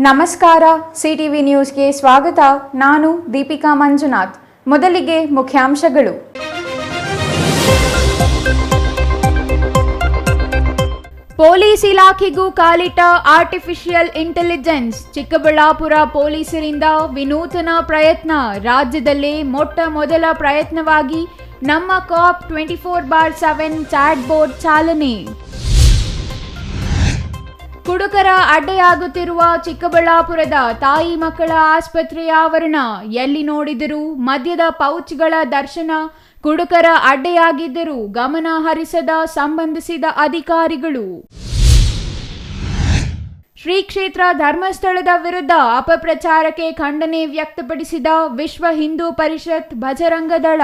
ನಮಸ್ಕಾರ ಸಿಟಿವಿ ನ್ಯೂಸ್ಗೆ ಸ್ವಾಗತ. ನಾನು ದೀಪಿಕಾ ಮಂಜುನಾಥ್. ಮೊದಲಿಗೆ ಮುಖ್ಯಾಂಶಗಳು. ಪೊಲೀಸ್ ಇಲಾಖೆಗೂ ಕಾಲಿಟ್ಟ ಆರ್ಟಿಫಿಷಿಯಲ್ ಇಂಟೆಲಿಜೆನ್ಸ್. ಚಿಕ್ಕಬಳ್ಳಾಪುರ ಪೊಲೀಸರಿಂದ ವಿನೂತನ ಪ್ರಯತ್ನ. ರಾಜ್ಯದಲ್ಲೇ ಮೊಟ್ಟ ಮೊದಲ ಪ್ರಯತ್ನವಾಗಿ ನಮ್ಮ ಕಾಪ್ 24/7 ಚಾಟ್ ಬೋರ್ಡ್ ಚಾಲನೆ. ಕುಡುಕರ ಅಡ್ಡೆಯಾಗುತ್ತಿರುವ ಚಿಕ್ಕಬಳ್ಳಾಪುರದ ತಾಯಿ ಮಕ್ಕಳ ಆಸ್ಪತ್ರೆಯ ಆವರಣ. ಎಲ್ಲಿ ನೋಡಿದರೂ ಮದ್ಯದ ಪೌಚ್ಗಳ ದರ್ಶನ. ಕುಡುಕರ ಅಡ್ಡೆಯಾಗಿದ್ದರೂ ಗಮನ ಹರಿಸದ ಸಂಬಂಧಿಸಿದ ಅಧಿಕಾರಿಗಳು. ಶ್ರೀ ಕ್ಷೇತ್ರ ಧರ್ಮಸ್ಥಳದ ವಿರುದ್ಧ ಅಪಪ್ರಚಾರಕ್ಕೆ ಖಂಡನೆ ವ್ಯಕ್ತಪಡಿಸಿದ ವಿಶ್ವ ಹಿಂದೂ ಪರಿಷತ್ ಬಜರಂಗದಳ.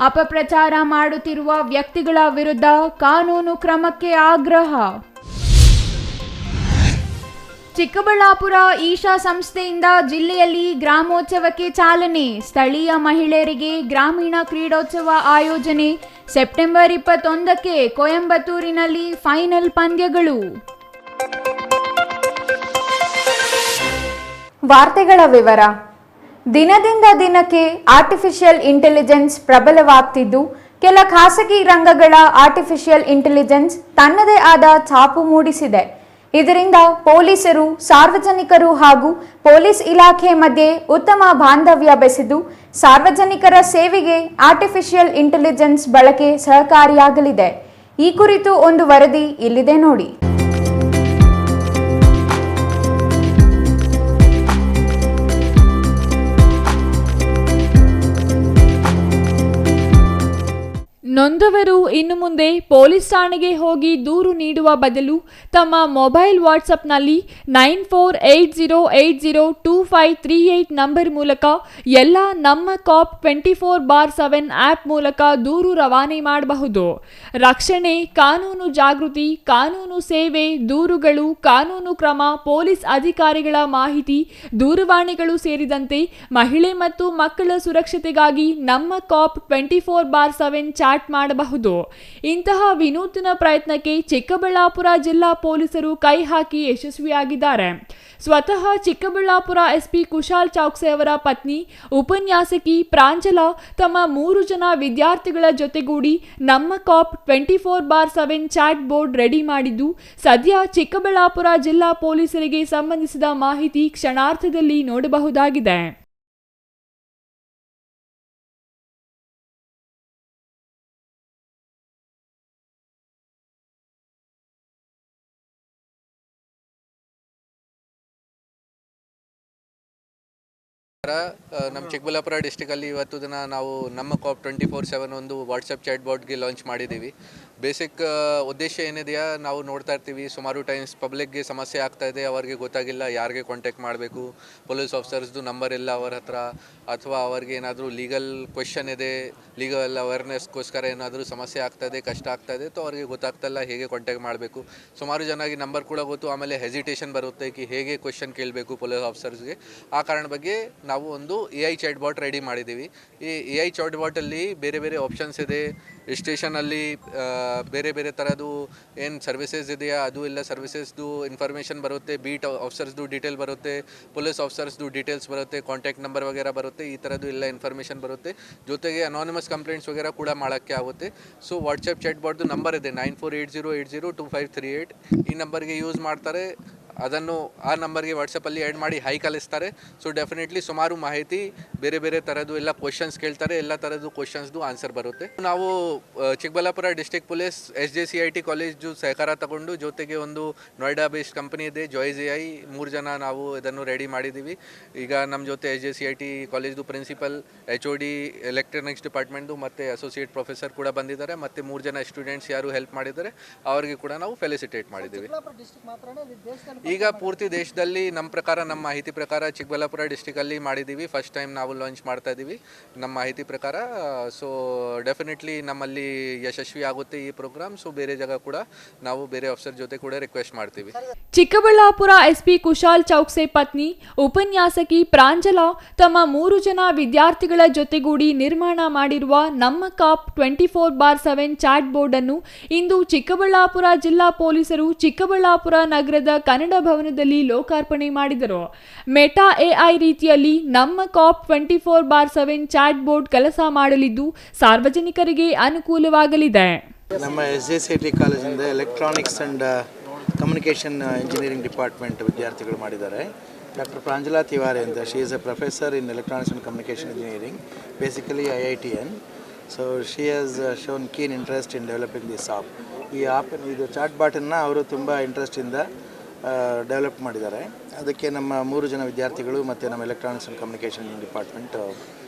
ಅಪಪ್ರಚಾರ ಮಾಡುತ್ತಿರುವ ವ್ಯಕ್ತಿಗಳ ವಿರುದ್ಧ ಕಾನೂನು ಕ್ರಮಕ್ಕೆ ಆಗ್ರಹ. ಚಿಕ್ಕಬಳ್ಳಾಪುರ ಈಶಾ ಸಂಸ್ಥೆಯಿಂದ ಜಿಲ್ಲೆಯಲ್ಲಿ ಗ್ರಾಮೋತ್ಸವಕ್ಕೆ ಚಾಲನೆ. ಸ್ಥಳೀಯ ಮಹಿಳೆಯರಿಗೆ ಗ್ರಾಮೀಣ ಕ್ರೀಡೋತ್ಸವ ಆಯೋಜನೆ. ಸೆಪ್ಟೆಂಬರ್ 21ಕ್ಕೆ ಕೊಯಂಬತ್ತೂರಿನಲ್ಲಿ ಫೈನಲ್ ಪಂದ್ಯಗಳು. ವಾರ್ತೆಗಳ ವಿವರ. ದಿನದಿಂದ ದಿನಕ್ಕೆ ಆರ್ಟಿಫಿಷಿಯಲ್ ಇಂಟೆಲಿಜೆನ್ಸ್ ಪ್ರಬಲವಾಗ್ತಿದ್ದು, ಕೆಲ ಖಾಸಗಿ ರಂಗಗಳ ಆರ್ಟಿಫಿಷಿಯಲ್ ಇಂಟೆಲಿಜೆನ್ಸ್ ತನ್ನದೇ ಆದ ಛಾಪು ಮೂಡಿಸಿದೆ. ಇದರಿಂದ ಪೊಲೀಸರು, ಸಾರ್ವಜನಿಕರು ಹಾಗೂ ಪೊಲೀಸ್ ಇಲಾಖೆ ಮಧ್ಯೆ ಉತ್ತಮ ಬಾಂಧವ್ಯ ಬೆಸೆದು ಸಾರ್ವಜನಿಕರ ಸೇವೆಗೆ ಆರ್ಟಿಫಿಷಿಯಲ್ ಇಂಟೆಲಿಜೆನ್ಸ್ ಬಳಕೆ ಸಹಕಾರಿಯಾಗಲಿದೆ. ಈ ಕುರಿತು ಒಂದು ವರದಿ ಇಲ್ಲಿದೆ ನೋಡಿ. ನೊಂದವರು ಇನ್ನು ಮುಂದೆ ಪೊಲೀಸ್ ಠಾಣೆಗೆ ಹೋಗಿ ದೂರು ನೀಡುವ ಬದಲು ತಮ್ಮ ಮೊಬೈಲ್ ವಾಟ್ಸಪ್ನಲ್ಲಿ 9480802538 ನಂಬರ್ ಮೂಲಕ ಎಲ್ಲ ನಮ್ಮ ಕಾಪ್ 24/7 ಆ್ಯಪ್ ಮೂಲಕ ದೂರು ರವಾನೆ ಮಾಡಬಹುದು. ರಕ್ಷಣೆ, ಕಾನೂನು ಜಾಗೃತಿ, ಕಾನೂನು ಸೇವೆ, ದೂರುಗಳು, ಕಾನೂನು ಕ್ರಮ, ಪೊಲೀಸ್ ಅಧಿಕಾರಿಗಳ ಮಾಹಿತಿ, ದೂರವಾಣಿಗಳು ಸೇರಿದಂತೆ ಮಹಿಳೆ ಮತ್ತು ಮಕ್ಕಳ ಸುರಕ್ಷತೆಗಾಗಿ ನಮ್ಮ ಕಾಪ್ 24/7 ಚಾಟ್ ಮಾಡಬಹುದು. ಇಂತಹ ವಿನೂತನ ಪ್ರಯತ್ನಕ್ಕೆ ಚಿಕ್ಕಬಳ್ಳಾಪುರ ಜಿಲ್ಲಾ ಪೊಲೀಸರು ಕೈ ಹಾಕಿ ಯಶಸ್ವಿಯಾಗಿದ್ದಾರೆ. ಸ್ವತಃ ಚಿಕ್ಕಬಳ್ಳಾಪುರ ಎಸ್ಪಿ ಕುಶಾಲ್ ಚೌಕ್ಸೆ ಅವರ ಪತ್ನಿ ಉಪನ್ಯಾಸಕಿ ಪ್ರಾಂಜಲ ತಮ್ಮ 3 ಜನ ವಿದ್ಯಾರ್ಥಿಗಳ ಜೊತೆಗೂಡಿ ನಮ್ಮ ಕಾಪ್ 24/7 ಚಾಟ್ ಬೋರ್ಡ್ ರೆಡಿ ಮಾಡಿದ್ದು, ಸದ್ಯ ಚಿಕ್ಕಬಳ್ಳಾಪುರ ಜಿಲ್ಲಾ ಪೊಲೀಸರಿಗೆ ಸಂಬಂಧಿಸಿದ ಮಾಹಿತಿ ಕ್ಷಣಾರ್ಧದಲ್ಲಿ ನೋಡಬಹುದಾಗಿದೆ. ನಮ್ಮ ಚಿಕ್ಕಬಳ್ಳಾಪುರ ಡಿಸ್ಟಿಕಲ್ಲಿ ಇವತ್ತು ದಿನ ನಾವು ನಮ್ಮ ಕಾಪ್ 24/7 ಒಂದು ವಾಟ್ಸಪ್ ಚಾಟ್ ಬೋರ್ಡ್ಗೆ ಲಾಂಚ್ ಮಾಡಿದ್ದೀವಿ. ಬೇಸಿಕ್ ಉದ್ದೇಶ ಏನಿದೆಯಾ, ನಾವು ನೋಡ್ತಾ ಇರ್ತೀವಿ ಸುಮಾರು ಟೈಮ್ಸ್ ಪಬ್ಲಿಕ್ಗೆ ಸಮಸ್ಯೆ ಆಗ್ತಾ ಇದೆ, ಅವರಿಗೆ ಗೊತ್ತಾಗಿಲ್ಲ ಯಾರಿಗೆ ಕಾಂಟ್ಯಾಕ್ಟ್ ಮಾಡಬೇಕು, ಪೊಲೀಸ್ ಆಫೀಸರ್ಸ್ದು ನಂಬರ್ ಇಲ್ಲ ಅವರ ಹತ್ರ, ಅಥವಾ ಅವ್ರಿಗೆ ಏನಾದರೂ ಲೀಗಲ್ ಕ್ವೆಶ್ಚನ್ ಇದೆ, ಲೀಗಲ್ ಅವೇರ್ನೆಸ್ಗೋಸ್ಕರ ಏನಾದರೂ ಸಮಸ್ಯೆ ಆಗ್ತಾ ಇದೆ, ಕಷ್ಟ ಆಗ್ತಾ ಇದೆ, ಅವ್ರಿಗೆ ಗೊತ್ತಾಗ್ತಾಯಿಲ್ಲ ಹೇಗೆ ಕಾಂಟ್ಯಾಕ್ಟ್ ಮಾಡಬೇಕು. ಸುಮಾರು ಜನಕ್ಕೆ ನಂಬರ್ ಕೂಡ ಗೊತ್ತು, ಆಮೇಲೆ ಹೆಸಿಟೇಷನ್ ಬರುತ್ತೆ ಕಿ ಹೇಗೆ ಕ್ವೆಶ್ಚನ್ ಕೇಳಬೇಕು ಪೊಲೀಸ್ ಆಫೀಸರ್ಸ್ಗೆ. ಆ ಕಾರಣ ಬಗ್ಗೆ ನಾವು ಒಂದು AI ಚಾಟ್ ಬಾಟ್ ರೆಡಿ ಮಾಡಿದ್ದೀವಿ. ಈ AI ಚಾಟ್ ಬಾಟಲ್ಲಿ ಬೇರೆ ಬೇರೆ ಆಪ್ಷನ್ಸ್ ಇದೆ. ಸ್ಟೇಷನಲ್ಲಿ ಬೇರೆ ಬೇರೆ ಥರದ್ದು ಏನು ಸರ್ವಿಸಸ್ ಇದೆಯಾ ಅದು ಎಲ್ಲ ಸರ್ವಿಸಸ್ದು ಇನ್ಫಾರ್ಮೇಷನ್ ಬರುತ್ತೆ, ಬೀಟ್ ಆಫೀಸರ್ಸ್ದು ಡೀಟೇಲ್ ಬರುತ್ತೆ, ಪೊಲೀಸ್ ಆಫೀಸರ್ಸ್ದು ಡೀಟೇಲ್ಸ್ ಬರುತ್ತೆ, ಕಾಂಟ್ಯಾಕ್ಟ್ ನಂಬರ್ ವಗೇರ ಬರುತ್ತೆ, ಈ ಥರದ್ದು ಎಲ್ಲ ಇನ್ಫಾರ್ಮೇಷನ್ ಬರುತ್ತೆ. ಜೊತೆಗೆ ಅನಾನಿಮಸ್ ಕಂಪ್ಲೇಂಟ್ಸ್ ವಗೇರ ಕೂಡ ಮಾಡೋಕ್ಕೆ ಆಗುತ್ತೆ. ಸೊ ವಾಟ್ಸಪ್ ಚಾಟ್ ಬಾಟ್ದು ನಂಬರ್ ಇದೆ 9480802538. ಈ ನಂಬರ್ಗೆ ಯೂಸ್ ಮಾಡ್ತಾರೆ, ಅದನ್ನು ಆ ನಂಬರ್ಗೆ ವಾಟ್ಸಪ್ಪಲ್ಲಿ ಆ್ಯಡ್ ಮಾಡಿ ಹೈ ಕಳಿಸ್ತಾರೆ. ಸೊ ಡೆಫಿನೆಟ್ಲಿ ಸುಮಾರು ಮಾಹಿತಿ, ಬೇರೆ ಬೇರೆ ಥರದ್ದು ಎಲ್ಲ ಕ್ವಶನ್ಸ್ ಕೇಳ್ತಾರೆ, ಎಲ್ಲ ಥರದ್ದು ಕ್ವಶನ್ಸ್ದು ಆನ್ಸರ್ ಬರುತ್ತೆ. ನಾವು Chikkaballapura district police SJCIT college ಸಹಕಾರ ತಗೊಂಡು, ಜೊತೆಗೆ ಒಂದು ನೋಯ್ಡಾ ಬೇಸ್ಡ್ ಕಂಪನಿ ಇದೆ ಜಾಯ್ಸ್ AI, 3 ಜನ ನಾವು ಇದನ್ನು ರೆಡಿ ಮಾಡಿದ್ದೀವಿ. ಈಗ ನಮ್ಮ ಜೊತೆ SJCIT ಕಾಲೇಜ್ದು ಪ್ರಿನ್ಸಿಪಲ್, HOD ಎಲೆಕ್ಟ್ರಾನಿಕ್ಸ್ ಡಿಪಾರ್ಟ್ಮೆಂಟ್ದು ಮತ್ತು ಅಸೋಸಿಯೇಟ್ ಪ್ರೊಫೆಸರ್ ಕೂಡ ಬಂದಿದ್ದಾರೆ, ಮತ್ತು 3 ಜನ ಸ್ಟೂಡೆಂಟ್ಸ್ ಯಾರು ಹೆಲ್ಪ್ ಮಾಡಿದ್ದಾರೆ ಅವರಿಗೆ ಕೂಡ ನಾವು ಫೆಲಿಸಿಟೇಟ್ ಮಾಡಿದ್ದೀವಿ. ಈಗ ಪೂರ್ತಿ ದೇಶದಲ್ಲಿ ನಮ್ಮ ಪ್ರಕಾರ, ನಮ್ಮ ಮಾಹಿತಿ ಪ್ರಕಾರ ಚಿಕ್ಕಬಳ್ಳಾಪುರ ಡಿಸ್ಟ್ರಿಕ್ಟಲ್ಲಿ ಮಾಡಿದ್ದೀವಿ. ಫಸ್ಟ್ ಟೈಮ್ ನಾವು ಲಾಂಚ್ ಮಾಡ್ತಾ ಇದ್ದೀವಿ ನಮ್ಮ ಮಾಹಿತಿ ಪ್ರಕಾರ. ಸೊ ಡೆಫಿನೆಟ್ಲಿ ನಮ್ಮಲ್ಲಿ ಯಶಸ್ವಿ ಆಗುತ್ತೆ ಈ ಪ್ರೋಗ್ರಾಮ್. ಸೊ ಬೇರೆ ಜಾಗ ಕೂಡ ನಾವು ಬೇರೆ ಆಫೀಸರ್ ಜೊತೆ ಕೂಡ ರಿಕ್ವೆಸ್ಟ್ ಮಾಡ್ತೀವಿ. ಚಿಕ್ಕಬಳ್ಳಾಪುರ ಎಸ್ಪಿ ಕುಶಾಲ್ ಚೌಕ್ಸೆ ಪತ್ನಿ ಉಪನ್ಯಾಸಕಿ ಪ್ರಾಂಜಲ ತಮ್ಮ 3 ಜನ ವಿದ್ಯಾರ್ಥಿಗಳ ಜೊತೆಗೂಡಿ ನಿರ್ಮಾಣ ಮಾಡಿರುವ ನಮ್ಮ ಕಾಪ್ 24/7 ಚಾಟ್ ಬೋರ್ಡ್ ಅನ್ನು ಇಂದು ಚಿಕ್ಕಬಳ್ಳಾಪುರ ಜಿಲ್ಲಾ ಪೊಲೀಸರು ಚಿಕ್ಕಬಳ್ಳಾಪುರ ನಗರದ ಕನ್ನಡ ಕನ್ನಡ ಭವನದಲ್ಲಿ ಲೋಕಾರ್ಪಣೆ ಮಾಡಿದರು. ಮೆಟಾ ಎಐ ರೀತಿಯಲ್ಲಿ ನಮ್ಮ ಕಾಪ್ 24/7 ಚಾಟ್ ಬೋರ್ಡ್ ಕೆಲಸ ಮಾಡಲಿದ್ದು ಸಾರ್ವಜನಿಕರಿಗೆ ಅನುಕೂಲವಾಗಲಿದೆ. ನಮ್ಮ SJCIT ಕಾಲೇಜಿಂದ electronics and communication engineering department ವಿದ್ಯಾರ್ಥಿಗಳು ಮಾಡಿದ್ದಾರೆ. ಡಾಕ್ಟರ್ ಪ್ರಾಂಜಲಾ ತಿವಾರಿ ಅಂತ, she is a professor in electronics and communication engineering, basically IITN. So she has shown keen interest in developing this app. ಈ ಆಪ್ ಇದು ಚಾಟ್ ಬಾಟನ್ನು ಅವರು ತುಂಬ ಇಂಟ್ರೆಸ್ಟಿಂದ ಡೆವಲಪ್ ಮಾಡಿದ್ದಾರೆ. ಅದಕ್ಕೆ ನಮ್ಮ 3 ಜನ ವಿದ್ಯಾರ್ಥಿಗಳು ಮತ್ತು ನಮ್ಮ ಎಲೆಕ್ಟ್ರಾನಿಕ್ಸ್ ಆ್ಯಂಡ್ ಕಮ್ಯುನಿಕೇಷನ್ ಡಿಪಾರ್ಟ್ಮೆಂಟ್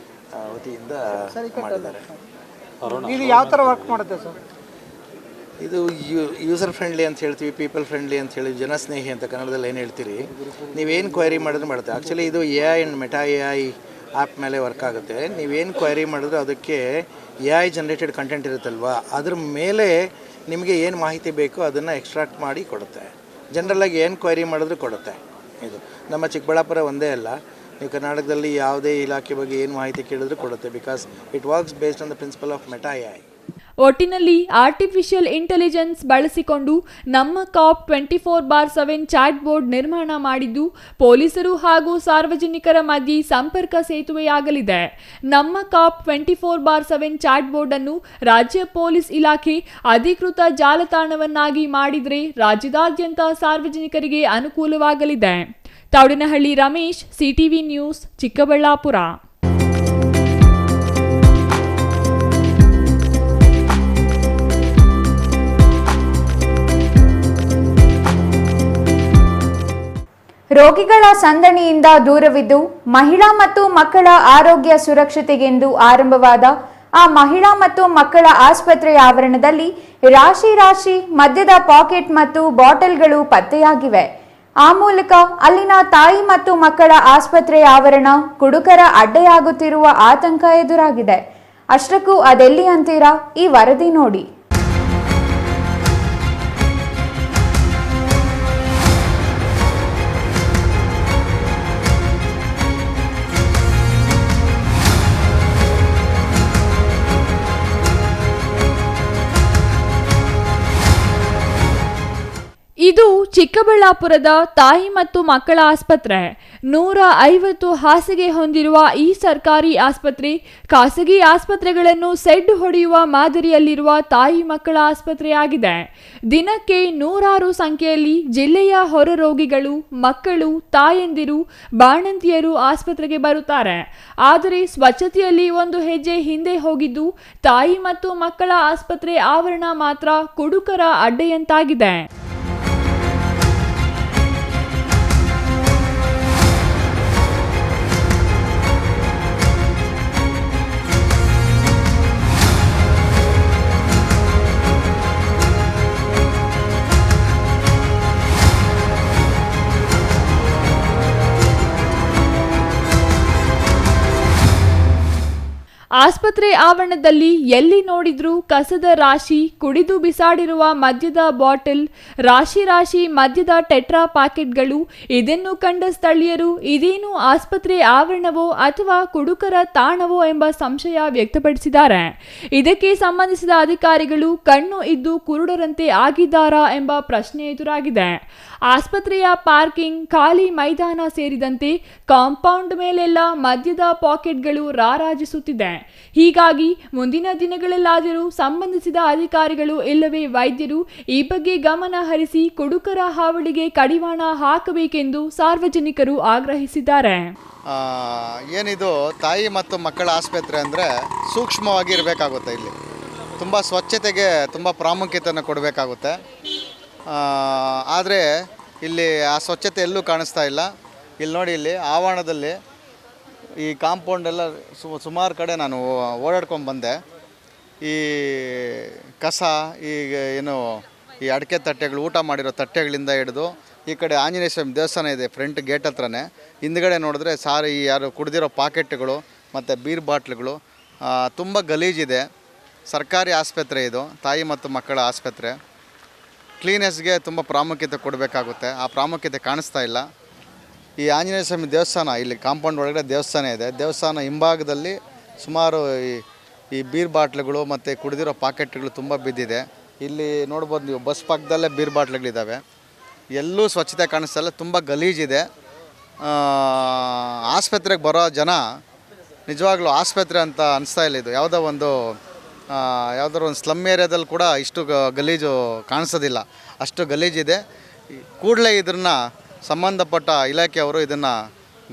ವತಿಯಿಂದ ಮಾಡಿದ್ದಾರೆ. ಇದು ಯಾವ ಥರ ವರ್ಕ್ ಮಾಡುತ್ತೆ ಸರ್? ಇದು ಯೂಸರ್ ಫ್ರೆಂಡ್ಲಿ ಅಂತ ಹೇಳ್ತೀವಿ, ಪೀಪಲ್ ಫ್ರೆಂಡ್ಲಿ ಅಂತ ಹೇಳಿ, ಜನಸ್ನೇಹಿ ಅಂತ ಕನ್ನಡದಲ್ಲಿ ಏನು ಹೇಳ್ತೀರಿ, ನೀವೇನು ಕ್ವೈರಿ ಮಾಡಿದ್ರೆ ಮಾಡುತ್ತೆ. ಆ್ಯಕ್ಚುಲಿ ಇದು AI and meta AI app ಮೇಲೆ ವರ್ಕ್ ಆಗುತ್ತೆ. ನೀವೇನು ಕ್ವೈರಿ ಮಾಡಿದ್ರೆ ಅದಕ್ಕೆ AI ಜನ್ರೇಟೆಡ್ ಕಂಟೆಂಟ್ ಇರುತ್ತಲ್ವ, ಅದ್ರ ಮೇಲೆ ನಿಮಗೆ ಏನು ಮಾಹಿತಿ ಬೇಕೋ ಅದನ್ನು ಎಕ್ಸ್ಟ್ರಾಕ್ಟ್ ಮಾಡಿ ಕೊಡುತ್ತೆ. ಜನರಲಾಗಿ ಏನು ಕ್ವೈರಿ ಮಾಡಿದ್ರು ಕೊಡುತ್ತೆ. ಇದು ನಮ್ಮ ಚಿಕ್ಕಬಳ್ಳಾಪುರ ಒಂದೇ ಅಲ್ಲ, ನೀವು ಕರ್ನಾಟಕದಲ್ಲಿ ಯಾವುದೇ ಇಲಾಖೆ ಬಗ್ಗೆ ಏನು ಮಾಹಿತಿ ಕೇಳಿದ್ರು ಕೊಡುತ್ತೆ. Because it works based on the principle of meta AI. ಒಟ್ಟಿನಲ್ಲಿ ಆರ್ಟಿಫಿಷಿಯಲ್ ಇಂಟೆಲಿಜೆನ್ಸ್ ಬಳಸಿಕೊಂಡು ನಮ್ಮ ಕಾಪ್ 24/7 ಚಾಟ್ ಬೋರ್ಡ್ ನಿರ್ಮಾಣ ಮಾಡಿದ್ದು ಪೊಲೀಸರು ಹಾಗೂ ಸಾರ್ವಜನಿಕರ ಮಧ್ಯೆ ಸಂಪರ್ಕ ಸೇತುವೆಯಾಗಲಿದೆ. ನಮ್ಮ ಕಾಪ್ 24/7 ಚಾಟ್ ಬೋರ್ಡ್ ಅನ್ನು ರಾಜ್ಯ ಪೊಲೀಸ್ ಇಲಾಖೆ ಅಧಿಕೃತ ಜಾಲತಾಣವನ್ನಾಗಿ ಮಾಡಿದರೆ ರಾಜ್ಯದಾದ್ಯಂತ ಸಾರ್ವಜನಿಕರಿಗೆ ಅನುಕೂಲವಾಗಲಿದೆ. Thoudanahalli Ramesh, CTV news, Chikkaballapur. ರೋಗಿಗಳ ಸಂದಣಿಯಿಂದ ದೂರವಿದ್ದು ಮಹಿಳಾ ಮತ್ತು ಮಕ್ಕಳ ಆರೋಗ್ಯ ಸುರಕ್ಷತೆಗೆಂದು ಆರಂಭವಾದ ಆ ಮಹಿಳಾ ಮತ್ತು ಮಕ್ಕಳ ಆಸ್ಪತ್ರೆಯ ಆವರಣದಲ್ಲಿ ರಾಶಿ ಮದ್ಯದ ಪಾಕೆಟ್ ಮತ್ತು ಬಾಟಲ್ಗಳು ಪತ್ತೆಯಾಗಿವೆ. ಆ ಮೂಲಕ ಅಲ್ಲಿನ ತಾಯಿ ಮತ್ತು ಮಕ್ಕಳ ಆಸ್ಪತ್ರೆಯ ಆವರಣ ಕುಡುಕರ ಅಡ್ಡೆಯಾಗುತ್ತಿರುವ ಆತಂಕ ಎದುರಾಗಿದೆ. ಅಷ್ಟಕ್ಕೂ ಅದೆಲ್ಲಿ ಅಂತೀರಾ? ಈ ವರದಿ ನೋಡಿ. ಇದು ಚಿಕ್ಕಬಳ್ಳಾಪುರದ ತಾಯಿ ಮತ್ತು ಮಕ್ಕಳ ಆಸ್ಪತ್ರೆ. 150 ಹಾಸಿಗೆ ಹೊಂದಿರುವ ಈ ಸರ್ಕಾರಿ ಆಸ್ಪತ್ರೆ ಖಾಸಗಿ ಆಸ್ಪತ್ರೆಗಳನ್ನು ಸೆಡ್ ಹೊಡೆಯುವ ಮಾದರಿಯಲ್ಲಿರುವ ತಾಯಿ ಮಕ್ಕಳ ಆಸ್ಪತ್ರೆಯಾಗಿದೆ. ದಿನಕ್ಕೆ 100 ಸಂಖ್ಯೆಯಲ್ಲಿ ಜಿಲ್ಲೆಯ ಹೊರ ರೋಗಿಗಳು, ಮಕ್ಕಳು, ತಾಯಂದಿರು, ಬಾಣಂತಿಯರು ಆಸ್ಪತ್ರೆಗೆ ಬರುತ್ತಾರೆ. ಆದರೆ ಸ್ವಚ್ಛತೆಯಲ್ಲಿ ಒಂದು ಹೆಜ್ಜೆ ಹಿಂದೆ ಹೋಗಿದ್ದು ತಾಯಿ ಮತ್ತು ಮಕ್ಕಳ ಆಸ್ಪತ್ರೆ ಆವರಣ ಮಾತ್ರ ಕುಡುಕರ ಅಡ್ಡೆಯಂತಾಗಿದೆ. ಆಸ್ಪತ್ರೆ ಆವರಣದಲ್ಲಿ ಎಲ್ಲಿ ನೋಡಿದ್ರೂ ಕಸದ ರಾಶಿ, ಕುಡಿದು ಬಿಸಾಡಿರುವ ಮದ್ಯದ ಬಾಟಲ್, ರಾಶಿ ಮದ್ಯದ ಟೆಟ್ರಾ ಪ್ಯಾಕೆಟ್ಗಳು. ಇದನ್ನು ಕಂಡ ಸ್ಥಳೀಯರು ಇದೇನು ಆಸ್ಪತ್ರೆ ಆವರಣವೋ ಅಥವಾ ಕುಡುಕರ ತಾಣವೋ ಎಂಬ ಸಂಶಯ ವ್ಯಕ್ತಪಡಿಸಿದ್ದಾರೆ. ಇದಕ್ಕೆ ಸಂಬಂಧಿಸಿದ ಅಧಿಕಾರಿಗಳು ಕಣ್ಣು ಇದ್ದು ಕುರುಡರಂತೆ ಆಗಿದ್ದಾರಾ ಎಂಬ ಪ್ರಶ್ನೆ ಎದುರಾಗಿದೆ. ಆಸ್ಪತ್ರೆಯ ಪಾರ್ಕಿಂಗ್, ಖಾಲಿ ಮೈದಾನ ಸೇರಿದಂತೆ ಕಾಂಪೌಂಡ್ ಮೇಲೆಲ್ಲ ಮದ್ಯದ ಪಾಕೆಟ್ಗಳು ರಾರಾಜಿಸುತ್ತಿದೆ. ಹೀಗಾಗಿ ಮುಂದಿನ ದಿನಗಳಲ್ಲಾದರೂ ಸಂಬಂಧಿಸಿದ ಅಧಿಕಾರಿಗಳು ಇಲ್ಲವೇ ವೈದ್ಯರು ಈ ಬಗ್ಗೆ ಗಮನ ಹರಿಸಿ ಕುಡುಕರ ಹಾವಳಿಗೆ ಕಡಿವಾಣ ಹಾಕಬೇಕೆಂದು ಸಾರ್ವಜನಿಕರು ಆಗ್ರಹಿಸಿದ್ದಾರೆ. ಏನಿದು ತಾಯಿ ಮತ್ತು ಮಕ್ಕಳ ಆಸ್ಪತ್ರೆ ಅಂದರೆ ಸೂಕ್ಷ್ಮವಾಗಿ ಇರಬೇಕಾಗುತ್ತೆ. ಇಲ್ಲಿ ತುಂಬ ಸ್ವಚ್ಛತೆಗೆ ತುಂಬ ಪ್ರಾಮುಖ್ಯತೆಯನ್ನು ಕೊಡಬೇಕಾಗುತ್ತೆ. ಆದರೆ ಇಲ್ಲಿ ಆ ಸ್ವಚ್ಛತೆ ಎಲ್ಲೂ ಕಾಣಿಸ್ತಾ ಇಲ್ಲ. ಇಲ್ಲಿ ನೋಡಿ, ಇಲ್ಲಿ ಆವರಣದಲ್ಲಿ ಈ ಕಾಂಪೌಂಡೆಲ್ಲ ಸುಮಾರು ಕಡೆ ನಾನು ಓಡಾಡ್ಕೊಂಡು ಬಂದೆ. ಈ ಕಸ, ಈಗ ಏನು ಈ ಅಡಿಕೆ ತಟ್ಟೆಗಳು, ಊಟ ಮಾಡಿರೋ ತಟ್ಟೆಗಳಿಂದ ಹಿಡಿದು ಈ ಕಡೆ ಆಂಜನೇಯ ಸ್ವಾಮಿ ದೇವಸ್ಥಾನ ಇದೆ ಫ್ರಂಟ್ ಗೇಟ್ ಹತ್ರನೇ. ಹಿಂದ್ಗಡೆ ನೋಡಿದ್ರೆ ಸಾರಿ ಯಾರು ಕುಡಿದಿರೋ ಪಾಕೆಟ್ಗಳು ಮತ್ತು ಬೀರ್ ಬಾಟ್ಲುಗಳು ತುಂಬ ಗಲೀಜಿದೆ. ಸರ್ಕಾರಿ ಆಸ್ಪತ್ರೆ ಇದು, ತಾಯಿ ಮತ್ತು ಮಕ್ಕಳ ಆಸ್ಪತ್ರೆ. ಕ್ಲೀನೆಸ್ಗೆ ತುಂಬ ಪ್ರಾಮುಖ್ಯತೆ ಕೊಡಬೇಕಾಗುತ್ತೆ. ಆ ಪ್ರಾಮುಖ್ಯತೆ ಕಾಣಿಸ್ತಾ ಇಲ್ಲ. ಈ ಆಂಜನೇಯ ಸ್ವಾಮಿ ದೇವಸ್ಥಾನ, ಇಲ್ಲಿ ಕಾಂಪೌಂಡ್ ಒಳಗಡೆ ದೇವಸ್ಥಾನ ಇದೆ. ದೇವಸ್ಥಾನ ಹಿಂಭಾಗದಲ್ಲಿ ಸುಮಾರು ಈ ಬೀರ್ ಬಾಟ್ಲುಗಳು ಮತ್ತು ಕುಡಿದಿರೋ ಪಾಕೆಟ್ಗಳು ತುಂಬ ಬಿದ್ದಿದೆ. ಇಲ್ಲಿ ನೋಡ್ಬೋದು ನೀವು, ಬಸ್ ಪಕ್ಕದಲ್ಲೇ ಬೀರ್ ಬಾಟ್ಲುಗಳಿದ್ದಾವೆ. ಎಲ್ಲೂ ಸ್ವಚ್ಛತೆ ಕಾಣಿಸ್ತಾಯಿಲ್ಲ, ತುಂಬ ಗಲೀಜಿದೆ. ಆಸ್ಪತ್ರೆಗೆ ಬರೋ ಜನ ನಿಜವಾಗ್ಲೂ ಆಸ್ಪತ್ರೆ ಅಂತ ಅನಿಸ್ತಾ ಇಲ್ಲ. ಇದು ಯಾವುದಾದ್ರು ಒಂದು ಸ್ಲಮ್ ಏರಿಯಾದಲ್ಲಿ ಕೂಡ ಇಷ್ಟು ಗಲೀಜು ಕಾಣಿಸೋದಿಲ್ಲ, ಅಷ್ಟು ಗಲೀಜಿದೆ. ಕೂಡಲೇ ಇದನ್ನು ಸಂಬಂಧಪಟ್ಟ ಇಲಾಖೆಯವರು ಇದನ್ನು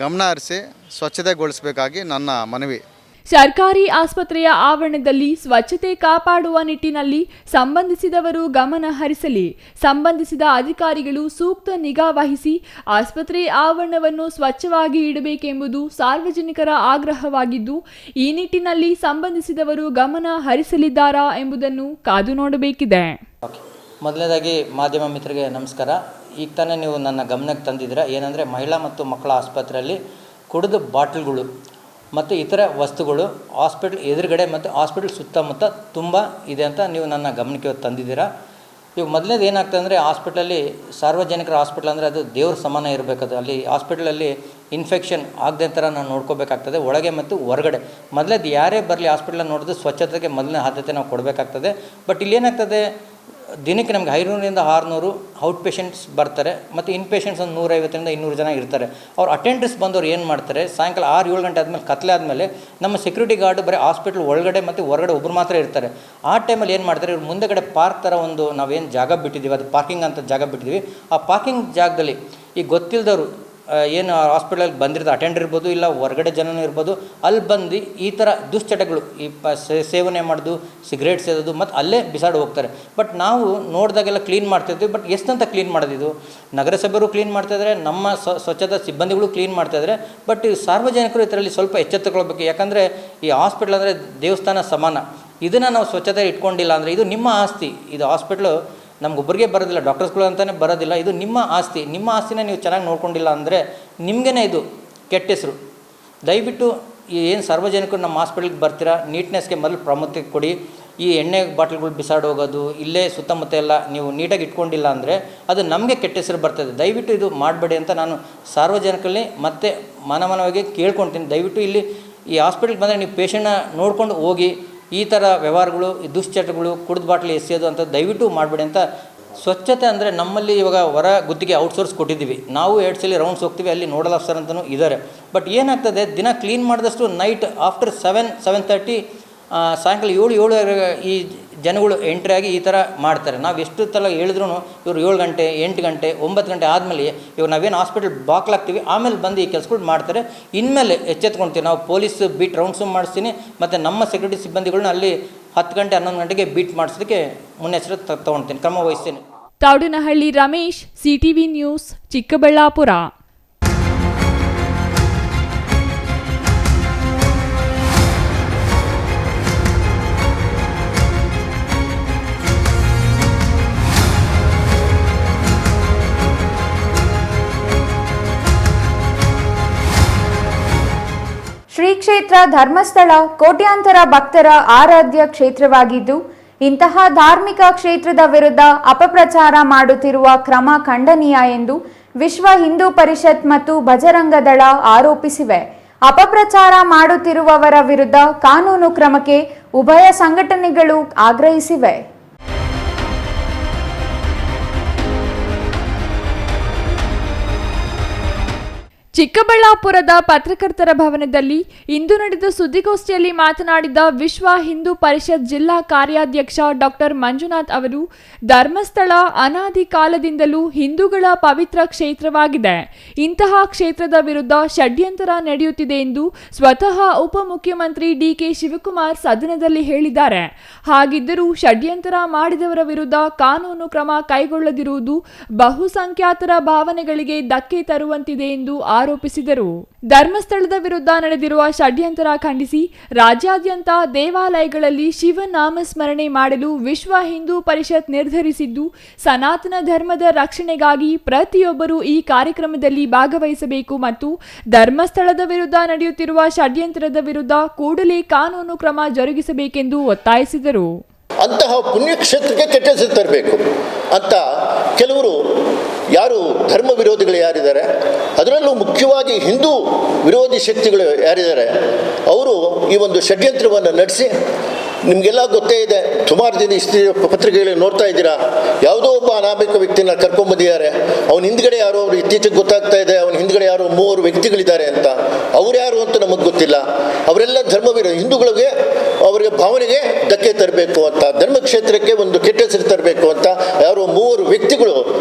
ಗಮನ ಹರಿಸಿ ಸ್ವಚ್ಛತೆಗೊಳಿಸಬೇಕಾಗಿ ನನ್ನ ಮನವಿ. ಸರ್ಕಾರಿ ಆಸ್ಪತ್ರೆಯ ಆವರಣದಲ್ಲಿ ಸ್ವಚ್ಛತೆ ಕಾಪಾಡುವ ನಿಟ್ಟಿನಲ್ಲಿ ಸಂಬಂಧಿಸಿದವರು ಗಮನ ಹರಿಸಲಿ. ಸಂಬಂಧಿಸಿದ ಅಧಿಕಾರಿಗಳು ಸೂಕ್ತ ನಿಗಾ ವಹಿಸಿ ಆಸ್ಪತ್ರೆ ಆವರಣವನ್ನು ಸ್ವಚ್ಛವಾಗಿ ಇಡಬೇಕೆಂಬುದು ಸಾರ್ವಜನಿಕರ ಆಗ್ರಹವಾಗಿದ್ದು, ಈ ನಿಟ್ಟಿನಲ್ಲಿ ಸಂಬಂಧಿಸಿದವರು ಗಮನ ಹರಿಸಲಿದ್ದಾರಾ ಎಂಬುದನ್ನು ಕಾದು ನೋಡಬೇಕಿದೆ. ಮೊದಲನೇದಾಗಿ ಮಾಧ್ಯಮ ಮಿತ್ರರಿಗೆ ನಮಸ್ಕಾರ. ಈಗ ತಾನೇ ನೀವು ನನ್ನ ಗಮನಕ್ಕೆ ತಂದಿದ್ದೀರಾ, ಏನಂದರೆ ಮಹಿಳಾ ಮತ್ತು ಮಕ್ಕಳ ಆಸ್ಪತ್ರೆಯಲ್ಲಿ ಕುಡಿದ ಬಾಟ್ಲ್ಗಳು ಮತ್ತು ಇತರ ವಸ್ತುಗಳು ಹಾಸ್ಪಿಟ್ಲ್ ಎದುರುಗಡೆ ಮತ್ತು ಹಾಸ್ಪಿಟ್ಲ್ ಸುತ್ತಮುತ್ತ ತುಂಬ ಇದೆ ಅಂತ ನೀವು ನನ್ನ ಗಮನಕ್ಕೆ ತಂದಿದ್ದೀರಾ. ಇವಾಗ ಮೊದಲನೇದು ಏನಾಗ್ತದೆ ಅಂದರೆ, ಹಾಸ್ಪಿಟ್ಲಲ್ಲಿ ಸಾರ್ವಜನಿಕರ ಹಾಸ್ಪಿಟ್ಲ್ ಅಂದರೆ ಅದು ದೇವ್ರ ಸಮಾನ ಇರಬೇಕದು. ಅಲ್ಲಿ ಹಾಸ್ಪಿಟ್ಲಲ್ಲಿ ಇನ್ಫೆಕ್ಷನ್ ಆಗದೆ ಥರ ನಾವು ನೋಡ್ಕೋಬೇಕಾಗ್ತದೆ, ಒಳಗೆ ಮತ್ತು ಹೊರಗಡೆ. ಮೊದಲೇದು ಯಾರೇ ಬರಲಿ ಹಾಸ್ಪಿಟ್ಲಲ್ಲಿ ನೋಡಿದ್ರೆ ಸ್ವಚ್ಛತೆಗೆ ಮೊದಲನೇ ಆದ್ಯತೆ ನಾವು ಕೊಡಬೇಕಾಗ್ತದೆ. ಬಟ್ ಇಲ್ಲೇನಾಗ್ತದೆ, ದಿನಕ್ಕೆ ನಮಗೆ 500ರಿಂದ 600 ಔಟ್ ಪೇಷಂಟ್ಸ್ ಬರ್ತಾರೆ ಮತ್ತು ಇನ್ ಪೇಷಂಟ್ಸ್ ಒಂದು 150ರಿಂದ 200 ಜನ ಇರ್ತಾರೆ. ಅವ್ರು ಅಟೆಂಡರ್ಸ್ ಬಂದವ್ರು ಏನು ಮಾಡ್ತಾರೆ, ಸಾಯಂಕಾಲ 6-7 ಗಂಟೆ ಆದಮೇಲೆ ಕತ್ಲೆ ಆದಮೇಲೆ ನಮ್ಮ ಸೆಕ್ಯೂರಿಟಿ ಗಾರ್ಡ್ ಬರೀ ಹಾಸ್ಪಿಟ್ಲ್ ಒಳಗಡೆ ಮತ್ತು ಹೊರಗಡೆ ಒಬ್ಬರು ಮಾತ್ರ ಇರ್ತಾರೆ. ಆ ಟೈಮಲ್ಲಿ ಏನು ಮಾಡ್ತಾರೆ, ಇವ್ರು ಮುಂದೆಗಡೆ ಪಾರ್ಕ್ ಥರ ಒಂದು ನಾವೇನು ಜಾಗ ಬಿಟ್ಟಿದ್ದೀವಿ, ಅದು ಪಾರ್ಕಿಂಗ್ ಅಂತ ಜಾಗ ಬಿಟ್ಟಿದ್ದೀವಿ. ಆ ಪಾರ್ಕಿಂಗ್ ಜಾಗದಲ್ಲಿ ಈ ಗೊತ್ತಿಲ್ಲದವರು ಏನು ಹಾಸ್ಪಿಟಲ್ಗೆ ಬಂದಿರೋದು ಅಟೆಂಡರ್ ಇರ್ಬೋದು, ಇಲ್ಲ ಹೊರಗಡೆ ಜನನೂ ಇರ್ಬೋದು, ಅಲ್ಲಿ ಬಂದು ಈ ಥರ ದುಶ್ಚಟಗಳು ಈ ಸೇವನೆ ಮಾಡೋದು, ಸಿಗರೇಟ್ ಸೇದೋದು ಮತ್ತು ಅಲ್ಲೇ ಬಿಸಾಡಿ ಹೋಗ್ತಾರೆ. ಬಟ್ ನಾವು ನೋಡಿದಾಗೆಲ್ಲ ಕ್ಲೀನ್ ಮಾಡ್ತಾಯಿದ್ವಿ. ಬಟ್ ಎಷ್ಟಂತ ಕ್ಲೀನ್ ಮಾಡೋದಿದು? ನಗರಸಭೆಯವರು ಕ್ಲೀನ್ ಮಾಡ್ತಾಯಿದ್ದಾರೆ, ನಮ್ಮ ಸ್ವಚ್ಛತಾ ಸಿಬ್ಬಂದಿಗಳು ಕ್ಲೀನ್ ಮಾಡ್ತಾಯಿದ್ದಾರೆ. ಬಟ್ ಈ ಸಾರ್ವಜನಿಕರು ಇದರಲ್ಲಿ ಸ್ವಲ್ಪ ಎಚ್ಚೆತ್ತುಕೊಳ್ಬೇಕು. ಯಾಕಂದರೆ ಈ ಹಾಸ್ಪಿಟ್ಲ್ ಅಂದರೆ ದೇವಸ್ಥಾನ ಸಮಾನ. ಇದನ್ನು ನಾವು ಸ್ವಚ್ಛತೆ ಇಟ್ಕೊಂಡಿಲ್ಲ ಅಂದರೆ ಇದು ನಿಮ್ಮ ಆಸ್ತಿ. ಇದು ಹಾಸ್ಪಿಟ್ಲು ನಮಗೊಬ್ಬರಿಗೆ ಬರೋದಿಲ್ಲ, ಡಾಕ್ಟರ್ಸ್ಗಳು ಅಂತಲೇ ಬರೋದಿಲ್ಲ. ಇದು ನಿಮ್ಮ ಆಸ್ತಿ. ನಿಮ್ಮ ಆಸ್ತಿನ ನೀವು ಚೆನ್ನಾಗಿ ನೋಡ್ಕೊಂಡಿಲ್ಲ ಅಂದರೆ ನಿಮಗೇ ಇದು ಕೆಟ್ಟ ಹೆಸರು. ದಯವಿಟ್ಟು ಏನು ಸಾರ್ವಜನಿಕರು ನಮ್ಮ ಹಾಸ್ಪಿಟ್ಲಿಗೆ ಬರ್ತೀರಾ, ನೀಟ್ನೆಸ್ಗೆ ಮೊದಲು ಪ್ರಾಮುಖ್ಯತೆ ಕೊಡಿ. ಈ ಎಣ್ಣೆ ಬಾಟ್ಲ್ಗಳು ಬಿಸಾಡಿ ಹೋಗೋದು, ಇಲ್ಲೇ ಸುತ್ತಮುತ್ತ ಎಲ್ಲ ನೀವು ನೀಟಾಗಿ ಇಟ್ಕೊಂಡಿಲ್ಲ ಅಂದರೆ ಅದು ನಮಗೆ ಕೆಟ್ಟ ಹೆಸರು ಬರ್ತದೆ. ದಯವಿಟ್ಟು ಇದು ಮಾಡಬೇಡಿ ಅಂತ ನಾನು ಸಾರ್ವಜನಿಕರಲ್ಲಿ ಮತ್ತೆ ಮನವಾಗಿ ಕೇಳ್ಕೊಳ್ತೀನಿ. ದಯವಿಟ್ಟು ಇಲ್ಲಿ ಈ ಹಾಸ್ಪಿಟ್ಲಿಗೆ ಬಂದರೆ ನೀವು ಪೇಷಂಟ್ನ ನೋಡ್ಕೊಂಡು ಹೋಗಿ. ಈ ಥರ ವ್ಯವಹಾರಗಳು, ಈ ದುಶ್ಚಟಗಳು, ಕುಡಿದು ಬಾಟ್ಲಿ ಎಸೆಯೋದು ಅಂತ ದಯವಿಟ್ಟು ಮಾಡಬೇಡಿ ಅಂತ. ಸ್ವಚ್ಛತೆ ಅಂದರೆ ನಮ್ಮಲ್ಲಿ ಇವಾಗ ಹೊರ ಗುತ್ತಿಗೆ ಔಟ್ಸೋರ್ಸ್ ಕೊಟ್ಟಿದ್ದೀವಿ. ನಾವು 2 ಸಲ ರೌಂಡ್ಸ್ ಹೋಗ್ತೀವಿ, ಅಲ್ಲಿ ನೋಡಲ್ ಆಫೀಸರ್ ಅಂತಲೂ ಇದ್ದಾರೆ. ಬಟ್ ಏನಾಗ್ತದೆ, ದಿನ ಕ್ಲೀನ್ ಮಾಡಿದಷ್ಟು ನೈಟ್ ಆಫ್ಟರ್ 7-7:30 ಸಾಯಂಕಾಲ 7 ಈ ಜನಗಳು ಎಂಟ್ರಿ ಆಗಿ ಈ ಥರ ಮಾಡ್ತಾರೆ. ನಾವು ಎಷ್ಟು ತಲ ಹೇಳಿದ್ರು ಇವರು 7 ಗಂಟೆ 8 ಗಂಟೆ 9 ಗಂಟೆ ಆದಮೇಲೆ ಇವಾಗ ನಾವೇನು ಹಾಸ್ಪಿಟಲ್ ಬಾಕ್ಲಾಗ್ತೀವಿ, ಆಮೇಲೆ ಬಂದು ಈ ಕೆಲಸಗಳು ಮಾಡ್ತಾರೆ. ಇನ್ಮೇಲೆ ಎಚ್ಚೆತ್ಕೊಳ್ತೀವಿ. ನಾವು ಪೊಲೀಸ್ ಬೀಟ್ ರೌಂಡ್ಸು ಮಾಡಿಸ್ತೀನಿ ಮತ್ತು ನಮ್ಮ ಸೆಕ್ಯೂರಿಟಿ ಸಿಬ್ಬಂದಿಗಳನ್ನ ಅಲ್ಲಿ 10 ಗಂಟೆ 11 ಗಂಟೆಗೆ ಬೀಟ್ ಮಾಡಿಸೋದಕ್ಕೆ ಮುನ್ನೆಚ್ಚರ ತಗೊಳ್ತೀನಿ, ಕ್ರಮ ವಹಿಸ್ತೀನಿ. Thoudanahalli Ramesh, CTV news, Chikkaballapur. ಶ್ರೀ ಕ್ಷೇತ್ರ ಧರ್ಮಸ್ಥಳ ಕೋಟ್ಯಾಂತರ ಭಕ್ತರ ಆರಾಧ್ಯ ಕ್ಷೇತ್ರವಾಗಿದ್ದು, ಇಂತಹ ಧಾರ್ಮಿಕ ಕ್ಷೇತ್ರದ ವಿರುದ್ಧ ಅಪಪ್ರಚಾರ ಮಾಡುತ್ತಿರುವ ಕ್ರಮ ಖಂಡನೀಯ ಎಂದು ವಿಶ್ವ ಹಿಂದೂ ಪರಿಷತ್ ಮತ್ತು ಬಜರಂಗ ದಳ ಆರೋಪಿಸಿವೆ. ಅಪಪ್ರಚಾರ ಮಾಡುತ್ತಿರುವವರ ವಿರುದ್ಧ ಕಾನೂನು ಕ್ರಮಕ್ಕೆ ಉಭಯ ಸಂಘಟನೆಗಳು ಆಗ್ರಹಿಸಿವೆ. ಚಿಕ್ಕಬಳ್ಳಾಪುರದ ಪತ್ರಕರ್ತರ ಭವನದಲ್ಲಿ ಇಂದು ನಡೆದ ಸುದ್ದಿಗೋಷ್ಠಿಯಲ್ಲಿ ಮಾತನಾಡಿದ ವಿಶ್ವ ಹಿಂದೂ ಪರಿಷತ್ ಜಿಲ್ಲಾ ಕಾರ್ಯಾಧ್ಯಕ್ಷ ಡಾಕ್ಟರ್ ಮಂಜುನಾಥ್ ಅವರು, ಧರ್ಮಸ್ಥಳ ಅನಾದಿ ಕಾಲದಿಂದಲೂ ಹಿಂದೂಗಳ ಪವಿತ್ರ ಕ್ಷೇತ್ರವಾಗಿದೆ. ಇಂತಹ ಕ್ಷೇತ್ರದ ವಿರುದ್ಧ ಷಡ್ಯಂತರ ನಡೆಯುತ್ತಿದೆ ಎಂದು ಸ್ವತಃ ಉಪಮುಖ್ಯಮಂತ್ರಿ ಡಿಕೆ ಶಿವಕುಮಾರ್ ಸದನದಲ್ಲಿ ಹೇಳಿದ್ದಾರೆ. ಹಾಗಿದ್ದರೂ ಷಡ್ಯಂತರ ಮಾಡಿದವರ ವಿರುದ್ಧ ಕಾನೂನು ಕ್ರಮ ಕೈಗೊಳ್ಳದಿರುವುದು ಬಹುಸಂಖ್ಯಾತರ ಭಾವನೆಗಳಿಗೆ ಧಕ್ಕೆ ತರುವಂತಿದೆ ಎಂದು ಆರೋಪಿಸಿದರು. ಧರ್ಮಸ್ಥಳದ ವಿರುದ್ಧ ನಡೆದಿರುವ ಷಡ್ಯಂತರ ಖಂಡಿಸಿ ರಾಜ್ಯಾದ್ಯಂತ ದೇವಾಲಯಗಳಲ್ಲಿ ಶಿವನಾಮಸ್ಮರಣೆ ಮಾಡಲು ವಿಶ್ವ ಹಿಂದೂ ಪರಿಷತ್ ನಿರ್ಧರಿಸಿದ್ದು, ಸನಾತನ ಧರ್ಮದ ರಕ್ಷಣೆಗಾಗಿ ಪ್ರತಿಯೊಬ್ಬರೂ ಈ ಕಾರ್ಯಕ್ರಮದಲ್ಲಿ ಭಾಗವಹಿಸಬೇಕು ಮತ್ತು ಧರ್ಮಸ್ಥಳದ ವಿರುದ್ಧ ನಡೆಯುತ್ತಿರುವ ಷಡ್ಯಂತ್ರದ ವಿರುದ್ಧ ಕೂಡಲೇ ಕಾನೂನು ಕ್ರಮ ಜರುಗಿಸಬೇಕೆಂದು ಒತ್ತಾಯಿಸಿದರು. ಅಂತಹ ಪುಣ್ಯಕ್ಷೇತ್ರಕ್ಕೆ ಕೆಟ್ಟ ಹೆಸರು ತರಬೇಕು ಅಂತ ಕೆಲವರು ಯಾರು ಧರ್ಮ ವಿರೋಧಿಗಳು ಯಾರಿದ್ದಾರೆ, ಅದರಲ್ಲೂ ಮುಖ್ಯವಾಗಿ ಹಿಂದೂ ವಿರೋಧಿ ಶಕ್ತಿಗಳು ಯಾರಿದ್ದಾರೆ, ಅವರು ಈ ಒಂದು ಷಡ್ಯಂತ್ರವನ್ನು ನಡೆಸಿ ನಿಮಗೆಲ್ಲ ಗೊತ್ತೇ ಇದೆ, ಸುಮಾರು ದಿನ ಪತ್ರಿಕೆಗಳಲ್ಲಿ ನೋಡ್ತಾ ಇದ್ದೀರಾ, ಯಾವುದೋ ಒಬ್ಬ ಅನಾಮಿಕ ವ್ಯಕ್ತಿನ ಕರ್ಕೊಂಬಂದಿದ್ದಾರೆ. ಅವನ ಹಿಂದ್ಗಡೆ ಯಾರೋ ಅವರು ಇತ್ತೀಚೆಗೆ ಗೊತ್ತಾಗ್ತಾ ಇದೆ, ಅವನ ಹಿಂದ್ಗಡೆ ಯಾರೋ 3 ವ್ಯಕ್ತಿಗಳಿದ್ದಾರೆ ಅಂತ. ಅವ್ರು ಯಾರು ಅಂತ ನಮಗೆ ಗೊತ್ತಿಲ್ಲ. ಅವರೆಲ್ಲ ಹಿಂದೂಗಳಿಗೆ ಅವರಿಗೆ ಭಾವನೆಗೆ ಧಕ್ಕೆ ತರಬೇಕು ಅಂತ, ಧರ್ಮಕ್ಷೇತ್ರಕ್ಕೆ ಒಂದು ಕೆಟ್ಟ ಹೆಸರು ತರಬೇಕು ಅಂತ ಯಾರೋ 3 ವ್ಯಕ್ತಿಗಳು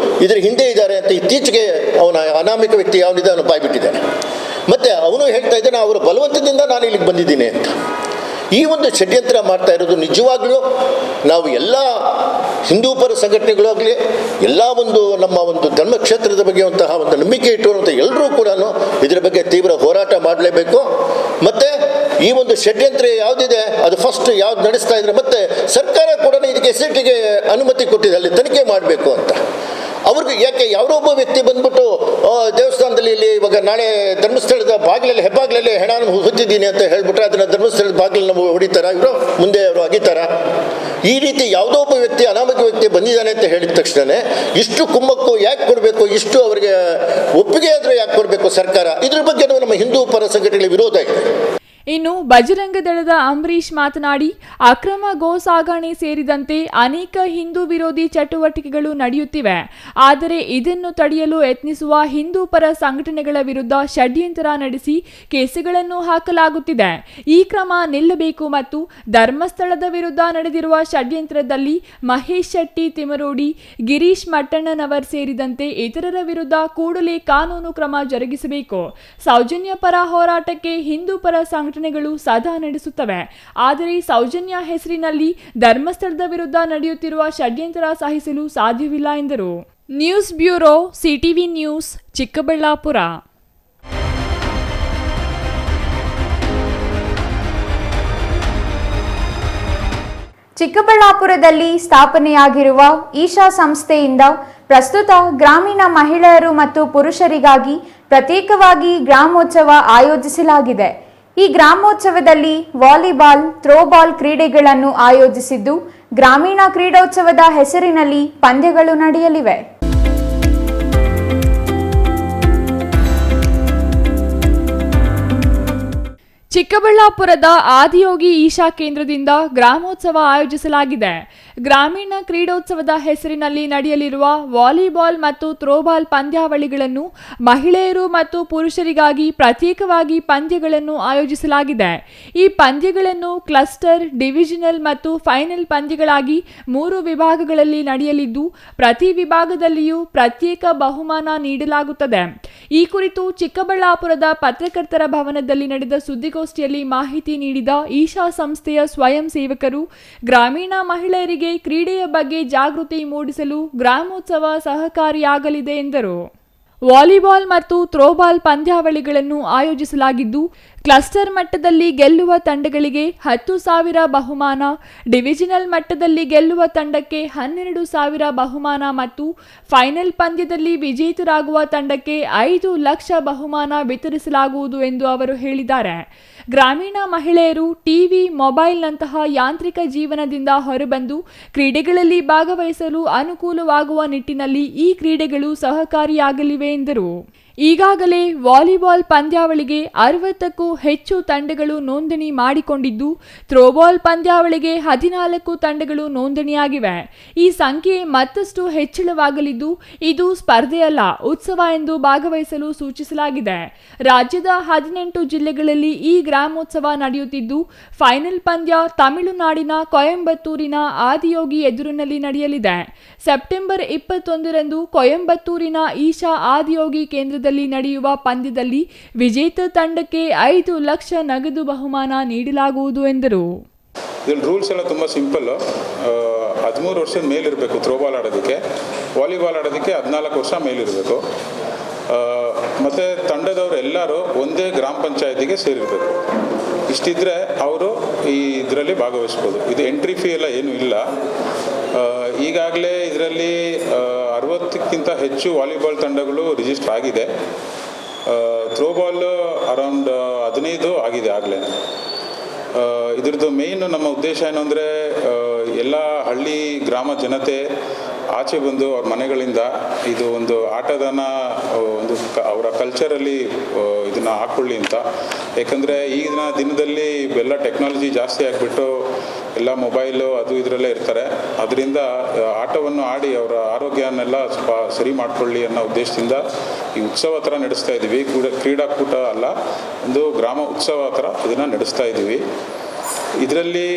ಇದ್ರ ಹಿಂದೆ ಇದ್ದಾರೆ ಅಂತ ಇತ್ತೀಚೆಗೆ ಅವನ ಅನಾಮಿಕ ವ್ಯಕ್ತಿ ಯಾವನಿದೆ ಅವನು ಬಾಯ್ಬಿಟ್ಟಿದ್ದಾನೆ. ಮತ್ತು ಅವನು ಹೇಳ್ತಾ ಇದ್ದಾನೆ, ಅವರ ಬಲವಂತದಿಂದ ನಾನು ಇಲ್ಲಿಗೆ ಬಂದಿದ್ದೀನಿ ಅಂತ. ಈ ಒಂದು ಷಡ್ಯಂತ್ರ ಮಾಡ್ತಾ ಇರೋದು ನಿಜವಾಗ್ಲೂ ನಾವು ಎಲ್ಲ ಹಿಂದೂ ಪರ ಸಂಘಟನೆಗಳಾಗಲಿ, ಎಲ್ಲ ನಮ್ಮ ಒಂದು ಧರ್ಮಕ್ಷೇತ್ರದ ಬಗ್ಗೆ ಒಂದು ನಂಬಿಕೆ ಇಟ್ಟಿರುವಂಥ ಎಲ್ಲರೂ ಕೂಡ ಇದರ ಬಗ್ಗೆ ತೀವ್ರ ಹೋರಾಟ ಮಾಡಲೇಬೇಕು. ಮತ್ತು ಈ ಒಂದು ಷಡ್ಯಂತ್ರ ಯಾವುದಿದೆ ಅದು ಫಸ್ಟ್ ಯಾವ್ದು ನಡೆಸ್ತಾ ಇದ್ರೆ, ಮತ್ತು ಸರ್ಕಾರ ಕೂಡ ಇದಕ್ಕೆ SITಗೆ ಅನುಮತಿ ಕೊಟ್ಟಿದೆ, ಅಲ್ಲಿ ತನಿಖೆ ಮಾಡಬೇಕು ಅಂತ. ಅವ್ರಿಗೆ ಯಾಕೆ ಯಾರೋ ಒಬ್ಬ ವ್ಯಕ್ತಿ ಬಂದ್ಬಿಟ್ಟು ದೇವಸ್ಥಾನದಲ್ಲಿ ಇಲ್ಲಿ ಇವಾಗ ನಾಳೆ ಧರ್ಮಸ್ಥಳದ ಬಾಗಿಲಲ್ಲಿ ಹೆಬ್ಬಾಗಿಲಲ್ಲಿ ಹೆಣನ ಹೊತ್ತಿದ್ದೀನಿ ಅಂತ ಹೇಳ್ಬಿಟ್ರೆ ಅದನ್ನು ಧರ್ಮಸ್ಥಳದ ಬಾಗಿಲು ನಾವು ಹೊಡಿತಾರ, ಇವರು ಮುಂದೆ ಅವರು ಅಗಿತಾರ? ಈ ರೀತಿ ಯಾವುದೋ ಒಬ್ಬ ವ್ಯಕ್ತಿ ಅನಾಮಿಕ ವ್ಯಕ್ತಿ ಬಂದಿದ್ದಾನೆ ಅಂತ ಹೇಳಿದ ತಕ್ಷಣ ಇಷ್ಟು ಕುಮ್ಮಕ್ಕು ಯಾಕೆ ಕೊಡಬೇಕು, ಇಷ್ಟು ಅವರಿಗೆ ಒಪ್ಪಿಗೆ ಆದರೂ ಯಾಕೆ ಕೊಡಬೇಕು ಸರ್ಕಾರ? ಇದ್ರ ಬಗ್ಗೆ ನಮ್ಮ ಹಿಂದೂ ಪರ ಸಂಘಟನೆಗಳ ವಿರೋಧ ಇದೆ. ಇನ್ನು ಬಜರಂಗ ದಳದ ಅಂಬರೀಶ್ ಮಾತನಾಡಿ, ಅಕ್ರಮ ಗೋ ಸಾಗಣೆ ಸೇರಿದಂತೆ ಅನೇಕ ಹಿಂದೂ ವಿರೋಧಿ ಚಟುವಟಿಕೆಗಳು ನಡೆಯುತ್ತಿವೆ. ಆದರೆ ಇದನ್ನು ತಡೆಯಲು ಯತ್ನಿಸುವ ಹಿಂದೂ ಪರ ಸಂಘಟನೆಗಳ ವಿರುದ್ಧ ಷಡ್ಯಂತ್ರ ನಡೆಸಿ ಕೇಸುಗಳನ್ನು ಹಾಕಲಾಗುತ್ತಿದೆ. ಈ ಕ್ರಮ ನಿಲ್ಲಬೇಕು ಮತ್ತು ಧರ್ಮಸ್ಥಳದ ವಿರುದ್ಧ ನಡೆದಿರುವ ಷಡ್ಯಂತ್ರದಲ್ಲಿ ಮಹೇಶ್ ಶೆಟ್ಟಿ ತಿಮರೋಡಿ, ಗಿರೀಶ್ ಮಟ್ಟಣ್ಣನವರ್ ಸೇರಿದಂತೆ ಇತರರ ವಿರುದ್ಧ ಕೂಡಲೇ ಕಾನೂನು ಕ್ರಮ ಜರುಗಿಸಬೇಕು. ಸೌಜನ್ಯ ಪರ ಹೋರಾಟಕ್ಕೆ ಹಿಂದೂ ಪರ ಸಂಘಟನೆಗಳು ಸದಾ ನಡೆಸುತ್ತವೆ. ಆದರೆ ಸೌಜನ್ಯ ಹೆಸರಿನಲ್ಲಿ ಧರ್ಮಸ್ಥಳದ ವಿರುದ್ಧ ನಡೆಯುತ್ತಿರುವ ಷಡ್ಯಂತ್ರ ಸಹಿಸಲು ಸಾಧ್ಯವಿಲ್ಲ ಎಂದರು. News bureau, CTV news, Chikkaballapura. ಚಿಕ್ಕಬಳ್ಳಾಪುರದಲ್ಲಿ ಸ್ಥಾಪನೆಯಾಗಿರುವ ಈಶಾ ಸಂಸ್ಥೆಯಿಂದ ಪ್ರಸ್ತುತ ಗ್ರಾಮೀಣ ಮಹಿಳೆಯರು ಮತ್ತು ಪುರುಷರಿಗಾಗಿ ಪ್ರತ್ಯೇಕವಾಗಿ ಗ್ರಾಮೋತ್ಸವ ಆಯೋಜಿಸಲಾಗಿದೆ. ಈ ಗ್ರಾಮೋತ್ಸವದಲ್ಲಿ ವಾಲಿಬಾಲ್, ಥ್ರೋಬಾಲ್ ಕ್ರೀಡೆಗಳನ್ನು ಆಯೋಜಿಸಿದ್ದು, ಗ್ರಾಮೀಣ ಕ್ರೀಡೋತ್ಸವದ ಹೆಸರಿನಲ್ಲಿ ಪಂದ್ಯಗಳು ನಡೆಯಲಿವೆ. ಚಿಕ್ಕಬಳ್ಳಾಪುರದ ಆದಿಯೋಗಿ ಈಶಾ ಕೇಂದ್ರದಿಂದ ಗ್ರಾಮೋತ್ಸವ ಆಯೋಜಿಸಲಾಗಿದೆ. ಗ್ರಾಮೀಣ ಕ್ರೀಡೋತ್ಸವದ ಹೆಸರಿನಲ್ಲಿ ನಡೆಯಲಿರುವ ವಾಲಿಬಾಲ್ ಮತ್ತು ಥ್ರೋಬಾಲ್ ಪಂದ್ಯಾವಳಿಗಳನ್ನು ಮಹಿಳೆಯರು ಮತ್ತು ಪುರುಷರಿಗಾಗಿ ಪ್ರತ್ಯೇಕವಾಗಿ ಪಂದ್ಯಗಳನ್ನು ಆಯೋಜಿಸಲಾಗಿದೆ. ಈ ಪಂದ್ಯಗಳನ್ನು ಕ್ಲಸ್ಟರ್, ಡಿವಿಷನಲ್ ಮತ್ತು ಫೈನಲ್ ಪಂದ್ಯಗಳಾಗಿ 3 ವಿಭಾಗಗಳಲ್ಲಿ ನಡೆಯಲಿದ್ದು, ಪ್ರತಿ ವಿಭಾಗದಲ್ಲಿಯೂ ಪ್ರತ್ಯೇಕ ಬಹುಮಾನ ನೀಡಲಾಗುತ್ತದೆ. ಈ ಕುರಿತು ಚಿಕ್ಕಬಳ್ಳಾಪುರದ ಪತ್ರಕರ್ತರ ಭವನದಲ್ಲಿ ನಡೆದ ಸುದ್ದಿಗೋಷ್ಠಿಯಲ್ಲಿ ಮಾಹಿತಿ ನೀಡಿದ ಈಶಾ ಸಂಸ್ಥೆಯ ಸ್ವಯಂ ಸೇವಕರು, ಗ್ರಾಮೀಣ ಮಹಿಳೆಯರಿಗೆ ಕ್ರೀಡೆಯ ಬಗ್ಗೆ ಜಾಗೃತಿ ಮೂಡಿಸಲು ಗ್ರಾಮೋತ್ಸವ ಸಹಕಾರಿಯಾಗಲಿದೆ ಎಂದರು. ವಾಲಿಬಾಲ್ ಮತ್ತು ಥ್ರೋಬಾಲ್ ಪಂದ್ಯಾವಳಿಗಳನ್ನು ಆಯೋಜಿಸಲಾಗಿದ್ದು, ಕ್ಲಸ್ಟರ್ ಮಟ್ಟದಲ್ಲಿ ಗೆಲ್ಲುವ ತಂಡಗಳಿಗೆ 10,000 ಬಹುಮಾನ, ಡಿವಿಷನಲ್ ಮಟ್ಟದಲ್ಲಿ ಗೆಲ್ಲುವ ತಂಡಕ್ಕೆ 12,000 ಬಹುಮಾನ ಮತ್ತು ಫೈನಲ್ ಪಂದ್ಯದಲ್ಲಿ ವಿಜೇತರಾಗುವ ತಂಡಕ್ಕೆ 5 ಲಕ್ಷ ಬಹುಮಾನ ವಿತರಿಸಲಾಗುವುದು ಎಂದು ಅವರು ಹೇಳಿದ್ದಾರೆ. ಗ್ರಾಮೀಣ ಮಹಿಳೆಯರು ಟಿವಿ, ಮೊಬೈಲ್ನಂತಹ ಯಾಂತ್ರಿಕ ಜೀವನದಿಂದ ಹೊರಬಂದು ಕ್ರೀಡೆಗಳಲ್ಲಿ ಭಾಗವಹಿಸಲು ಅನುಕೂಲವಾಗುವ ನಿಟ್ಟಿನಲ್ಲಿ ಈ ಕ್ರೀಡೆಗಳು ಸಹಕಾರಿಯಾಗಲಿವೆ ಎಂದರು. ಈಗಾಗಲೇ ವಾಲಿಬಾಲ್ ಪಂದ್ಯಾವಳಿಗೆ 60ಕ್ಕೂ ಹೆಚ್ಚು ತಂಡಗಳು ನೋಂದಣಿ ಮಾಡಿಕೊಂಡಿದ್ದು, ಥ್ರೋಬಾಲ್ ಪಂದ್ಯಾವಳಿಗೆ 14 ತಂಡಗಳು ನೋಂದಣಿಯಾಗಿವೆ. ಈ ಸಂಖ್ಯೆ ಮತ್ತಷ್ಟು ಹೆಚ್ಚಳವಾಗಲಿದ್ದು, ಇದು ಸ್ಪರ್ಧೆಯಲ್ಲ, ಉತ್ಸವ ಎಂದು ಭಾಗವಹಿಸಲು ಸೂಚಿಸಲಾಗಿದೆ. ರಾಜ್ಯದ 18 ಜಿಲ್ಲೆಗಳಲ್ಲಿ ಈ ಗ್ರಾಮೋತ್ಸವ ನಡೆಯುತ್ತಿದ್ದು, ಫೈನಲ್ ಪಂದ್ಯ ತಮಿಳುನಾಡಿನ ಕೊಯಂಬತ್ತೂರಿನ ಆದಿಯೋಗಿ ಎದುರಿನಲ್ಲಿ ನಡೆಯಲಿದೆ. ಸೆಪ್ಟೆಂಬರ್ 21ರಂದು ಕೊಯಂಬತ್ತೂರಿನ ಈಶಾ ಆದಿಯೋಗಿ ಕೇಂದ್ರದಲ್ಲಿ ನಡೆಯುವ ಪಂದ್ಯದಲ್ಲಿ ವಿಜೇತ ತಂಡಕ್ಕೆ 5 ಲಕ್ಷ ನಗದು ಬಹುಮಾನ ನೀಡಲಾಗುವುದು ಎಂದರು. ಇದ್ರಲ್ಲಿ ರೂಲ್ಸ್ ಎಲ್ಲ ತುಂಬ ಸಿಂಪಲ್ಲು. 13 ವರ್ಷದ ಮೇಲಿರಬೇಕು ಥ್ರೋಬಾಲ್ ಆಡೋದಕ್ಕೆ, ವಾಲಿಬಾಲ್ ಆಡೋದಕ್ಕೆ 14 ವರ್ಷ ಮೇಲಿರಬೇಕು. ಮತ್ತು ತಂಡದವರು ಎಲ್ಲರೂ ಒಂದೇ ಗ್ರಾಮ ಪಂಚಾಯತಿಗೆ ಸೇರಿರಬೇಕು. ಇಷ್ಟಿದ್ರೆ ಅವರು ಈ ಇದರಲ್ಲಿ ಭಾಗವಹಿಸ್ಬೋದು. ಇದು ಎಂಟ್ರಿ ಫೀ ಎಲ್ಲ ಏನೂ ಇಲ್ಲ. ಈಗಾಗಲೇ ಇದರಲ್ಲಿ 60ಕ್ಕಿಂತ ಹೆಚ್ಚು ವಾಲಿಬಾಲ್ ತಂಡಗಳು ರಿಜಿಸ್ಟರ್ ಆಗಿದೆ. ಥ್ರೋಬಾಲ್ ಅರೌಂಡ್ 15 ಆಗಿದೆ ಆಗಲೇ. ಇದ್ರದ್ದು ಮೇಯ್ನು ನಮ್ಮ ಉದ್ದೇಶ ಏನು ಅಂದರೆ, ಎಲ್ಲ ಹಳ್ಳಿ ಗ್ರಾಮ ಜನತೆ ಆಚೆ ಬಂದು ಅವ್ರ ಮನೆಗಳಿಂದ ಇದು ಒಂದು ಆಟದನ್ನು ಒಂದು ಅವರ ಕಲ್ಚರಲ್ಲಿ ಇದನ್ನು ಹಾಕ್ಕೊಳ್ಳಿ ಅಂತ. ಯಾಕಂದರೆ ಈಗಿನ ದಿನದಲ್ಲಿ ಎಲ್ಲ ಟೆಕ್ನಾಲಜಿ ಜಾಸ್ತಿ ಆಗಿಬಿಟ್ಟು ಎಲ್ಲ ಮೊಬೈಲು ಅದು ಇದರಲ್ಲೇ ಇರ್ತಾರೆ. ಅದರಿಂದ ಆಟವನ್ನು ಆಡಿ ಅವರ ಆರೋಗ್ಯನೆಲ್ಲ ಸ್ವಲ್ಪ ಸರಿ ಮಾಡಿಕೊಳ್ಳಿ ಅನ್ನೋ ಉದ್ದೇಶದಿಂದ ಈ ಉತ್ಸವ ಥರ ನಡೆಸ್ತಾ ಇದ್ದೀವಿ. ಕ್ರೀಡಾಕೂಟ ಅಲ್ಲ, ಒಂದು ಗ್ರಾಮ ಉತ್ಸವ ಥರ ಇದನ್ನು ನಡೆಸ್ತಾ ಇದ್ದೀವಿ. ಇದರಲ್ಲಿ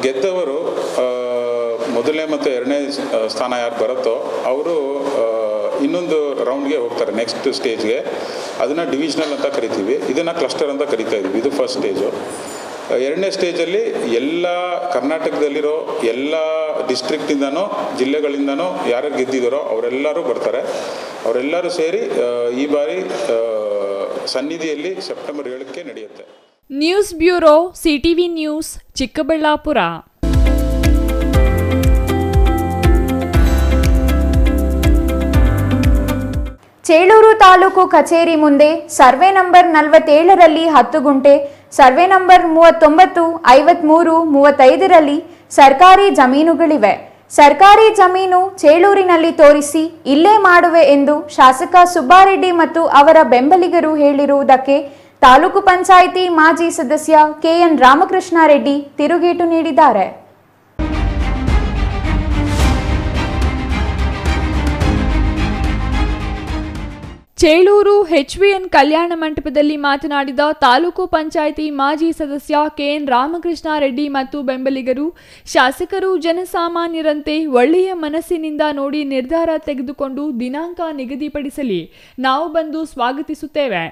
ಗೆದ್ದವರು ಮೊದಲನೇ ಮತ್ತು ಎರಡನೇ ಸ್ಥಾನ ಯಾರು ಬರುತ್ತೋ ಅವರು ಇನ್ನೊಂದು ರೌಂಡ್ಗೆ ಹೋಗ್ತಾರೆ, ನೆಕ್ಸ್ಟ್ ಸ್ಟೇಜ್ಗೆ. ಅದನ್ನು ಡಿವಿಷನಲ್ ಅಂತ ಕರಿತೀವಿ, ಇದನ್ನು ಕ್ಲಸ್ಟರ್ ಅಂತ ಕರಿತಾ ಇದ್ದೀವಿ. ಇದು ಫಸ್ಟ್ ಸ್ಟೇಜು. ಎರಡನೇ ಸ್ಟೇಜಲ್ಲಿ ಎಲ್ಲ ಕರ್ನಾಟಕದಲ್ಲಿರೋ ಎಲ್ಲ ಡಿಸ್ಟ್ರಿಕ್ಟಿಂದನೂ ಜಿಲ್ಲೆಗಳಿಂದನೂ ಯಾರು ಗೆದ್ದಿದ್ದಾರೋ ಅವರೆಲ್ಲರೂ ಬರ್ತಾರೆ. ಅವರೆಲ್ಲರೂ ಸೇರಿ ಈ ಬಾರಿ ಸನ್ನಿಧಿಯಲ್ಲಿ ಸೆಪ್ಟೆಂಬರ್ 7ಕ್ಕೆ ನಡೆಯುತ್ತೆ. News bureau, CTV news, Chikkaballapura. Chelur taluk ಕಚೇರಿ ಮುಂದೆ ಸರ್ವೆ ನಂಬರ್ 47ರಲ್ಲಿ 10 ಗುಂಟೆ, ಸರ್ವೆ ನಂಬರ್ 39, 53, 35ರಲ್ಲಿ ಸರ್ಕಾರಿ ಜಮೀನುಗಳಿವೆ. ಸರ್ಕಾರಿ ಜಮೀನು ಚೇಳೂರಿನಲ್ಲಿ ತೋರಿಸಿ ಇಲ್ಲೇ ಮಾಡುವೆ ಎಂದು ಶಾಸಕ ಸುಬ್ಬಾರೆಡ್ಡಿ ಮತ್ತು ಅವರ ಬೆಂಬಲಿಗರು ಹೇಳಿರುವುದಕ್ಕೆ ತಾಲೂಕು ಪಂಚಾಯಿತಿ ಮಾಜಿ ಸದಸ್ಯ ಕೆಎನ್ ರಾಮಕೃಷ್ಣಾರೆಡ್ಡಿ ತಿರುಗೇಟು ನೀಡಿದ್ದಾರೆ. ಚೇಳೂರು ಎಚ್ವಿಎನ್ ಕಲ್ಯಾಣ ಮಂಟಪದಲ್ಲಿ ಮಾತನಾಡಿದ ತಾಲೂಕು ಪಂಚಾಯಿತಿ ಮಾಜಿ ಸದಸ್ಯ ಕೆಎನ್ ರಾಮಕೃಷ್ಣಾರೆಡ್ಡಿ ಮತ್ತು ಬೆಂಬಲಿಗರು, ಶಾಸಕರು ಜನಸಾಮಾನ್ಯರಂತೆ ಒಳ್ಳೆಯ ಮನಸ್ಸಿನಿಂದ ನೋಡಿ ನಿರ್ಧಾರ ತೆಗೆದುಕೊಂಡು ದಿನಾಂಕ ನಿಗದಿಪಡಿಸಲಿ, ನಾವು ಬಂದು ಸ್ವಾಗತಿಸುತ್ತೇವೆ.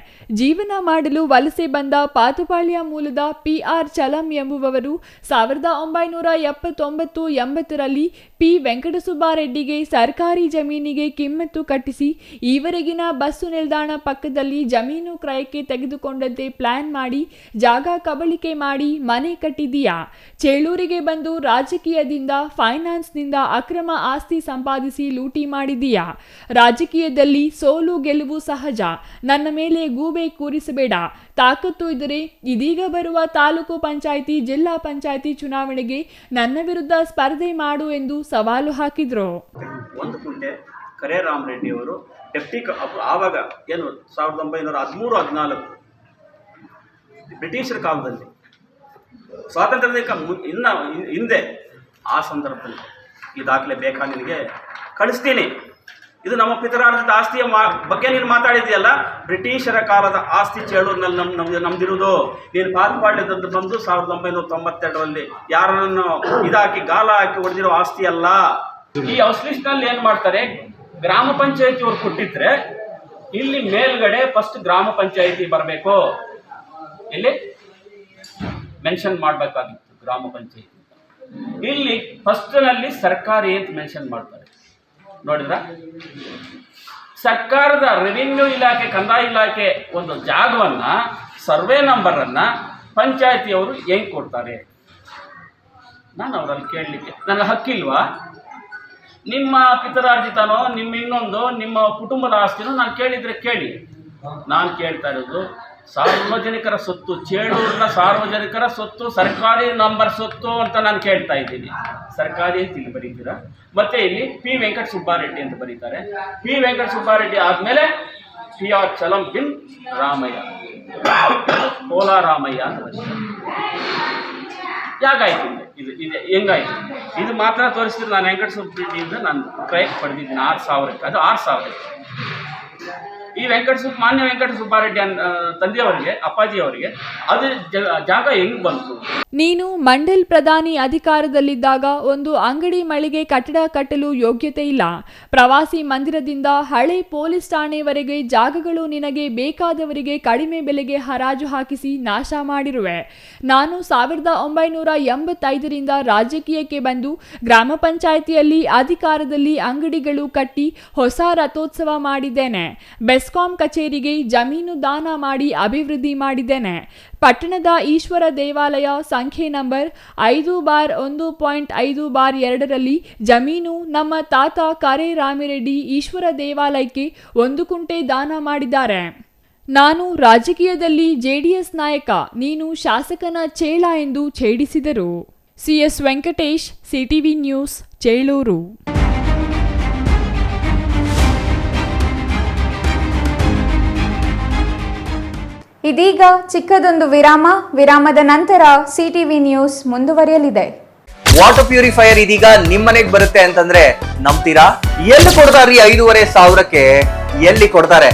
ಜೀವನ ಮಾಡಲು ವಲಸೆ ಬಂದ ಪಾತುಪಾಳ್ಯ ಮೂಲದ PR ಚಲಂ ಎಂಬುವವರು 1979-80ರಲ್ಲಿ ಪಿ ವೆಂಕಟಸುಬ್ಬಾರೆಡ್ಡಿಗೆ ಸರ್ಕಾರಿ ಜಮೀನಿಗೆ ಕಿಮ್ಮತ್ತು ಕಟ್ಟಿಸಿ ಈವರೆಗಿನ ಬಸ್ಸು ನಿಲ್ದಾಣ ಪಕ್ಕದಲ್ಲಿ ಜಮೀನು ಕ್ರಯಕ್ಕೆ ತೆಗೆದುಕೊಂಡಂತೆ ಪ್ಲಾನ್ ಮಾಡಿ ಜಾಗ ಕಬಳಿಕೆ ಮಾಡಿ ಮನೆ ಕಟ್ಟಿದೀಯಾ? ಚೇಳೂರಿಗೆ ಬಂದು ರಾಜಕೀಯದಿಂದ ಫೈನಾನ್ಸ್ನಿಂದ ಅಕ್ರಮ ಆಸ್ತಿ ಸಂಪಾದಿಸಿ ಲೂಟಿ ಮಾಡಿದೀಯಾ? ರಾಜಕೀಯದಲ್ಲಿ ಸೋಲು ಗೆಲುವು ಸಹಜ, ನನ್ನ ಮೇಲೆ ಗೂಬೆ ಕೂರಿಸಬೇಡ. ತಾಕತ್ತು ಇದ್ದರೆ ಇದೀಗ ಬರುವ ತಾಲೂಕು ಪಂಚಾಯಿತಿ ಜಿಲ್ಲಾ ಪಂಚಾಯಿತಿ ಚುನಾವಣೆಗೆ ನನ್ನ ವಿರುದ್ಧ ಸ್ಪರ್ಧೆ ಮಾಡು ಎಂದು ಸವಾಲು ಹಾಕಿದ್ರು. 1 ಗುಂಟೆ ಕರೆ ರಾಮರೆಡ್ಡಿ ಅವರು ಡೆಪ್ಟಿ ಆವಾಗ ಏನು 1913-14 ಬ್ರಿಟಿಷರ ಕಾಲದಲ್ಲಿ ಸ್ವಾತಂತ್ರ್ಯದ ಹಿಂದೆ ಆ ಸಂದರ್ಭದಲ್ಲಿ ಈ ದಾಖಲೆ ಬೇಕಾ ನಿನಗೆ ಕಳಿಸ್ತೀನಿ. ಇದು ನಮ್ಮ ಪಿತರಾರ್ಜಿತ ಆಸ್ತಿಯ ಬಗ್ಗೆ ನೀನು ಮಾತಾಡಿದೆಯಲ್ಲ, ಬ್ರಿಟಿಷರ ಕಾಲದ ಆಸ್ತಿ ಚೇಳೂರಿನಲ್ಲಿ ನಮ್ದಿರುವುದು. ನೀನು ಪಾತುಪಾಳ್ಯದಂದು ಬಂದು 1992ರಲ್ಲಿ ಯಾರನ್ನು ಇದಾಕಿ ಗಾಲ ಹಾಕಿ ಹೊಡೆದಿರೋ ಆಸ್ತಿ ಅಲ್ಲ. ಈ ಔಸ್ಲಿಸ್ಟ್ನಲ್ಲಿ ಏನು ಮಾಡ್ತಾರೆ, ಗ್ರಾಮ ಪಂಚಾಯತಿ ಅವ್ರು ಕೊಟ್ಟಿದ್ರೆ ಇಲ್ಲಿ ಮೇಲ್ಗಡೆ ಫಸ್ಟ್ ಗ್ರಾಮ ಪಂಚಾಯತಿ ಬರಬೇಕು, ಇಲ್ಲಿ ಮೆನ್ಷನ್ ಮಾಡಬೇಕಾಗಿತ್ತು ಗ್ರಾಮ ಪಂಚಾಯತಿ. ಇಲ್ಲಿ ಫಸ್ಟ್ನಲ್ಲಿ ಸರ್ಕಾರಿ ಅಂತ ಮೆನ್ಷನ್ ಮಾಡ್ತಾರೆ. ನೋಡಿದ್ರ, ಸರ್ಕಾರದ ರೆವಿನ್ಯೂ ಇಲಾಖೆ ಕಂದಾಯ ಇಲಾಖೆ ಒಂದು ಜಾಗವನ್ನು ಸರ್ವೆ ನಂಬರನ್ನು ಪಂಚಾಯತಿಯವರು ಹೆಂಗೆ ಕೊಡ್ತಾರೆ? ನಾನು ಅವರಲ್ಲಿ ಕೇಳಲಿಕ್ಕೆ ನನಗೆ ಹಕ್ಕಿಲ್ವಾ? ನಿಮ್ಮ ಪಿತರಾರ್ಜಿತನೋ ನಿಮ್ಮ ಕುಟುಂಬದ ಆಸ್ತಿನೋ ನಾನು ಕೇಳಿದರೆ ಕೇಳಿ. ನಾನು ಕೇಳ್ತಾ ಇರೋದು ಸಾರ್ವಜನಿಕರ ಸೊತ್ತು, ಚೇಳೂರಿನ ಸಾರ್ವಜನಿಕರ ಸೊತ್ತು, ಸರ್ಕಾರಿ ನಂಬರ್ ಸೊತ್ತು ಅಂತ ನಾನು ಕೇಳ್ತಾ ಇದ್ದೀನಿ. ಸರ್ಕಾರಿ ಅಂತ ಇಲ್ಲಿ ಬರೀತೀರಾ, ಮತ್ತೆ ಇಲ್ಲಿ ಪಿ ವೆಂಕಟ ಸುಬ್ಬಾರೆಡ್ಡಿ ಅಂತ ಬರೀತಾರೆ. ಪಿ ವೆಂಕಟ ಸುಬ್ಬಾರೆಡ್ಡಿ ಆದಮೇಲೆ PR ಚಲಂ ಬಿನ್ ರಾಮಯ್ಯ, ಕೋಲಾರಾಮಯ್ಯ ಅಂತ ಬರೀತಾರೆ. ಯಾಕಾಯ್ತು ಇದು ಹೆಂಗಾಯ್ತು? ಇದು ಮಾತ್ರ ತೋರಿಸಿದ್ರೆ ನಾನು ವೆಂಕಟ ಸುಬ್ಬಾರೆಡ್ಡಿಯಿಂದ ನಾನು ಕ್ರಯಕ್ಕೆ ಪಡೆದಿದ್ದೀನಿ 6,000ಕ್ಕೆ. ಅದು 6,000. ಈ ಮಾನ್ಯ ವೆಂಕಟ ಸುಬ್ಬಾರೆಡ್ಡಿ ತಂದೆಯವರಿಗೆ, ಅಪ್ಪಾಜಿಯವರಿಗೆ ಅದು ಜಾಗ ಹೆಂಗ್ ಬಂತು? ನೀನು ಮಂಡಲ್ ಪ್ರಧಾನಿ ಅಧಿಕಾರದಲ್ಲಿದ್ದಾಗ ಒಂದು ಅಂಗಡಿ ಮಳಿಗೆ ಕಟ್ಟಡ ಕಟ್ಟಲು ಯೋಗ್ಯತೆ ಇಲ್ಲ. ಪ್ರವಾಸಿ ಮಂದಿರದಿಂದ ಹಳೆ ಪೊಲೀಸ್ ಠಾಣೆವರೆಗೆ ಜಾಗಗಳು ನಿನಗೆ ಬೇಕಾದವರಿಗೆ ಕಡಿಮೆ ಬೆಲೆಗೆ ಹರಾಜು ಹಾಕಿಸಿ ನಾಶ ಮಾಡಿರುವೆ. ನಾನು 1985ರಿಂದ ರಾಜಕೀಯಕ್ಕೆ ಬಂದು ಗ್ರಾಮ ಪಂಚಾಯಿತಿಯಲ್ಲಿ ಅಧಿಕಾರದಲ್ಲಿ ಅಂಗಡಿಗಳು ಕಟ್ಟಿ ಹೊಸ ರಥೋತ್ಸವ ಮಾಡಿದ್ದೇನೆ. ಬೆಸ್ಕಾಂ ಕಚೇರಿಗೆ ಜಮೀನು ದಾನ ಮಾಡಿ ಅಭಿವೃದ್ಧಿ ಮಾಡಿದ್ದೇನೆ. ಪಟ್ಟಣದ ಈಶ್ವರ ದೇವಾಲಯ ಸಂಖ್ಯೆ ನಂಬರ್ 5/1.5/2ರಲ್ಲಿ ಜಮೀನು ನಮ್ಮ ತಾತ ಕರೆ ರಾಮಿರೆಡ್ಡಿ ಈಶ್ವರ ದೇವಾಲಯಕ್ಕೆ 1 ಕುಂಟೆ ದಾನ ಮಾಡಿದ್ದಾರೆ. ನಾನು ರಾಜಕೀಯದಲ್ಲಿ JDS ನಾಯಕ, ನೀನು ಶಾಸಕನ ಚೇಳ ಎಂದು ಛೇಡಿಸಿದರು. CS Venkatesh, CTV news, Chelur. ಇದೀಗ ಚಿಕ್ಕದೊಂದು ವಿರಾಮದ ನಂತರ CTV ನ್ಯೂಸ್ ಮುಂದುವರಿಯಲಿದೆ. ವಾಟರ್ ಪ್ಯೂರಿಫೈಯರ್ ಇದೀಗ ನಿಮ್ ಮನೆಗೆ ಬರುತ್ತೆ ಅಂತಂದ್ರೆ ನಂಬ್ತೀರಾ? ಎಲ್ಲಿ ಕೊಡ್ತಾರ್ರಿ 5,500ಕ್ಕೆ? ಎಲ್ಲಿ ಕೊಡ್ತಾರೆ?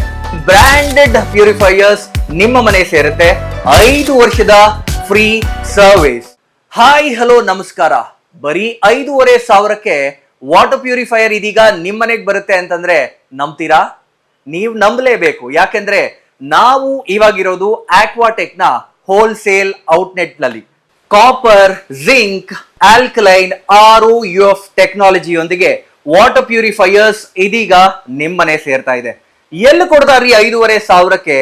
ಬ್ರಾಂಡೆಡ್ ಪ್ಯೂರಿಫೈಯರ್ಸ್ ನಿಮ್ಮ ಮನೆ ಸೇರುತ್ತೆ, 5 ವರ್ಷದ ಫ್ರೀ ಸರ್ವಿಸ್. ಹಾಯ್ ಹಲೋ ನಮಸ್ಕಾರ. ಬರೀ 5,500ಕ್ಕೆ ವಾಟರ್ ಪ್ಯೂರಿಫೈಯರ್ ಇದೀಗ ನಿಮ್ ಮನೆಗೆ ಬರುತ್ತೆ ಅಂತಂದ್ರೆ ನಂಬ್ತೀರಾ? ನೀವು ನಂಬಲೇಬೇಕು. ಯಾಕೆಂದ್ರೆ ನಾವು ಇವಾಗಿರೋದು ಆಕ್ವಾಟೆಕ್ ನ ಹೋಲ್ಸೇಲ್ ಔಟ್ಲೆಟ್ ನಲ್ಲಿ ಕಾಪರ್, ಜಿಂಕ್, ಆಲ್ಕಲೈನ್, ROUF ಟೆಕ್ನಾಲಜಿಯೊಂದಿಗೆ ವಾಟರ್ ಪ್ಯೂರಿಫೈಯರ್ಸ್ ಇದೀಗ ನಿಮ್ ಮನೆ ಸೇರ್ತಾ ಇದೆ. ಎಲ್ಲಿ ಕೊಡ್ತಾರ್ರಿ 5,500ಕ್ಕೆ?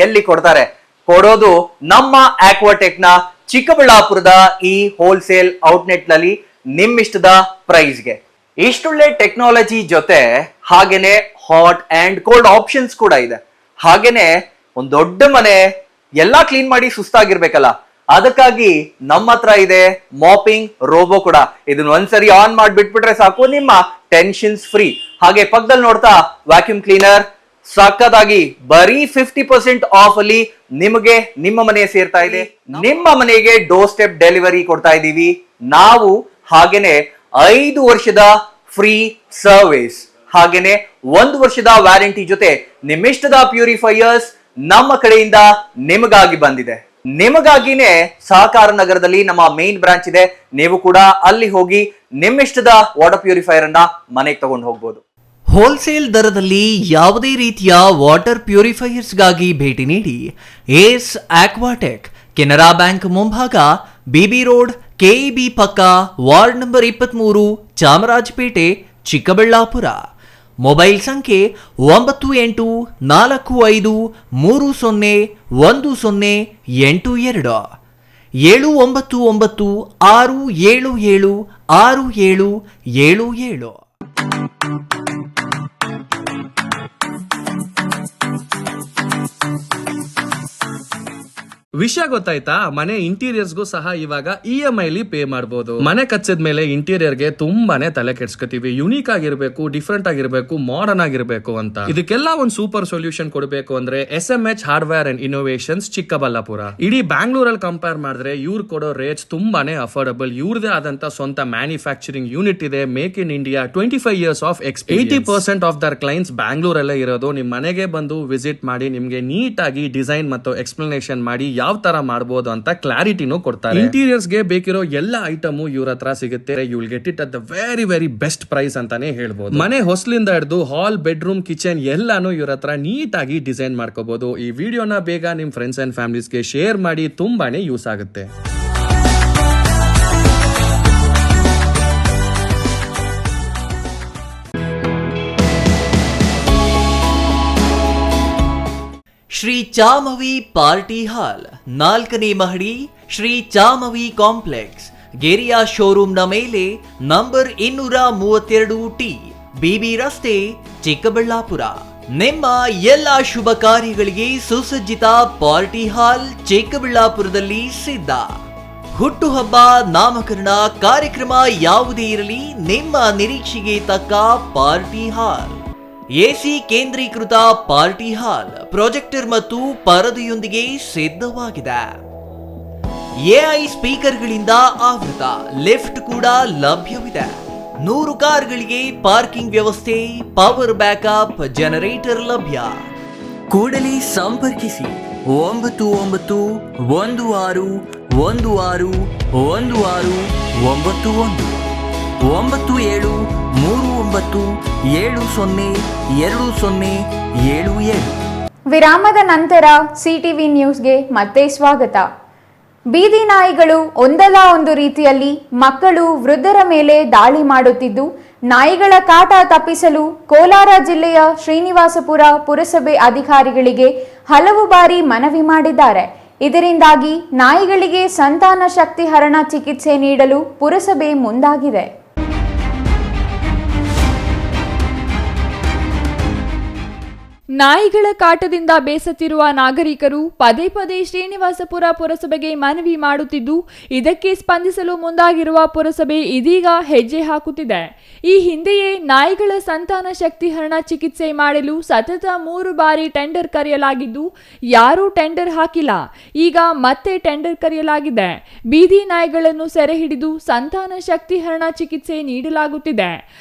ಎಲ್ಲಿ ಕೊಡ್ತಾರೆ? ಕೊಡೋದು ನಮ್ಮ ಆಕ್ವಾಟೆಕ್ ನ ಚಿಕ್ಕಬಳ್ಳಾಪುರದ ಈ ಹೋಲ್ಸೇಲ್ ಔಟ್ಲೆಟ್ ನಲ್ಲಿ ನಿಮ್ಮಿಷ್ಟದ ಪ್ರೈಸ್ಗೆ. ಇಷ್ಟೊಳ್ಳೆ ಟೆಕ್ನಾಲಜಿ ಜೊತೆ ಹಾಗೇನೆ ಹಾಟ್ ಅಂಡ್ ಕೋಲ್ಡ್ ಆಪ್ಷನ್ಸ್ ಕೂಡ ಇದೆ. ಹಾಗೇನೆ ಒಂದ್ ದೊಡ್ಡ ಮನೆ ಎಲ್ಲಾ ಕ್ಲೀನ್ ಮಾಡಿ ಸುಸ್ತಾಗಿರ್ಬೇಕಲ್ಲ, ಅದಕ್ಕಾಗಿ ನಮ್ಮ ಹತ್ರ ಇದೆ ಮಾಪಿಂಗ್ ರೋಬೋ ಕೂಡ. ಇದನ್ನ ಒಂದ್ಸರಿ ಆನ್ ಮಾಡಿ ಬಿಟ್ಬಿಟ್ರೆ ಸಾಕು, ನಿಮ್ಮ ಟೆನ್ಷನ್ಸ್ ಫ್ರೀ. ಹಾಗೆ ಪಕ್ಕದಲ್ಲಿ ನೋಡ್ತಾ ವ್ಯಾಕ್ಯೂಮ್ ಕ್ಲೀನರ್ ಸಕ್ಕದಾಗಿ ಬರೀ 50% ಆಫ್ ಅಲ್ಲಿ ನಿಮಗೆ ನಿಮ್ಮ ಮನೆ ಸೇರ್ತಾ ಇದೆ. ನಿಮ್ಮ ಮನೆಗೆ ಡೋರ್ ಸ್ಟೆಪ್ ಡೆಲಿವರಿ ಕೊಡ್ತಾ ಇದೀವಿ ನಾವು. ಹಾಗೇನೆ 5 ವರ್ಷದ ಫ್ರೀ ಸರ್ವಿಸ್, ಹಾಗೇನೆ 1 ವರ್ಷದ ವ್ಯಾರಂಟಿ ಜೊತೆ ನಿಮ್ಮಿಷ್ಟದ ಪ್ಯೂರಿಫೈಯರ್ಸ್ ನಮ್ಮ ಕಡೆಯಿಂದ ನಿಮಗಾಗಿ ಬಂದಿದೆ. ನಿಮಗಾಗಿನೇ ಸಹಕಾರ ನಗರದಲ್ಲಿ ನಮ್ಮ ಮೇನ್ ಬ್ರಾಂಚ್ ಇದೆ. ನೀವು ಕೂಡ ಅಲ್ಲಿ ಹೋಗಿ ನಿಮ್ಮಿಷ್ಟದ ವಾಟರ್ ಪ್ಯೂರಿಫೈಯರ್ ಅನ್ನ ಮನೆಗೆ ತಗೊಂಡು ಹೋಗ್ಬೋದು. ಹೋಲ್ಸೇಲ್ ದರದಲ್ಲಿ ಯಾವುದೇ ರೀತಿಯ ವಾಟರ್ ಪ್ಯೂರಿಫೈಯರ್ಸ್ಗಾಗಿ ಭೇಟಿ ನೀಡಿ ಏಸ್ ಆಕ್ವಾಟೆಕ್, ಕೆನರಾ ಬ್ಯಾಂಕ್ ಮುಂಭಾಗ, ಬಿಬಿ ರೋಡ್, KEB ಪಕ್ಕ, ward number 23, Chamarajpet, Chikkaballapura. Mobile ಸಂಖ್ಯೆ 9845301082, 7996776777. ವಿಷಯ ಗೊತ್ತಾಯ್ತಾ? ಮನೆ ಇಂಟೀರಿಯರ್ಸ್ಗೂ ಸಹ ಇವಾಗ EMI ಪೇ ಮಾಡಬಹುದು. ಮನೆ ಕಚ್ಚಿದ ಮೇಲೆ ಇಂಟೀರಿಯರ್ಗೆ ತುಂಬಾನೇ ತಲೆ ಕೆಡ್ಸ್ಕೊತೀವಿ. ಯುನೀಕ್ ಆಗಿರ್ಬೇಕು, ಡಿಫ್ರೆಂಟ್ ಆಗಿರ್ಬೇಕು, ಮಾಡರ್ನ್ ಆಗಿರ್ಬೇಕು ಅಂತ. ಇದಕ್ಕೆಲ್ಲ ಒಂದು ಸೂಪರ್ ಸೊಲ್ಯೂಷನ್ ಕೊಡಬೇಕು ಅಂದ್ರೆ SMH hardware and innovations Chikkaballapura. ಇಡೀ ಬ್ಯಾಂಗ್ಳೂರಲ್ಲಿ ಕಂಪೇರ್ ಮಾಡಿದ್ರೆ ಇವ್ರು ಕೊಡೋ ರೇಟ್ಸ್ ತುಂಬಾನೇ ಅಫೋರ್ಡಬಲ್. ಇವ್ರದೇ ಆದಂತ ಸ್ವಂತ ಮ್ಯಾನುಫ್ಯಾಕ್ಚರಿಂಗ್ ಯೂನಿಟ್ ಇದೆ. Make in India, 25 years of experience. 80% of their clients ಬ್ಯಾಂಗ್ಳೂರಲ್ಲೇ ಇರೋದು. ನಿಮ್ ಮನೆಗೆ ಬಂದು ವಿಸಿಟ್ ಮಾಡಿ ನಿಮ್ಗೆ ನೀಟ್ ಆಗಿ ಡಿಸೈನ್ ಮತ್ತು ಎಕ್ಸ್ಪ್ಲನೇಷನ್ ಮಾಡಿ ಯಾವ ತರ ಮಾಡಬಹುದು ಅಂತ ಕ್ಲಾರಿಟಿನೂ ಕೊಡ್ತಾರೆ. ಇಂಟೀರಿಯರ್ಸ್ ಗೆ ಬೇಕಿರೋ ಎಲ್ಲ ಐಟಮು ಇವ್ರ ಹತ್ರ ಸಿಗುತ್ತೆ. You will get it at the very best price ಅಂತಾನೆ ಹೇಳ್ಬೋದು. ಮನೆ ಹೊಸಲಿಂದ ಹಿಡಿದು ಹಾಲ್, ಬೆಡ್ರೂಮ್, ಕಿಚನ್ ಎಲ್ಲಾನು ಇವ್ರ ಹತ್ರ ನೀಟ್ ಆಗಿ ಡಿಸೈನ್ ಮಾಡ್ಕೋಬಹುದು. ಈ ವಿಡಿಯೋನ ಬೇಗ ನಿಮ್ ಫ್ರೆಂಡ್ಸ್ ಅಂಡ್ ಫ್ಯಾಮಿಲೀಸ್ಗೆ ಶೇರ್ ಮಾಡಿ, ತುಂಬಾನೇ ಯೂಸ್ ಆಗುತ್ತೆ. ಶ್ರೀ ಚಾಮವಿ ಪಾರ್ಟಿ ಹಾಲ್, 4ನೇ ಮಹಡಿ, ಶ್ರೀ ಚಾಮವಿ ಕಾಂಪ್ಲೆಕ್ಸ್, ಗೆರಿಯಾ ಶೋರೂಮ್ನ ಮೇಲೆ, ನಂಬರ್ 232T, BB ರಸ್ತೆ, ಚಿಕ್ಕಬಳ್ಳಾಪುರ. ನಿಮ್ಮ ಎಲ್ಲ ಶುಭ ಕಾರ್ಯಗಳಿಗೆ ಸುಸಜ್ಜಿತ ಪಾರ್ಟಿ ಹಾಲ್ ಚಿಕ್ಕಬಳ್ಳಾಪುರದಲ್ಲಿ ಸಿದ್ಧ. ಹುಟ್ಟುಹಬ್ಬ, ನಾಮಕರಣ, ಕಾರ್ಯಕ್ರಮ ಯಾವುದೇ ಇರಲಿ, ನಿಮ್ಮ ನಿರೀಕ್ಷೆಗೆ ತಕ್ಕ ಪಾರ್ಟಿ ಹಾಲ್. AC ಕೇಂದ್ರೀಕೃತ ಪಾರ್ಟಿ ಹಾಲ್, ಪ್ರೊಜೆಕ್ಟರ್ ಮತ್ತು ಪರದೆಯೊಂದಿಗೆ ಸಿದ್ಧವಾಗಿದೆ. AI ಸ್ಪೀಕರ್ಗಳಿಂದ ಆವೃತ, ಲಿಫ್ಟ್ ಕೂಡ ಲಭ್ಯವಿದೆ. 100 ಕಾರ್ಗಳಿಗೆ ಪಾರ್ಕಿಂಗ್ ವ್ಯವಸ್ಥೆ, ಪವರ್ ಬ್ಯಾಕಪ್, ಜನರೇಟರ್ ಲಭ್ಯ. ಕೂಡಲೇ ಸಂಪರ್ಕಿಸಿ 9916161691 9739702077. ವಿರಾಮದ ನಂತರ CTV ನ್ಯೂಸ್ಗೆ ಮತ್ತೆ ಸ್ವಾಗತ. ಬೀದಿ ನಾಯಿಗಳು ಒಂದಲ್ಲ ಒಂದು ರೀತಿಯಲ್ಲಿ ಮಕ್ಕಳು, ವೃದ್ಧರ ಮೇಲೆ ದಾಳಿ ಮಾಡುತ್ತಿದ್ದು, ನಾಯಿಗಳ ಕಾಟ ತಪ್ಪಿಸಲು ಕೋಲಾರ ಜಿಲ್ಲೆಯ ಶ್ರೀನಿವಾಸಪುರ ಪುರಸಭೆ ಅಧಿಕಾರಿಗಳಿಗೆ ಹಲವು ಬಾರಿ ಮನವಿ ಮಾಡಿದ್ದಾರೆ. ಇದರಿಂದಾಗಿ ನಾಯಿಗಳಿಗೆ ಸಂತಾನ ಶಕ್ತಿ ಹರಣ ಚಿಕಿತ್ಸೆ ನೀಡಲು ಪುರಸಭೆ ಮುಂದಾಗಿದೆ. ನಾಯಿಗಳ ಕಾಟದಿಂದ ಬೇಸತ್ತಿರುವ ನಾಗರಿಕರು ಪದೇ ಪದೇ ಶ್ರೀನಿವಾಸಪುರ ಪುರಸಭೆಗೆ ಮನವಿ ಮಾಡುತ್ತಿದ್ದು, ಇದಕ್ಕೆ ಸ್ಪಂದಿಸಲು ಮುಂದಾಗಿರುವ ಪುರಸಭೆ ಇದೀಗ ಹೆಜ್ಜೆ ಹಾಕುತ್ತಿದೆ. ಈ ಹಿಂದೆಯೇ ನಾಯಿಗಳ ಸಂತಾನ ಶಕ್ತಿಹರಣ ಚಿಕಿತ್ಸೆ ಮಾಡಲು ಸತತ 3 ಬಾರಿ ಟೆಂಡರ್ ಕರೆಯಲಾಗಿದ್ದು, ಯಾರೂ ಟೆಂಡರ್ ಹಾಕಿಲ್ಲ. ಈಗ ಮತ್ತೆ ಟೆಂಡರ್ ಕರೆಯಲಾಗಿದೆ. ಬೀದಿ ನಾಯಿಗಳನ್ನು ಸೆರೆ ಹಿಡಿದು ಸಂತಾನ ಶಕ್ತಿಹರಣ ಚಿಕಿತ್ಸೆ ನೀಡಲಾಗುತ್ತಿದೆ.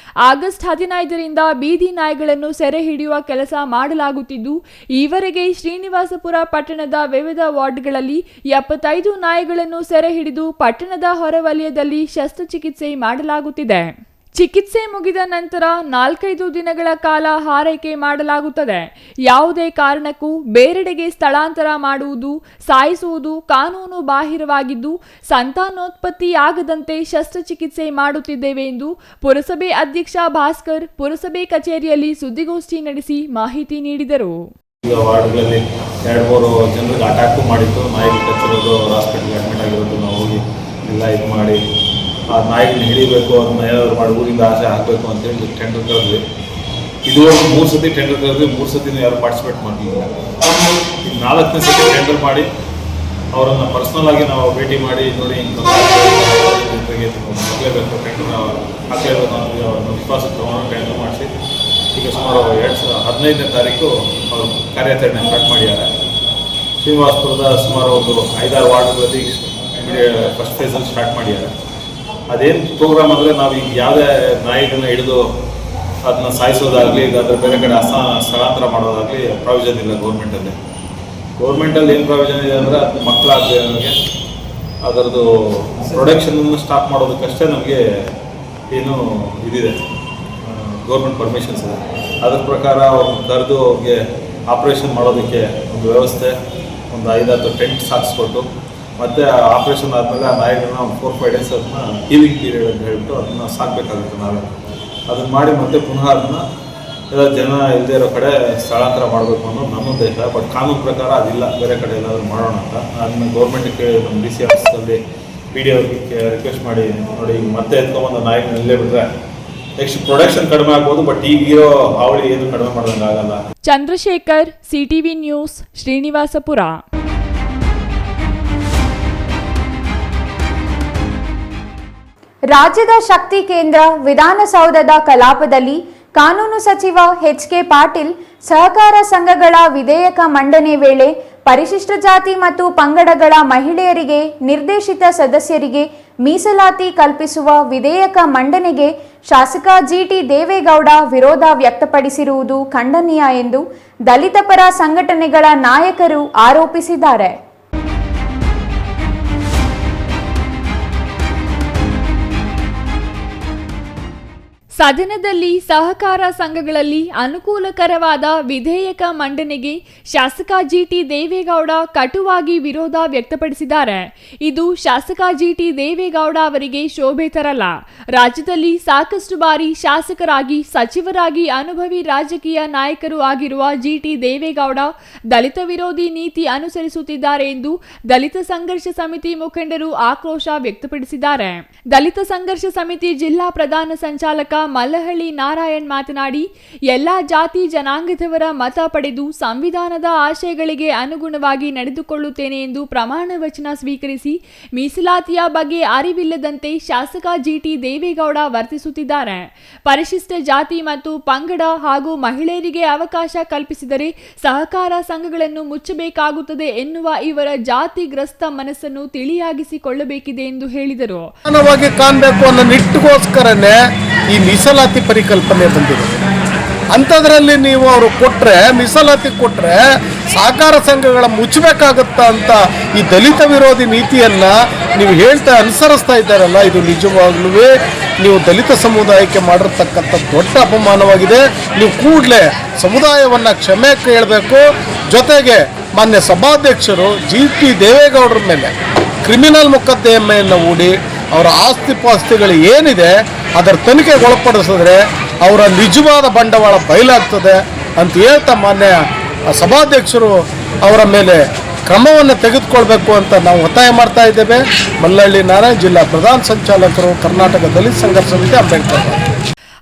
ಆಗಸ್ಟ್ 15ರಿಂದ ಬೀದಿ ನಾಯಿಗಳನ್ನು ಸೆರೆ ಹಿಡಿಯುವ ಕೆಲಸ ಮಾಡಲಾಗುತ್ತಿದ್ದು, ಈವರೆಗೆ ಶ್ರೀನಿವಾಸಪುರ ಪಟ್ಟಣದ ವಿವಿಧ ವಾರ್ಡ್ಗಳಲ್ಲಿ 75 ನಾಯಿಗಳನ್ನು ಸೆರೆ ಹಿಡಿದು ಪಟ್ಟಣದ ಹೊರವಲಯದಲ್ಲಿ ಶಸ್ತ್ರಚಿಕಿತ್ಸೆ ಮಾಡಲಾಗುತ್ತಿದೆ. ಚಿಕಿತ್ಸೆ ಮುಗಿದ ನಂತರ 4-5 ದಿನಗಳ ಕಾಲ ಆರೈಕೆ ಮಾಡಲಾಗುತ್ತದೆ. ಯಾವುದೇ ಕಾರಣಕ್ಕೂ ಬೇರೆಡೆಗೆ ಸ್ಥಳಾಂತರ ಮಾಡುವುದು, ಸಾಯಿಸುವುದು ಕಾನೂನು ಬಾಹಿರವಾಗಿದ್ದು, ಸಂತಾನೋತ್ಪತ್ತಿಯಾಗದಂತೆ ಶಸ್ತ್ರಚಿಕಿತ್ಸೆ ಮಾಡುತ್ತಿದ್ದೇವೆ ಎಂದು ಪುರಸಭೆ ಅಧ್ಯಕ್ಷ ಭಾಸ್ಕರ್ ಪುರಸಭೆ ಕಚೇರಿಯಲ್ಲಿ ಸುದ್ದಿಗೋಷ್ಠಿ ನಡೆಸಿ ಮಾಹಿತಿ ನೀಡಿದರು. ಈಗ ವಾರ್ಡ್ಗಳಲ್ಲಿ 2-3 ಜನರಿಗೆ ಅಟ್ಯಾಕು ಮಾಡಿತ್ತು, ನಾಯಿಗೆ ಕಚ್ಚಿರೋದು, ಹಾಸ್ಪಿಟಲ್ಗೆ ಅಡ್ಮಿಟ್ ಆಗಿರೋದು. ನಾವು ಹೋಗಿ ಎಲ್ಲ ಇದು ಮಾಡಿ ಆ ನಾಯಿಗಳನ್ನ ಹಿಡಿಬೇಕು, ಅದನ್ನ ಏನಾದ್ರು ಮಾಡಿ ಊರಿಂದ ಆಸೆ ಹಾಕಬೇಕು ಅಂತೇಳಿ ಟೆಂಡರ್ ಕರೆದ್ವಿ. ಇದುವರೆಗೂ 3 ಸತಿ ಟೆಂಡರ್ ಕರೆದ್ವಿ, 3 ಸತಿನೂ ಯಾರು ಪಾರ್ಟಿಸಿಪೇಟ್ ಮಾಡಲಿಲ್ಲ. ಈಗ 4ನೇ ಸತಿ ಟೆಂಡರ್ ಮಾಡಿ ಅವರನ್ನು ಪರ್ಸ್ನಲ್ ಆಗಿ ನಾವು ಭೇಟಿ ಮಾಡಿ, ನೋಡಿ ಹಿಂಗೆ ಹಾಕಲೇಬೇಕು, ಟೆಂಡರ್ ಹಾಕಲೇಬೇಕು ಅನ್ನೋದು ಅವ್ರನ್ನ ವಿಶ್ವಾಸಕ್ಕೆ ತಗೊಂಡು ಟೆಂಡರ್ ಮಾಡಿಸಿ ಈಗ ಸುಮಾರು 2015ನೇ ತಾರೀಕು ಅವರು ಕಾರ್ಯಾಚರಣೆ ಸ್ಟಾರ್ಟ್ ಮಾಡಿದ್ದಾರೆ. ಶ್ರೀನಿವಾಸಪುರದ ಸುಮಾರು ಒಂದು 5-6 ವಾರ್ಡ್ಗಳಲ್ಲಿ ಫಸ್ಟ್ ಫೇಸಲ್ಲಿ ಸ್ಟಾರ್ಟ್ ಮಾಡಿದ್ದಾರೆ. ಅದೇನು ಪ್ರೋಗ್ರಾಮ್ ಅಂದರೆ ನಾವು ಈಗ ಯಾವುದೇ ನಾಯಿಗಳನ್ನ ಹಿಡಿದು ಅದನ್ನ ಸಾಯಿಸೋದಾಗಲಿ, ಅದರ ಬೇರೆ ಕಡೆ ಸ್ಥಳಾಂತರ ಮಾಡೋದಾಗಲಿ ಪ್ರಾವಿಷನ್ ಇಲ್ಲ ಗೌರ್ಮೆಂಟಲ್ಲಿ. ಗೌರ್ಮೆಂಟಲ್ಲಿ ಏನು ಪ್ರಾವಿಷನ್ ಇದೆ ಅಂದರೆ ಅದು ಮಕ್ಕಳಾಗಲಿ ನಮಗೆ ಅದರದ್ದು ಪ್ರೊಡಕ್ಷನನ್ನು ಸ್ಟಾಪ್ ಮಾಡೋದಕ್ಕಷ್ಟೇ ನಮಗೆ ಏನು ಇದಿದೆ, ಗೌರ್ಮೆಂಟ್ ಪರ್ಮಿಷನ್ಸ್ ಇದೆ. ಅದ್ರ ಪ್ರಕಾರ ಅವ್ರನ್ನ ಕರೆದು ಅವ್ರಿಗೆ ಆಪ್ರೇಷನ್ ಮಾಡೋದಕ್ಕೆ ಒಂದು ವ್ಯವಸ್ಥೆ, ಒಂದು 5-10 ಟೆಂಟ್ ಸಾಕಿಸ್ಕೊಟ್ಟು, ಮತ್ತು ಆಪ್ರೇಷನ್ ಆದಮೇಲೆ ಆ ನಾಯಿಗಳನ್ನ 4-5 ಡೇಸ್ ಅದನ್ನ ಹೀಲಿಂಗ್ ಪೀರಿಯಡ್ ಅಂತ ಹೇಳ್ಬಿಟ್ಟು ಅದನ್ನು ಸಾಕಬೇಕಾಗುತ್ತೆ. ನಾವೇ ಅದನ್ನು ಮಾಡಿ ಮತ್ತೆ ಪುನಃ ಅದನ್ನ ಎಲ್ಲ ಜನ ಇಲ್ಲದೇ ಇರೋ ಕಡೆ ಸ್ಥಳಾಂತರ ಮಾಡಬೇಕು ಅನ್ನೋದು ನಮ್ಮ ಉದ್ದೇಶ. ಬಟ್ ಕಾನೂನು ಪ್ರಕಾರ ಅದಿಲ್ಲ, ಬೇರೆ ಕಡೆ ಎಲ್ಲಾದರೂ ಮಾಡೋಣ ಅಂತ. ಅದನ್ನ ಗೌರ್ಮೆಂಟ್ಗೆ ನಮ್ಮ DC ಆಫೀಸಲ್ಲಿ PD ಅವ್ರಿಗೆ ರಿಕ್ವೆಸ್ಟ್ ಮಾಡಿ, ನೋಡಿ ಮತ್ತೆ ಎತ್ಕೊಂಬಂದು ನಾಯಿಗಳನ್ನ ಇಲ್ಲೇ ಬಿಟ್ಟರೆ ನೆಕ್ಸ್ಟ್ ಪ್ರೊಡಕ್ಷನ್ ಕಡಿಮೆ ಆಗ್ಬೋದು, ಬಟ್ ಈಗಿರೋ ಹಾವಳಿ ಏನು ಕಡಿಮೆ ಮಾಡೋದಂಗೆ ಆಗಲ್ಲ. Chandrashekar, CTV news, Srinivaspur. ರಾಜ್ಯದ ಶಕ್ತಿ ಕೇಂದ್ರ ವಿಧಾನಸೌಧದ ಕಲಾಪದಲ್ಲಿ ಕಾನೂನು ಸಚಿವ HK ಪಾಟೀಲ್ ಸಹಕಾರ ಸಂಘಗಳ ವಿಧೇಯಕ ಮಂಡನೆ ವೇಳೆ ಪರಿಶಿಷ್ಟ ಜಾತಿ ಮತ್ತು ಪಂಗಡಗಳ ಮಹಿಳೆಯರಿಗೆ, ನಿರ್ದೇಶಿತ ಸದಸ್ಯರಿಗೆ ಮೀಸಲಾತಿ ಕಲ್ಪಿಸುವ ವಿಧೇಯಕ ಮಂಡನೆಗೆ ಶಾಸಕ GT ದೇವೇಗೌಡ ವಿರೋಧ ವ್ಯಕ್ತಪಡಿಸಿರುವುದು ಖಂಡನೀಯ ಎಂದು ದಲಿತ ಪರ ಸಂಘಟನೆಗಳ ನಾಯಕರು ಆರೋಪಿಸಿದ್ದಾರೆ. ಸದನದಲ್ಲಿ ಸಹಕಾರ ಸಂಘಗಳಲ್ಲಿ ಅನುಕೂಲಕರವಾದ ವಿಧೇಯಕ ಮಂಡನೆಗೆ ಶಾಸಕ GT ದೇವೇಗೌಡ ಕಟುವಾಗಿ ವಿರೋಧ ವ್ಯಕ್ತಪಡಿಸಿದ್ದಾರೆ. ಇದು ಶಾಸಕ GT ದೇವೇಗೌಡ ಅವರಿಗೆ ಶೋಭೆ ತರಲ್ಲ. ರಾಜ್ಯದಲ್ಲಿ ಸಾಕಷ್ಟು ಬಾರಿ ಶಾಸಕರಾಗಿ, ಸಚಿವರಾಗಿ ಅನುಭವಿ ರಾಜಕೀಯ ನಾಯಕರು ಆಗಿರುವ GT ದೇವೇಗೌಡ ದಲಿತ ವಿರೋಧಿ ನೀತಿ ಅನುಸರಿಸುತ್ತಿದ್ದಾರೆ ಎಂದು ದಲಿತ ಸಂಘರ್ಷ ಸಮಿತಿ ಮುಖಂಡರು ಆಕ್ರೋಶ ವ್ಯಕ್ತಪಡಿಸಿದ್ದಾರೆ. ದಲಿತ ಸಂಘರ್ಷ ಸಮಿತಿ ಜಿಲ್ಲಾ ಪ್ರಧಾನ ಸಂಚಾಲಕ ಮಲ್ಲಹಳ್ಳಿ ನಾರಾಯಣ್ ಮಾತನಾಡಿ, ಎಲ್ಲಾ ಜಾತಿ ಜನಾಂಗದವರ ಮತ ಪಡೆದು ಸಂವಿಧಾನದ ಆಶಯಗಳಿಗೆ ಅನುಗುಣವಾಗಿ ನಡೆದುಕೊಳ್ಳುತ್ತೇನೆ ಎಂದು ಪ್ರಮಾಣ ವಚನ ಸ್ವೀಕರಿಸಿ ಮೀಸಲಾತಿಯ ಬಗ್ಗೆ ಅರಿವಿಲ್ಲದಂತೆ ಶಾಸಕ GT ದೇವೇಗೌಡ ವರ್ತಿಸುತ್ತಿದ್ದಾರೆ. ಪರಿಶಿಷ್ಟ ಜಾತಿ ಮತ್ತು ಪಂಗಡ ಹಾಗೂ ಮಹಿಳೆಯರಿಗೆ ಅವಕಾಶ ಕಲ್ಪಿಸಿದರೆ ಸಹಕಾರ ಸಂಘಗಳನ್ನು ಮುಚ್ಚಬೇಕಾಗುತ್ತದೆ ಎನ್ನುವ ಇವರ ಜಾತಿಗ್ರಸ್ತ ಮನಸ್ಸನ್ನು ತಿಳಿಯಾಗಿಸಿಕೊಳ್ಳಬೇಕಿದೆ ಎಂದು ಹೇಳಿದರು. ಕಾಣಬೇಕು ಅನ್ನೋ ನಿಟ್ಟಿಗೋಸ್ಕರನೇ ಈ ಮೀಸಲಾತಿ ಪರಿಕಲ್ಪನೆ ಬಂದಿದೆ. ಅಂಥದ್ರಲ್ಲಿ ನೀವು ಅವರು ಕೊಟ್ಟರೆ, ಮೀಸಲಾತಿ ಕೊಟ್ಟರೆ ಸಹಕಾರ ಸಂಘಗಳ ಮುಚ್ಚಬೇಕಾಗುತ್ತಾ ಅಂತ ಈ ದಲಿತ ವಿರೋಧಿ ನೀತಿಯನ್ನು ನೀವು ಅನುಸರಿಸ್ತಾ ಇದ್ದಾರಲ್ಲ, ಇದು ನಿಜವಾಗ್ಲೂ ನೀವು ದಲಿತ ಸಮುದಾಯಕ್ಕೆ ಮಾಡಿರ್ತಕ್ಕಂಥ ದೊಡ್ಡ ಅಪಮಾನವಾಗಿದೆ. ನೀವು ಕೂಡಲೇ ಸಮುದಾಯವನ್ನು ಕ್ಷಮೆ ಕೇಳಬೇಕು. ಜೊತೆಗೆ ಮಾನ್ಯ ಸಭಾಧ್ಯಕ್ಷರು GT ದೇವೇಗೌಡರ ಮೇಲೆ ಕ್ರಿಮಿನಲ್ ಮೊಕದ್ದಮೆಯನ್ನು ಹೂಡಿ ಅವರ ಆಸ್ತಿ ಪಾಸ್ತಿಗಳು ಏನಿದೆ ಅದರ ತನಿಖೆಗೆ ಒಳಪಡಿಸಿದ್ರೆ ಅವರ ನಿಜವಾದ ಬಂಡವಾಳ ಬಯಲಾಗ್ತದೆ ಅಂತ ಹೇಳ್ತಾ ಮಾನ್ಯ ಸಭಾಧ್ಯಕ್ಷರು ಅವರ ಮೇಲೆ ಕ್ರಮವನ್ನು ತೆಗೆದುಕೊಳ್ಬೇಕು ಅಂತ ನಾವು ಒತ್ತಾಯ ಮಾಡ್ತಾ ಇದ್ದೇವೆ. ಮಲ್ಲಹಳ್ಳಿ ನಾರಾಯಣ್, ಜಿಲ್ಲಾ ಪ್ರಧಾನ ಸಂಚಾಲಕರು, ಕರ್ನಾಟಕ ದಲಿತ ಸಂಘರ್ಷ ಸಮಿತಿ, ಅಂಬೇಡ್ಕರ್.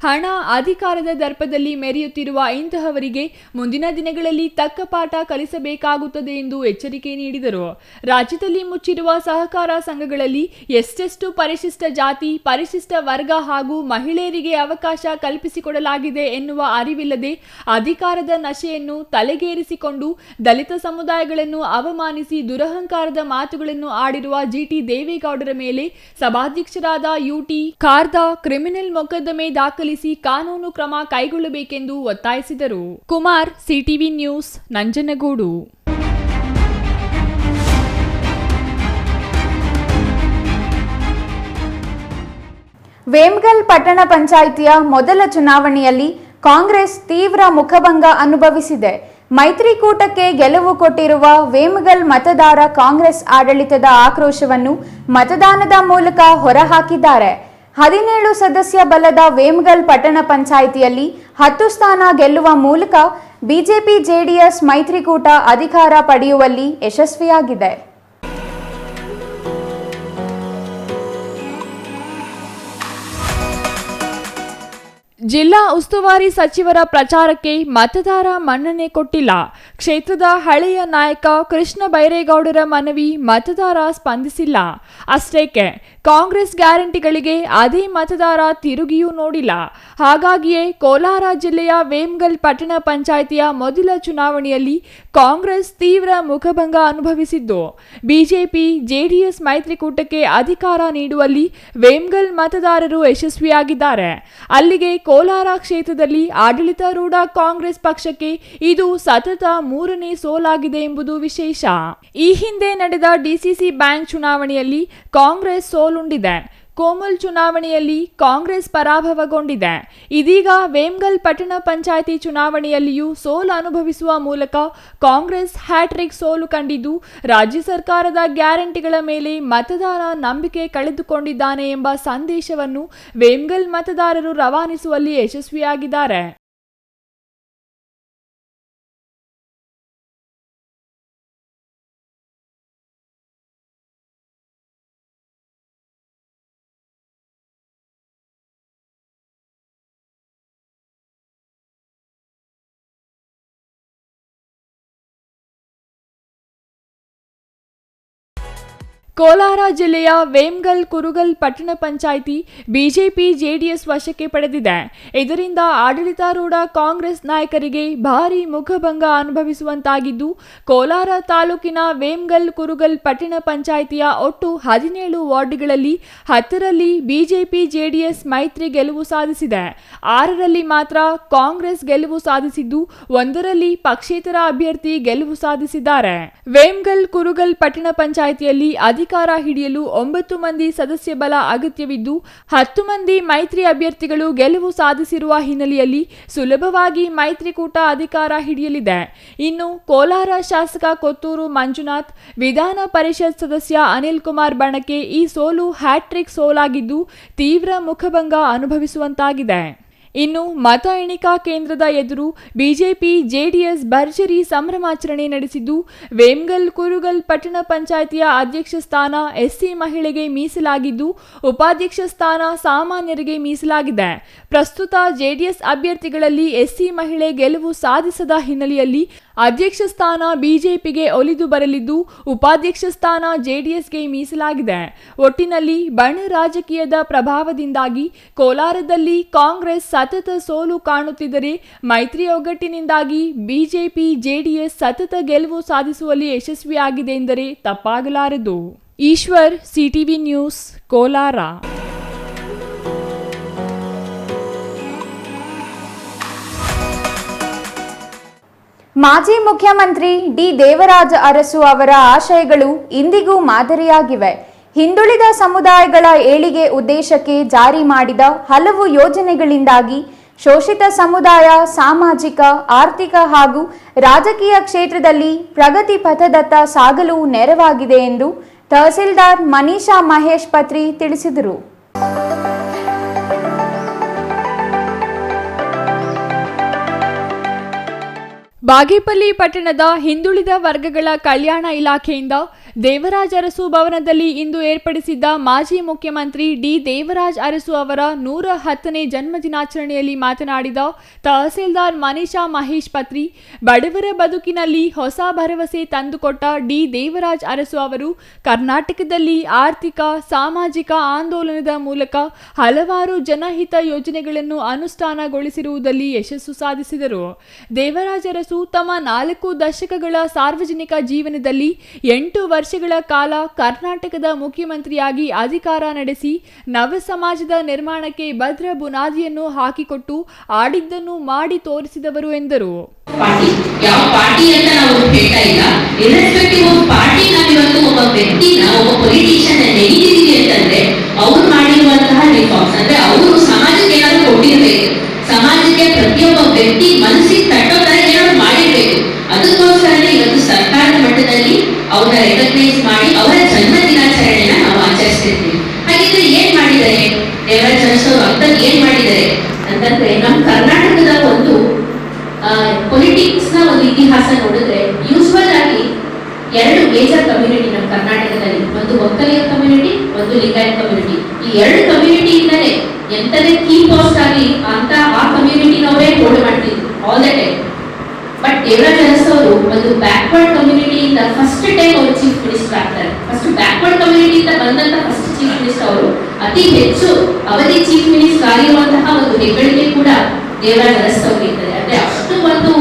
ಹಣ, ಅಧಿಕಾರದ ದರ್ಪದಲ್ಲಿ ಮೆರೆಯುತ್ತಿರುವ ಇಂತಹವರಿಗೆ ಮುಂದಿನ ದಿನಗಳಲ್ಲಿ ತಕ್ಕ ಪಾಠ ಕಲಿಸಬೇಕಾಗುತ್ತದೆ ಎಂದು ಎಚ್ಚರಿಕೆ ನೀಡಿದರು. ರಾಜ್ಯದಲ್ಲಿ ಮುಚ್ಚಿರುವ ಸಹಕಾರ ಸಂಘಗಳಲ್ಲಿ ಎಷ್ಟೆಷ್ಟು ಪರಿಶಿಷ್ಟ ಜಾತಿ, ಪರಿಶಿಷ್ಟ ವರ್ಗ ಹಾಗೂ ಮಹಿಳೆಯರಿಗೆ ಅವಕಾಶ ಕಲ್ಪಿಸಿಕೊಡಲಾಗಿದೆ ಎನ್ನುವ ಅರಿವಿಲ್ಲದೆ ಅಧಿಕಾರದ ನಶೆಯನ್ನು ತಲೆಗೇರಿಸಿಕೊಂಡು ದಲಿತ ಸಮುದಾಯಗಳನ್ನು ಅವಮಾನಿಸಿ ದುರಹಂಕಾರದ ಮಾತುಗಳನ್ನು ಆಡಿರುವ ಜಿಟಿ ದೇವೇಗೌಡರ ಮೇಲೆ ಸಭಾಧ್ಯಕ್ಷರಾದ ಯುಟಿ ಖಾರ್ದಾ ಕ್ರಿಮಿನಲ್ ಮೊಕದ್ದಮೆ ದಾಖಲಿಸಿ ಕಾನೂನು ಕ್ರಮ ಕೈಗೊಳ್ಳಬೇಕೆಂದು ಒತ್ತಾಯಿಸಿದರು. Kumar, CTV news, Nanjangud. ವೇಮಗಲ್ ಪಟ್ಟಣ ಪಂಚಾಯಿತಿಯ ಮೊದಲ ಚುನಾವಣೆಯಲ್ಲಿ ಕಾಂಗ್ರೆಸ್ ತೀವ್ರ ಮುಖಭಂಗ ಅನುಭವಿಸಿದೆ. ಮೈತ್ರಿಕೂಟಕ್ಕೆ ಗೆಲುವು ಕೊಟ್ಟಿರುವ ವೇಮಗಲ್ ಮತದಾರ ಕಾಂಗ್ರೆಸ್ ಆಡಳಿತದ ಆಕ್ರೋಶವನ್ನು ಮತದಾನದ ಮೂಲಕ ಹೊರಹಾಕಿದ್ದಾರೆ. 17 ಸದಸ್ಯ ಬಲದ ವೇಮಗಲ್ ಪಟ್ಟಣ ಪಂಚಾಯಿತಿಯಲ್ಲಿ 10 ಸ್ಥಾನ ಗೆಲ್ಲುವ ಮೂಲಕ ಬಿಜೆಪಿ ಜೆಡಿಎಸ್ ಮೈತ್ರಿಕೂಟ ಅಧಿಕಾರ ಪಡೆಯುವಲ್ಲಿ ಯಶಸ್ವಿಯಾಗಿದೆ. ಜಿಲ್ಲಾ ಉಸ್ತುವಾರಿ ಸಚಿವರ ಪ್ರಚಾರಕ್ಕೆ ಮತದಾರ ಮನ್ನಣೆ ಕೊಟ್ಟಿಲ್ಲ. ಕ್ಷೇತ್ರದ ಹಳೆಯ ನಾಯಕ ಕೃಷ್ಣ ಬೈರೇಗೌಡರ ಮನವಿ ಮತದಾರ ಸ್ಪಂದಿಸಿಲ್ಲ. ಅಷ್ಟೇಕೆ ಕಾಂಗ್ರೆಸ್ ಗ್ಯಾರಂಟಿಗಳಿಗೆ ಅದೇ ಮತದಾರ ತಿರುಗಿಯೂ ನೋಡಿಲ್ಲ. ಹಾಗಾಗಿಯೇ ಕೋಲಾರ ಜಿಲ್ಲೆಯ ವೇಮಗಲ್ ಪಟ್ಟಣ ಪಂಚಾಯಿತಿಯ ಮೊದಲ ಚುನಾವಣೆಯಲ್ಲಿ ಕಾಂಗ್ರೆಸ್ ತೀವ್ರ ಮುಖಭಂಗ ಅನುಭವಿಸಿದ್ದು, ಬಿಜೆಪಿ ಜೆಡಿಎಸ್ ಮೈತ್ರಿಕೂಟಕ್ಕೆ ಅಧಿಕಾರ ನೀಡುವಲ್ಲಿ ವೇಮಗಲ್ ಮತದಾರರು ಯಶಸ್ವಿಯಾಗಿದ್ದಾರೆ. ಅಲ್ಲಿಗೆ ಕೋಲಾರ ಕ್ಷೇತ್ರದಲ್ಲಿ ಆಡಳಿತಾರೂಢ ಕಾಂಗ್ರೆಸ್ ಪಕ್ಷಕ್ಕೆ ಇದು ಸತತ 3ನೇ ಸೋಲಾಗಿದೆ ಎಂಬುದು ವಿಶೇಷ. ಈ ಹಿಂದೆ ನಡೆದ ಡಿಸಿಸಿ ಬ್ಯಾಂಕ್ ಚುನಾವಣೆಯಲ್ಲಿ ಕಾಂಗ್ರೆಸ್ ಸೋಲುಂಡಿದೆ. ಕೋಮಲ್ ಚುನಾವಣೆಯಲ್ಲಿ ಕಾಂಗ್ರೆಸ್ ಪರಾಭವಗೊಂಡಿದೆ. ಇದೀಗ ವೇಮಗಲ್ ಪಟ್ಟಣ ಪಂಚಾಯಿತಿ ಚುನಾವಣೆಯಲ್ಲಿಯೂ ಸೋಲು ಅನುಭವಿಸುವ ಮೂಲಕ ಕಾಂಗ್ರೆಸ್ ಹ್ಯಾಟ್ರಿಕ್ ಸೋಲು ಕಂಡಿದ್ದು, ರಾಜ್ಯ ಸರ್ಕಾರದ ಗ್ಯಾರಂಟಿಗಳ ಮೇಲೆ ಮತದಾರ ನಂಬಿಕೆ ಕಳೆದುಕೊಂಡಿದ್ದಾನೆ ಎಂಬ ಸಂದೇಶವನ್ನು ವೇಮಗಲ್ ಮತದಾರರು ರವಾನಿಸುವಲ್ಲಿ ಯಶಸ್ವಿಯಾಗಿದ್ದಾರೆ. ಕೋಲಾರ ಜಿಲ್ಲೆಯ ವೇಮಗಲ್ ಕುರುಗಲ್ ಪಟ್ಟಣ ಪಂಚಾಯಿತಿ ಬಿಜೆಪಿ ಜೆಡಿಎಸ್ ವಶಕ್ಕೆ ಪಡೆದಿದೆ. ಇದರಿಂದ ಆಡಳಿತಾರೂಢ ಕಾಂಗ್ರೆಸ್ ನಾಯಕರಿಗೆ ಭಾರೀ ಮುಖಭಂಗ ಅನುಭವಿಸುವಂತಾಗಿದ್ದು, ಕೋಲಾರ ತಾಲೂಕಿನ ವೇಮಗಲ್ ಕುರುಗಲ್ ಪಟ್ಟಣ ಪಂಚಾಯಿತಿಯ ಒಟ್ಟು 17 ವಾರ್ಡ್ಗಳಲ್ಲಿ 10ರಲ್ಲಿ ಬಿಜೆಪಿ ಜೆಡಿಎಸ್ ಮೈತ್ರಿ ಗೆಲುವು ಸಾಧಿಸಿದೆ. 6ರಲ್ಲಿ ಮಾತ್ರ ಕಾಂಗ್ರೆಸ್ ಗೆಲುವು ಸಾಧಿಸಿದ್ದು, 1ರಲ್ಲಿ ಪಕ್ಷೇತರ ಅಭ್ಯರ್ಥಿ ಗೆಲುವು ಸಾಧಿಸಿದ್ದಾರೆ. ವೇಮಗಲ್ ಕುರುಗಲ್ ಪಟ್ಟಣ ಪಂಚಾಯಿತಿಯಲ್ಲಿ ಅಧಿಕಾರ ಹಿಡಿಯಲು 9 ಮಂದಿ ಸದಸ್ಯ ಬಲ ಅಗತ್ಯವಿದ್ದು, 10 ಮಂದಿ ಮೈತ್ರಿ ಅಭ್ಯರ್ಥಿಗಳು ಗೆಲುವು ಸಾಧಿಸಿರುವ ಹಿನ್ನೆಲೆಯಲ್ಲಿ ಸುಲಭವಾಗಿ ಮೈತ್ರಿಕೂಟ ಅಧಿಕಾರ ಹಿಡಿಯಲಿದೆ. ಇನ್ನು ಕೋಲಾರ ಶಾಸಕ ಕೊತ್ತೂರು ಮಂಜುನಾಥ್, ವಿಧಾನ ಪರಿಷತ್ ಸದಸ್ಯ ಅನಿಲ್ ಕುಮಾರ್ ಬಣಕ್ಕೆ ಈ ಸೋಲು ಹ್ಯಾಟ್ರಿಕ್ ಸೋಲಾಗಿದ್ದು, ತೀವ್ರ ಮುಖಭಂಗ ಅನುಭವಿಸುವಂತಾಗಿದೆ. ಇನ್ನು ಮತ ಎಣಿಕಾ ಕೇಂದ್ರದ ಎದುರು ಬಿಜೆಪಿ ಜೆಡಿಎಸ್ ಭರ್ಜರಿ ಸಂಭ್ರಮಾಚರಣೆ ನಡೆಸಿದ್ದು, ವೇಮಗಲ್ ಕುರುಗಲ್ ಪಟ್ಟಣ ಪಂಚಾಯಿತಿಯ ಅಧ್ಯಕ್ಷ ಸ್ಥಾನ ಎಸ್ಸಿ ಮಹಿಳೆಗೆ ಮೀಸಲಾಗಿದ್ದು, ಉಪಾಧ್ಯಕ್ಷ ಸ್ಥಾನ ಸಾಮಾನ್ಯರಿಗೆ ಮೀಸಲಾಗಿದೆ. ಪ್ರಸ್ತುತ ಜೆಡಿಎಸ್ ಅಭ್ಯರ್ಥಿಗಳಲ್ಲಿ ಎಸ್ಸಿ ಮಹಿಳೆ ಗೆಲುವು ಸಾಧಿಸದ ಹಿನ್ನೆಲೆಯಲ್ಲಿ ಅಧ್ಯಕ್ಷ ಸ್ಥಾನ ಬಿಜೆಪಿಗೆ ಒಲಿದು ಬರಲಿದ್ದು, ಉಪಾಧ್ಯಕ್ಷ ಸ್ಥಾನ ಜೆಡಿಎಸ್ಗೆ ಮೀಸಲಾಗಿದೆ. ಒಟ್ಟಿನಲ್ಲಿ ಬಣ ರಾಜಕೀಯದ ಪ್ರಭಾವದಿಂದಾಗಿ ಕೋಲಾರದಲ್ಲಿ ಕಾಂಗ್ರೆಸ್ ಸತತ ಸೋಲು ಕಾಣುತ್ತಿದ್ದರೆ, ಮೈತ್ರಿ ಒಗ್ಗಟ್ಟಿನಿಂದಾಗಿ ಬಿಜೆಪಿ ಜೆಡಿಎಸ್ ಸತತ ಗೆಲುವು ಸಾಧಿಸುವಲ್ಲಿ ಯಶಸ್ವಿಯಾಗಿದೆ ಎಂದರೆ ತಪ್ಪಾಗಲಾರದು. Eshwar, CTV news, Kolar. ಮಾಜಿ ಮುಖ್ಯಮಂತ್ರಿ ಡಿ ದೇವರಾಜ ಅರಸು ಅವರ ಆಶಯಗಳು ಇಂದಿಗೂ ಮಾದರಿಯಾಗಿವೆ. ಹಿಂದುಳಿದ ಸಮುದಾಯಗಳ ಏಳಿಗೆ ಉದ್ದೇಶಕ್ಕೆ ಜಾರಿ ಮಾಡಿದ ಹಲವು ಯೋಜನೆಗಳಿಂದಾಗಿ ಶೋಷಿತ ಸಮುದಾಯ ಸಾಮಾಜಿಕ, ಆರ್ಥಿಕ ಹಾಗೂ ರಾಜಕೀಯ ಕ್ಷೇತ್ರದಲ್ಲಿ ಪ್ರಗತಿ ಪಥದತ್ತ ಸಾಗಲು ನೆರವಾಗಿದೆ ಎಂದು ತಹಸೀಲ್ದಾರ್ ಮನೀಷಾ ಮಹೇಶ್ ಪತ್ರಿ ತಿಳಿಸಿದರು. ಬಾಗೇಪಲ್ಲಿ ಪಟ್ಟಣದ ಹಿಂದುಳಿದ ವರ್ಗಗಳ ಕಲ್ಯಾಣ ಇಲಾಖೆಯಿಂದ ದೇವರಾಜ್ ಅರಸು ಭವನದಲ್ಲಿ ಇಂದು ಏರ್ಪಡಿಸಿದ್ದ ಮಾಜಿ ಮುಖ್ಯಮಂತ್ರಿ ಡಿ ದೇವರಾಜ್ ಅರಸು ಅವರ 110ನೇ ಜನ್ಮದಿನಾಚರಣೆಯಲ್ಲಿ ಮಾತನಾಡಿದ ತಹಸೀಲ್ದಾರ್ ಮನೀಷಾ ಮಹೇಶ್ ಪತ್ರಿ, ಬಡವರ ಬದುಕಿನಲ್ಲಿ ಹೊಸ ಭರವಸೆ ತಂದುಕೊಟ್ಟ ಡಿ ದೇವರಾಜ್ ಅರಸು ಅವರು ಕರ್ನಾಟಕದಲ್ಲಿ ಆರ್ಥಿಕ ಸಾಮಾಜಿಕ ಆಂದೋಲನದ ಮೂಲಕ ಹಲವಾರು ಜನಹಿತ ಯೋಜನೆಗಳನ್ನು ಅನುಷ್ಠಾನಗೊಳಿಸಿರುವುದರಲ್ಲಿ ಯಶಸ್ಸು ಸಾಧಿಸಿದರು. ದೇವರಾಜ್ ಅರಸು ತಮ್ಮ 4 ದಶಕಗಳ ಸಾರ್ವಜನಿಕ ಜೀವನದಲ್ಲಿ 8 ವರ್ಷಗಳ ಕಾಲ ಕರ್ನಾಟಕದ ಮುಖ್ಯಮಂತ್ರಿಯಾಗಿ ಅಧಿಕಾರ ನಡೆಸಿ ನವ ಸಮಾಜದ ನಿರ್ಮಾಣಕ್ಕೆ ಭದ್ರ ಬುನಾದಿಯನ್ನು ಹಾಕಿಕೊಟ್ಟು ಆಡಿದ್ದನ್ನು ಮಾಡಿ ತೋರಿಸಿದವರು ಎಂದರು. ಯಾವ ಪಾರ್ಟಿ ಅಂತ ನಾವು ಹೇಳ್ತಾ ಇಲ್ಲ, ಇರ್ರೆಸ್ಪೆಕ್ಟಿವ್ ಆಫ್ ಪಾರ್ಟಿ ನಾವಿವತ್ತು ಒಬ್ಬ ವ್ಯಕ್ತಿನ ಒಬ್ಬ ಪೊಲಿಟಿಷಿಯನ್ ನೆನೆದಿದ್ದೀವಿ ಅಂತಂದ್ರೆ ಅವ್ರು ಮಾಡಿರುವಂತಹ ರಿಫಾರ್ಮ್ಸ್ ಅಂದ್ರೆ ಅವರು ಸಮಾಜಕ್ಕೆ ಏನಾದ್ರು ಕೊಟ್ಟಿರ್ಬೇಕು, ಸಮಾಜಕ್ಕೆ ಪ್ರತಿಯೊಬ್ಬ ವ್ಯಕ್ತಿ ಮನಸ್ಸಿಗೆ ತಟ್ಟೋ ತರ ಏನಾದ್ರು ಮಾಡಿರ್ಬೇಕು. ಅದಕ್ಕೋಸ್ಕರನೇ ಇವತ್ತು ಸರ್ಕಾರದ ಮಟ್ಟದಲ್ಲಿ ಅವ್ರನ್ನ ರೆಕಗ್ನೈಸ್ ಮಾಡಿ ಅವರ ಜನ್ಮ ದಿನಾಚರಣೆನ ನಾವು ಆಚರಿಸ್ತಿರ್ತೀವಿ. ಹಾಗಿದ್ರೆ ಏನ್ ಮಾಡಿದ್ದಾರೆ ದೇವರಾಜ್ ಅರಸು ಅಂತಂದ್ರೆ ಏನ್ ಮಾಡಿದ್ದಾರೆ ಅಂತಂದ್ರೆ ನಮ್ಮ ಕರ್ನಾಟಕದ ಒಂದು ಪೊಲಿಟಿಕ್ಸ್ ನ ಒಂದು ಇತಿಹಾಸ ನೋಡಿದ್ರೆ ಯೂಸ್ವಲ್ ಆಗಿ 2 ಮೇಜರ್ ಕಮ್ಯುನಿಟಿ ನಮ್ಮ ಕರ್ನಾಟಕದಲ್ಲಿ, ಒಂದು ಒಕ್ಕಲಿಗ ಕಮ್ಯುನಿಟಿ, ಒಂದು ಲಿಂಗಾಯತ್ ಕಮ್ಯುನಿಟಿ. ಈ 2 ಕಮ್ಯುನಿಟಿಯಿಂದಲೇ ಎಂತದೇ ಕೀ ಪೋಸ್ಟ್ ಆಗಿ ಅಂತ ಆ ಕಮ್ಯುನಿಟಿನವರೇ ಹೋಲ್ಡ್ ಮಾಡ್ತಿದ್ರು all the time. But Devaraj Urs ಅವರು ಒಂದು ಬ್ಯಾಕ್ವರ್ಡ್ ಕಮ್ಯುನಿಟಿಯಿಂದ ಫಸ್ಟ್ ಟೈಮ್ ಅವರು ಚೀಫ್ ಮಿನಿಸ್ಟರ್ ಆಗ್ತಾರೆ. ಫಸ್ಟ್ ಬ್ಯಾಕ್ವರ್ಡ್ ಕಮ್ಯುನಿಟಿಯಿಂದ ಬಂದಂತ ಫಸ್ಟ್ ಚೀಫ್ ಮಿನಿಸ್ಟರ್ ಅವರು. ಅತಿ ಹೆಚ್ಚು ಅವಧಿ ಚೀಫ್ ಮಿನಿಸ್ಟರ್ ಆಗಿರುವಂತಹ ಒಂದು ಹೆಗ್ಗಳಿಕೆ ಕೂಡ ದೇವರಾಜ್ ಅರಸು ಅವರಿದ್ದಾರೆ. ಅಂದ್ರೆ ಅಷ್ಟು ಒಂದು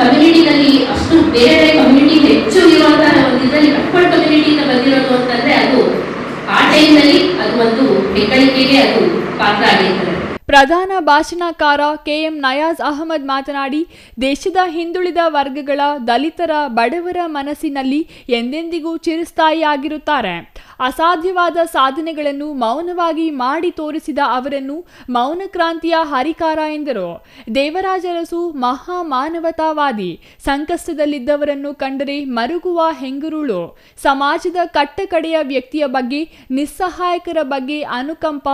ಕಮ್ಯುನಿಟಿನಲ್ಲಿ ಅಷ್ಟು ಬೇರೆ ಬೇರೆ ಕಮ್ಯುನಿಟಿ ಹೆಚ್ಚು ಇರುವಂತಹ ಒಂದು ಇದರಲ್ಲಿ ಬ್ಯಾಕ್ವರ್ಡ್ ಕಮ್ಯುನಿಟಿಯಿಂದ ಬಂದಿರೋದು ಅಂತಂದ್ರೆ ಅದು ಆ ಟೈಮ್ನಲ್ಲಿ ಅದು ಒಂದು ಹೆಗ್ಗಳಿಕೆಗೆ ಅದು ಪಾತ್ರ ಆಗಿರ್ತದೆ. ಪ್ರಧಾನ ಭಾಷಣಕಾರ ಕೆಎಂ ನಯಾಜ್ ಅಹಮದ್ ಮಾತನಾಡಿ, ದೇಶದ ಹಿಂದುಳಿದ ವರ್ಗಗಳ, ದಲಿತರ, ಬಡವರ ಮನಸ್ಸಿನಲ್ಲಿ ಎಂದೆಂದಿಗೂ ಚಿರಸ್ಥಾಯಿಯಾಗಿರುತ್ತಾರೆ. ಅಸಾಧ್ಯವಾದ ಸಾಧನೆಗಳನ್ನು ಮೌನವಾಗಿ ಮಾಡಿ ತೋರಿಸಿದ ಅವರನ್ನು ಮೌನ ಕ್ರಾಂತಿಯ ಹರಿಕಾರ ಎಂದರು. ದೇವರಾಜ್ ಅರಸು ಮಹಾ ಮಾನವತಾವಾದಿ, ಸಂಕಷ್ಟದಲ್ಲಿದ್ದವರನ್ನು ಕಂಡರೆ ಮರುಗುವ ಹೆಂಗುರುಳು, ಸಮಾಜದ ಕಟ್ಟಕಡೆಯ ವ್ಯಕ್ತಿಯ ಬಗ್ಗೆ, ನಿಸ್ಸಹಾಯಕರ ಬಗ್ಗೆ ಅನುಕಂಪ,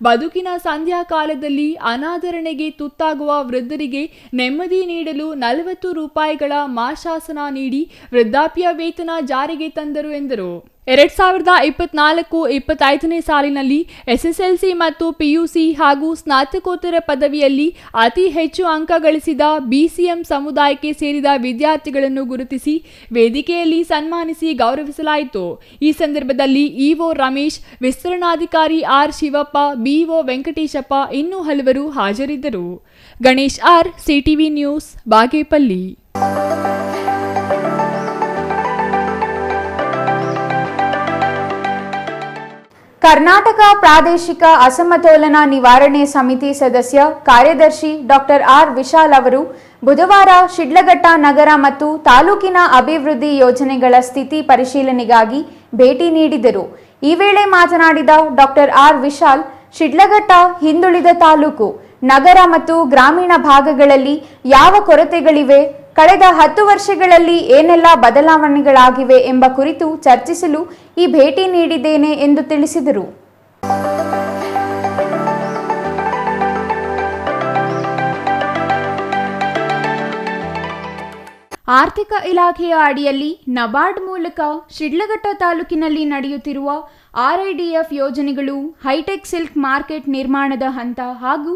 ಬದುಕಿನ ಸಂಧ್ಯಾಕಾಲದಲ್ಲಿ ಅನಾದರಣೆಗೆ ತುತ್ತಾಗುವ ವೃದ್ಧರಿಗೆ ನೆಮ್ಮದಿ ನೀಡಲು 40 ರೂಪಾಯಿಗಳ ಮಾಶಾಸನ ನೀಡಿ ವೃದ್ಧಾಪ್ಯ ವೇತನ ಜಾರಿಗೆ ತಂದರು ಎಂದರು. 2024-25ನೇ ಸಾಲಿನಲ್ಲಿ ಎಸ್ಎಸ್ಎಲ್ಸಿ ಮತ್ತು ಪಿಯುಸಿ ಹಾಗೂ ಸ್ನಾತಕೋತ್ತರ ಪದವಿಯಲ್ಲಿ ಅತಿ ಹೆಚ್ಚು ಅಂಕ ಗಳಿಸಿದ ಬಿಸಿಎಂ ಸಮುದಾಯಕ್ಕೆ ಸೇರಿದ ವಿದ್ಯಾರ್ಥಿಗಳನ್ನು ಗುರುತಿಸಿ ವೇದಿಕೆಯಲ್ಲಿ ಸನ್ಮಾನಿಸಿ ಗೌರವಿಸಲಾಯಿತು. ಈ ಸಂದರ್ಭದಲ್ಲಿ ಇಒ ರಮೇಶ್, ವಿಸ್ತರಣಾಧಿಕಾರಿ ಆರ್ ಶಿವಪ್ಪ, ಬಿಇಒ ವೆಂಕಟೇಶಪ್ಪ ಇನ್ನೂ ಹಲವರು ಹಾಜರಿದ್ದರು. Ganesh R, CTV news, Bagepalli. Karnataka ಪ್ರಾದೇಶಿಕ ಅಸಮತೋಲನ ನಿವಾರಣೆ ಸಮಿತಿ ಸದಸ್ಯ ಕಾರ್ಯದರ್ಶಿ ಡಾಕ್ಟರ್ ಆರ್ ವಿಶಾಲ್ ಅವರು ಬುಧವಾರ ಶಿಡ್ಲಘಟ್ಟ ನಗರ ಮತ್ತು ತಾಲೂಕಿನ ಅಭಿವೃದ್ಧಿ ಯೋಜನೆಗಳ ಸ್ಥಿತಿ ಪರಿಶೀಲನೆಗಾಗಿ ಭೇಟಿ ನೀಡಿದರು. ಈ ವೇಳೆ ಮಾತನಾಡಿದ ಡಾಕ್ಟರ್ ಆರ್ ವಿಶಾಲ್, ಶಿಡ್ಲಘಟ್ಟ ಹಿಂದುಳಿದ ತಾಲೂಕು, ನಗರ ಮತ್ತು ಗ್ರಾಮೀಣ ಭಾಗಗಳಲ್ಲಿ ಯಾವ ಕೊರತೆಗಳಿವೆ, ಕಳೆದ 10 ವರ್ಷಗಳಲ್ಲಿ ಏನೆಲ್ಲ ಬದಲಾವಣೆಗಳಾಗಿವೆ ಎಂಬ ಕುರಿತು ಚರ್ಚಿಸಲು ಈ ಭೇಟಿ ನೀಡಿದ್ದೇನೆ ಎಂದು ತಿಳಿಸಿದರು. ಆರ್ಥಿಕ ಇಲಾಖೆಯ ಅಡಿಯಲ್ಲಿ ನಬಾರ್ಡ್ ಮೂಲಕ ಶಿಡ್ಲಘಟ್ಟ ತಾಲೂಕಿನಲ್ಲಿ ನಡೆಯುತ್ತಿರುವ ಆರ್ಐಡಿಎಫ್ ಯೋಜನೆಗಳು, ಹೈಟೆಕ್ ಸಿಲ್ಕ್ ಮಾರ್ಕೆಟ್ ನಿರ್ಮಾಣದ ಹಂತ ಹಾಗೂ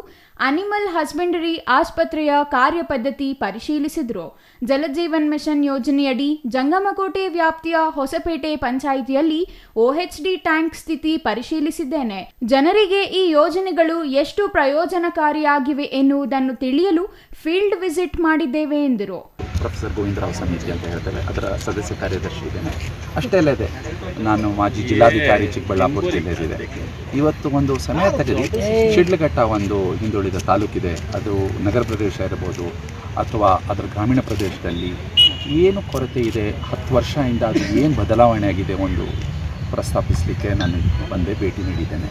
ಅನಿಮಲ್ ಹಸ್ಬೆಂಡರಿ ಆಸ್ಪತ್ರೆಯ ಕಾರ್ಯಪದ್ಧತಿ ಪರಿಶೀಲಿಸಿದರು. ಜಲಜೀವನ್ ಮಿಷನ್ ಯೋಜನೆಯಡಿ ಜಂಗಮಕೋಟೆ ವ್ಯಾಪ್ತಿಯ ಹೊಸಪೇಟೆ ಪಂಚಾಯಿತಿಯಲ್ಲಿ ಓಎಚ್ಡಿ ಟ್ಯಾಂಕ್ ಸ್ಥಿತಿ ಪರಿಶೀಲಿಸಿದ್ದೇನೆ. ಜನರಿಗೆ ಈ ಯೋಜನೆಗಳು ಎಷ್ಟು ಪ್ರಯೋಜನಕಾರಿಯಾಗಿವೆ ಎನ್ನುವುದನ್ನು ತಿಳಿಯಲು ಫೀಲ್ಡ್ ವಿಸಿಟ್ ಮಾಡಿದ್ದೇವೆ ಎಂದರು. ಪ್ರೊಫೆಸರ್ ಗೋವಿಂದರಾವ್ ಸಮಿತಿ ಅಂತ ಹೇಳ್ತೇವೆ, ಅದರ ಸದಸ್ಯ ಕಾರ್ಯದರ್ಶಿ ಇದ್ದೇನೆ. ಅಷ್ಟೇ ಅಲ್ಲದೆ ನಾನು ಮಾಜಿ ಜಿಲ್ಲಾಧಿಕಾರಿ ಚಿಕ್ಕಬಳ್ಳಾಪುರ ಜಿಲ್ಲೆಯಲ್ಲಿದೆ. ಇವತ್ತು ಒಂದು ಸಮಯ ತೆಗೆದು ಶಿಡ್ಲಘಟ್ಟ ಒಂದು ಹಿಂದುಳಿದ ತಾಲೂಕಿದೆ, ಅದು ನಗರ ಪ್ರದೇಶ ಇರಬಹುದು ಅಥವಾ ಅದರ ಗ್ರಾಮೀಣ ಪ್ರದೇಶದಲ್ಲಿ ಏನು ಕೊರತೆ ಇದೆ, 10 ವರ್ಷದಿಂದ ಅದು ಏನು ಬದಲಾವಣೆ ಆಗಿದೆ ಒಂದು ಪ್ರಸ್ತಾಪಿಸಲಿಕ್ಕೆ ನಾನು ಬಂದೆ, ಭೇಟಿ ನೀಡಿದ್ದೇನೆ.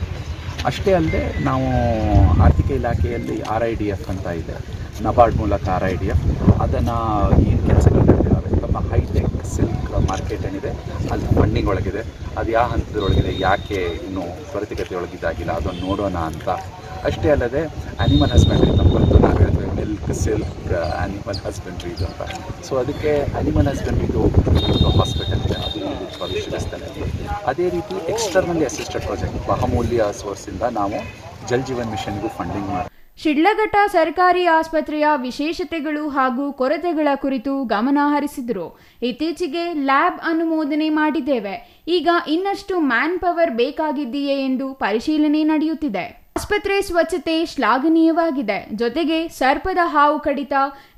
ಅಷ್ಟೇ ಅಲ್ಲದೆ ನಾವು ಆರ್ಥಿಕ ಇಲಾಖೆಯಲ್ಲಿ RIDF ಅಂತ ಇದೆ, ನಬಾರ್ಡ್ ಮೂಲಕ RIDF, ಅದನ್ನು ಏನು ಕೆಲಸಗಳು ನಡೆದಿದ್ದಾವೆ, ನಮ್ಮ ಹೈಟೆಕ್ ಸಿಲ್ಕ್ ಮಾರ್ಕೆಟ್ ಏನಿದೆ ಅಲ್ಲಿ ಫಂಡಿಂಗ್ ಒಳಗಿದೆ, ಅದು ಯಾವ ಹಂತದೊಳಗಿದೆ, ಯಾಕೆ ಇನ್ನೂ ತ್ವರಿತಗತಿ ಒಳಗಿದ್ದಾಗಿಲ್ಲ ಅದನ್ನು ನೋಡೋಣ ಅಂತ. ಅಷ್ಟೇ ಅಲ್ಲದೆ ಅನಿಮಲ್ ಹಸ್ಬೆಂಡ್ರಿ ತಪ್ಪಂತೂ ನಾವು ಹೇಳ್ತೇವೆ, ಮಿಲ್ಕ್, ಸಿಲ್ಕ್, ಆ್ಯನಿಮಲ್ ಹಸ್ಬೆಂಡ್ರಿ ಇದು ಅಂತ. ಸೊ ಅದಕ್ಕೆ ಆ್ಯನಿಮಲ್ ಹಸ್ಬೆಂಡ್ರಿದು ಹಾಸ್ಪಿಟಲ್ ಇದೆ, ಅದು ಶಿರಸ್ತಲ್ಲಿ. ಅದೇ ರೀತಿ ಎಕ್ಸ್ಟರ್ನಲಿ ಅಸಿಸ್ಟೆಡ್ ಪ್ರಾಜೆಕ್ಟ್ ಬಹುಮೂಲ್ಯ ಸೋರ್ಸಿಂದ ನಾವು ಜಲ್ ಜೀವನ್ ಮಿಷನ್ಗೂ ಫಂಡಿಂಗ್ ಮಾಡಿ ಶಿಡ್ಲಘಟ್ಟ ಸರ್ಕಾರಿ ಆಸ್ಪತ್ರೆಯ ವಿಶೇಷತೆಗಳು ಹಾಗೂ ಕೊರತೆಗಳ ಕುರಿತು ಗಮನ ಹರಿಸಿದರು. ಇತ್ತೀಚೆಗೆ ಲ್ಯಾಬ್ ಅನುಮೋದನೆ ಮಾಡಿದ್ದೇವೆ, ಈಗ ಇನ್ನಷ್ಟು ಮ್ಯಾನ್ ಪವರ್ ಬೇಕಾಗಿದೆಯೇ ಎಂದು ಪರಿಶೀಲನೆ ನಡೆಯುತ್ತಿದೆ. ಆಸ್ಪತ್ರೆ ಸ್ವಚ್ಛತೆ ಶ್ಲಾಘನೀಯವಾಗಿದೆ. ಜೊತೆಗೆ ಸರ್ಪದ ಹಾವು ಕಡಿತ,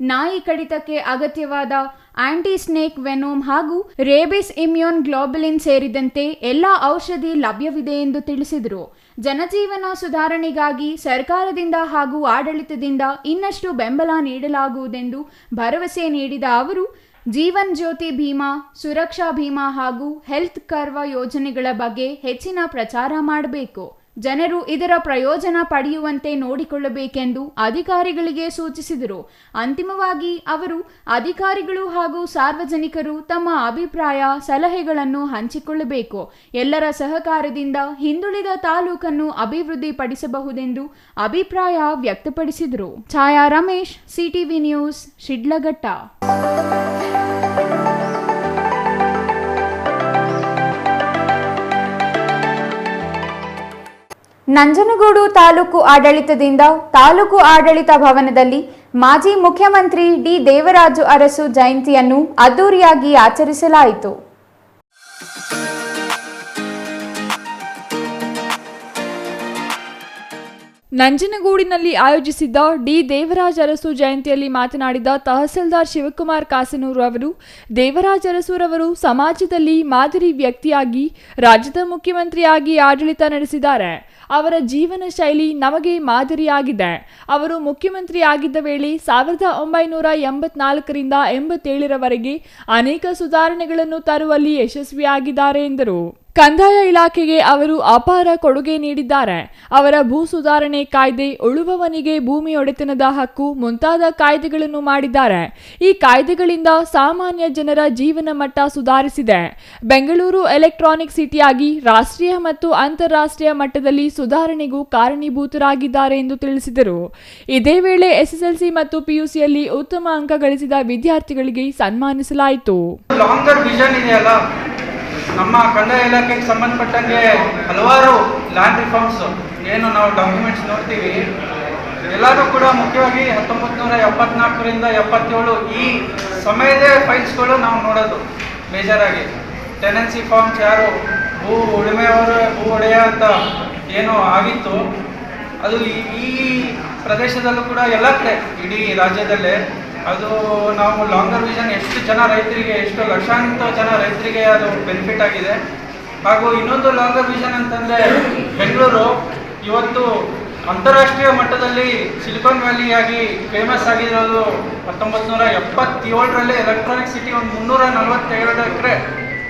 ನಾಯಿ ಕಡಿತಕ್ಕೆ ಅಗತ್ಯವಾದ ಆಂಟಿ ಸ್ನೇಕ್ ವೆನೋಮ್ ಹಾಗೂ ರೇಬಿಸ್ ಇಮ್ಯೂನ್ ಗ್ಲೋಬುಲಿನ್ ಸೇರಿದಂತೆ ಎಲ್ಲ ಔಷಧಿ ಲಭ್ಯವಿದೆ ಎಂದು ತಿಳಿಸಿದರು. ಜನಜೀವನ ಸುಧಾರಣೆಗಾಗಿ ಸರ್ಕಾರದಿಂದ ಹಾಗೂ ಆಡಳಿತದಿಂದ ಇನ್ನಷ್ಟು ಬೆಂಬಲ ನೀಡಲಾಗುವುದೆಂದು ಭರವಸೆ ನೀಡಿದ ಅವರು, ಜೀವನ್ ಜ್ಯೋತಿ ಭೀಮಾ, ಸುರಕ್ಷಾ ಭೀಮಾ ಹಾಗೂ ಹೆಲ್ತ್ ಕರ್ವ ಯೋಜನೆಗಳ ಬಗ್ಗೆ ಹೆಚ್ಚಿನ ಪ್ರಚಾರ ಮಾಡಬೇಕು. ಜನರು ಇದರ ಪ್ರಯೋಜನ ಪಡೆಯುವಂತೆ ನೋಡಿಕೊಳ್ಳಬೇಕೆಂದು ಅಧಿಕಾರಿಗಳಿಗೆ ಸೂಚಿಸಿದರು. ಅಂತಿಮವಾಗಿ ಅವರು ಅಧಿಕಾರಿಗಳು ಹಾಗೂ ಸಾರ್ವಜನಿಕರು ತಮ್ಮ ಅಭಿಪ್ರಾಯ, ಸಲಹೆಗಳನ್ನು ಹಂಚಿಕೊಳ್ಳಬೇಕು. ಎಲ್ಲರ ಸಹಕಾರದಿಂದ ಹಿಂದುಳಿದ ತಾಲೂಕನ್ನು ಅಭಿವೃದ್ಧಿಪಡಿಸಬಹುದೆಂದು ಅಭಿಪ್ರಾಯ ವ್ಯಕ್ತಪಡಿಸಿದರು. ಛಾಯಾ ರಮೇಶ್, ಸಿಟಿವಿ ನ್ಯೂಸ್, ಶಿಡ್ಲಘಟ್ಟ. ನಂಜನಗೂಡು ತಾಲೂಕು ಆಡಳಿತದಿಂದ ತಾಲೂಕು ಆಡಳಿತ ಭವನದಲ್ಲಿ ಮಾಜಿ ಮುಖ್ಯಮಂತ್ರಿ ಡಿ. ದೇವರಾಜು ಅರಸು ಜಯಂತಿಯನ್ನು ಅದ್ದೂರಿಯಾಗಿ ಆಚರಿಸಲಾಯಿತು. ನಂಜನಗೂಡಿನಲ್ಲಿ ಆಯೋಜಿಸಿದ್ದ ಡಿ. ದೇವರಾಜ ಅರಸು ಜಯಂತಿಯಲ್ಲಿ ಮಾತನಾಡಿದ ತಹಸೀಲ್ದಾರ್ ಶಿವಕುಮಾರ್ ಕಾಸನೂರು ಅವರು, ದೇವರಾಜ ಅರಸುರವರು ಸಮಾಜದಲ್ಲಿ ಮಾದರಿ ವ್ಯಕ್ತಿಯಾಗಿ ರಾಜ್ಯದ ಮುಖ್ಯಮಂತ್ರಿಯಾಗಿ ಆಡಳಿತ ನಡೆಸಿದ್ದಾರೆ. ಅವರ ಜೀವನ ಶೈಲಿ ನಮಗೆ ಮಾದರಿಯಾಗಿದೆ. ಅವರು ಮುಖ್ಯಮಂತ್ರಿ ಆಗಿದ್ದ ವೇಳೆ 1984ರಿಂದ 87ರವರೆಗೆ ಅನೇಕ ಸುಧಾರಣೆಗಳನ್ನು ತರುವಲ್ಲಿ ಯಶಸ್ವಿಯಾಗಿದ್ದಾರೆ ಎಂದರು. ಕಂದಾಯ ಇಲಾಖೆಗೆ ಅವರು ಅಪಾರ ಕೊಡುಗೆ ನೀಡಿದ್ದಾರೆ. ಅವರ ಭೂ ಸುಧಾರಣೆ ಕಾಯ್ದೆ, ಉಳುವವನಿಗೆ ಭೂಮಿ ಒಡೆತನದ ಹಕ್ಕು ಮುಂತಾದ ಕಾಯ್ದೆಗಳನ್ನು ಮಾಡಿದ್ದಾರೆ. ಈ ಕಾಯ್ದೆಗಳಿಂದ ಸಾಮಾನ್ಯ ಜನರ ಜೀವನ ಮಟ್ಟ ಸುಧಾರಿಸಿದೆ. ಬೆಂಗಳೂರು ಎಲೆಕ್ಟ್ರಾನಿಕ್ ಸಿಟಿಯಾಗಿ ರಾಷ್ಟ್ರೀಯ ಮತ್ತು ಅಂತಾರಾಷ್ಟ್ರೀಯ ಮಟ್ಟದಲ್ಲಿ ಸುಧಾರಣೆಗೂ ಕಾರಣೀಭೂತರಾಗಿದ್ದಾರೆ ಎಂದು ತಿಳಿಸಿದರು. ಇದೇ ವೇಳೆ ಎಸ್ಎಸ್ಎಲ್ಸಿ ಮತ್ತು ಪಿಯುಸಿಯಲ್ಲಿ ಉತ್ತಮ ಅಂಕ ಗಳಿಸಿದ ವಿದ್ಯಾರ್ಥಿಗಳಿಗೆ ಸನ್ಮಾನಿಸಲಾಯಿತು. ನಮ್ಮ ಕಂದಾಯ ಇಲಾಖೆಗೆ ಸಂಬಂಧಪಟ್ಟಂಗೆ ಹಲವಾರು ಲ್ಯಾಂಡ್ ರಿಫಾರ್ಮ್ಸ್ ಏನು ನಾವು ಡಾಕ್ಯುಮೆಂಟ್ಸ್ ನೋಡ್ತೀವಿ, ಎಲ್ಲರೂ ಕೂಡ ಮುಖ್ಯವಾಗಿ 1974ರಿಂದ 77 ಈ ಸಮಯದ ಫೈಲ್ಸ್ಗಳು ನಾವು ನೋಡೋದು ಮೇಜರಾಗಿ. ಟೆನೆನ್ಸಿ ಫಾರ್ಮ್ಸ್ ಯಾರು ಭೂ ಉಳುಮೆಯವರು ಭೂ ಒಡೆಯ ಅಂತ ಏನು ಆಗಿತ್ತು, ಅದು ಈ ಪ್ರದೇಶದಲ್ಲೂ ಕೂಡ ಎಲ್ಲ ಕಡೆ ಇಡೀ ರಾಜ್ಯದಲ್ಲೇ ಅದು ನಾವು ಲಾಂಗರ್ ವಿಷನ್ ಎಷ್ಟು ಜನ ರೈತರಿಗೆ, ಎಷ್ಟು ಲಕ್ಷಾಂತರ ಜನ ರೈತರಿಗೆ ಅದು ಬೆನಿಫಿಟ್ ಆಗಿದೆ. ಹಾಗೂ ಇನ್ನೊಂದು ಲಾಂಗರ್ ವಿಷನ್ ಅಂತಂದರೆ ಬೆಂಗಳೂರು ಇವತ್ತು ಅಂತಾರಾಷ್ಟ್ರೀಯ ಮಟ್ಟದಲ್ಲಿ ಸಿಲಿಕಾನ್ ವ್ಯಾಲಿಯಾಗಿ ಫೇಮಸ್ ಆಗಿರೋದು 1977ರಲ್ಲಿ ಎಲೆಕ್ಟ್ರಾನಿಕ್ ಸಿಟಿ ಒಂದು 342 ಎಕರೆ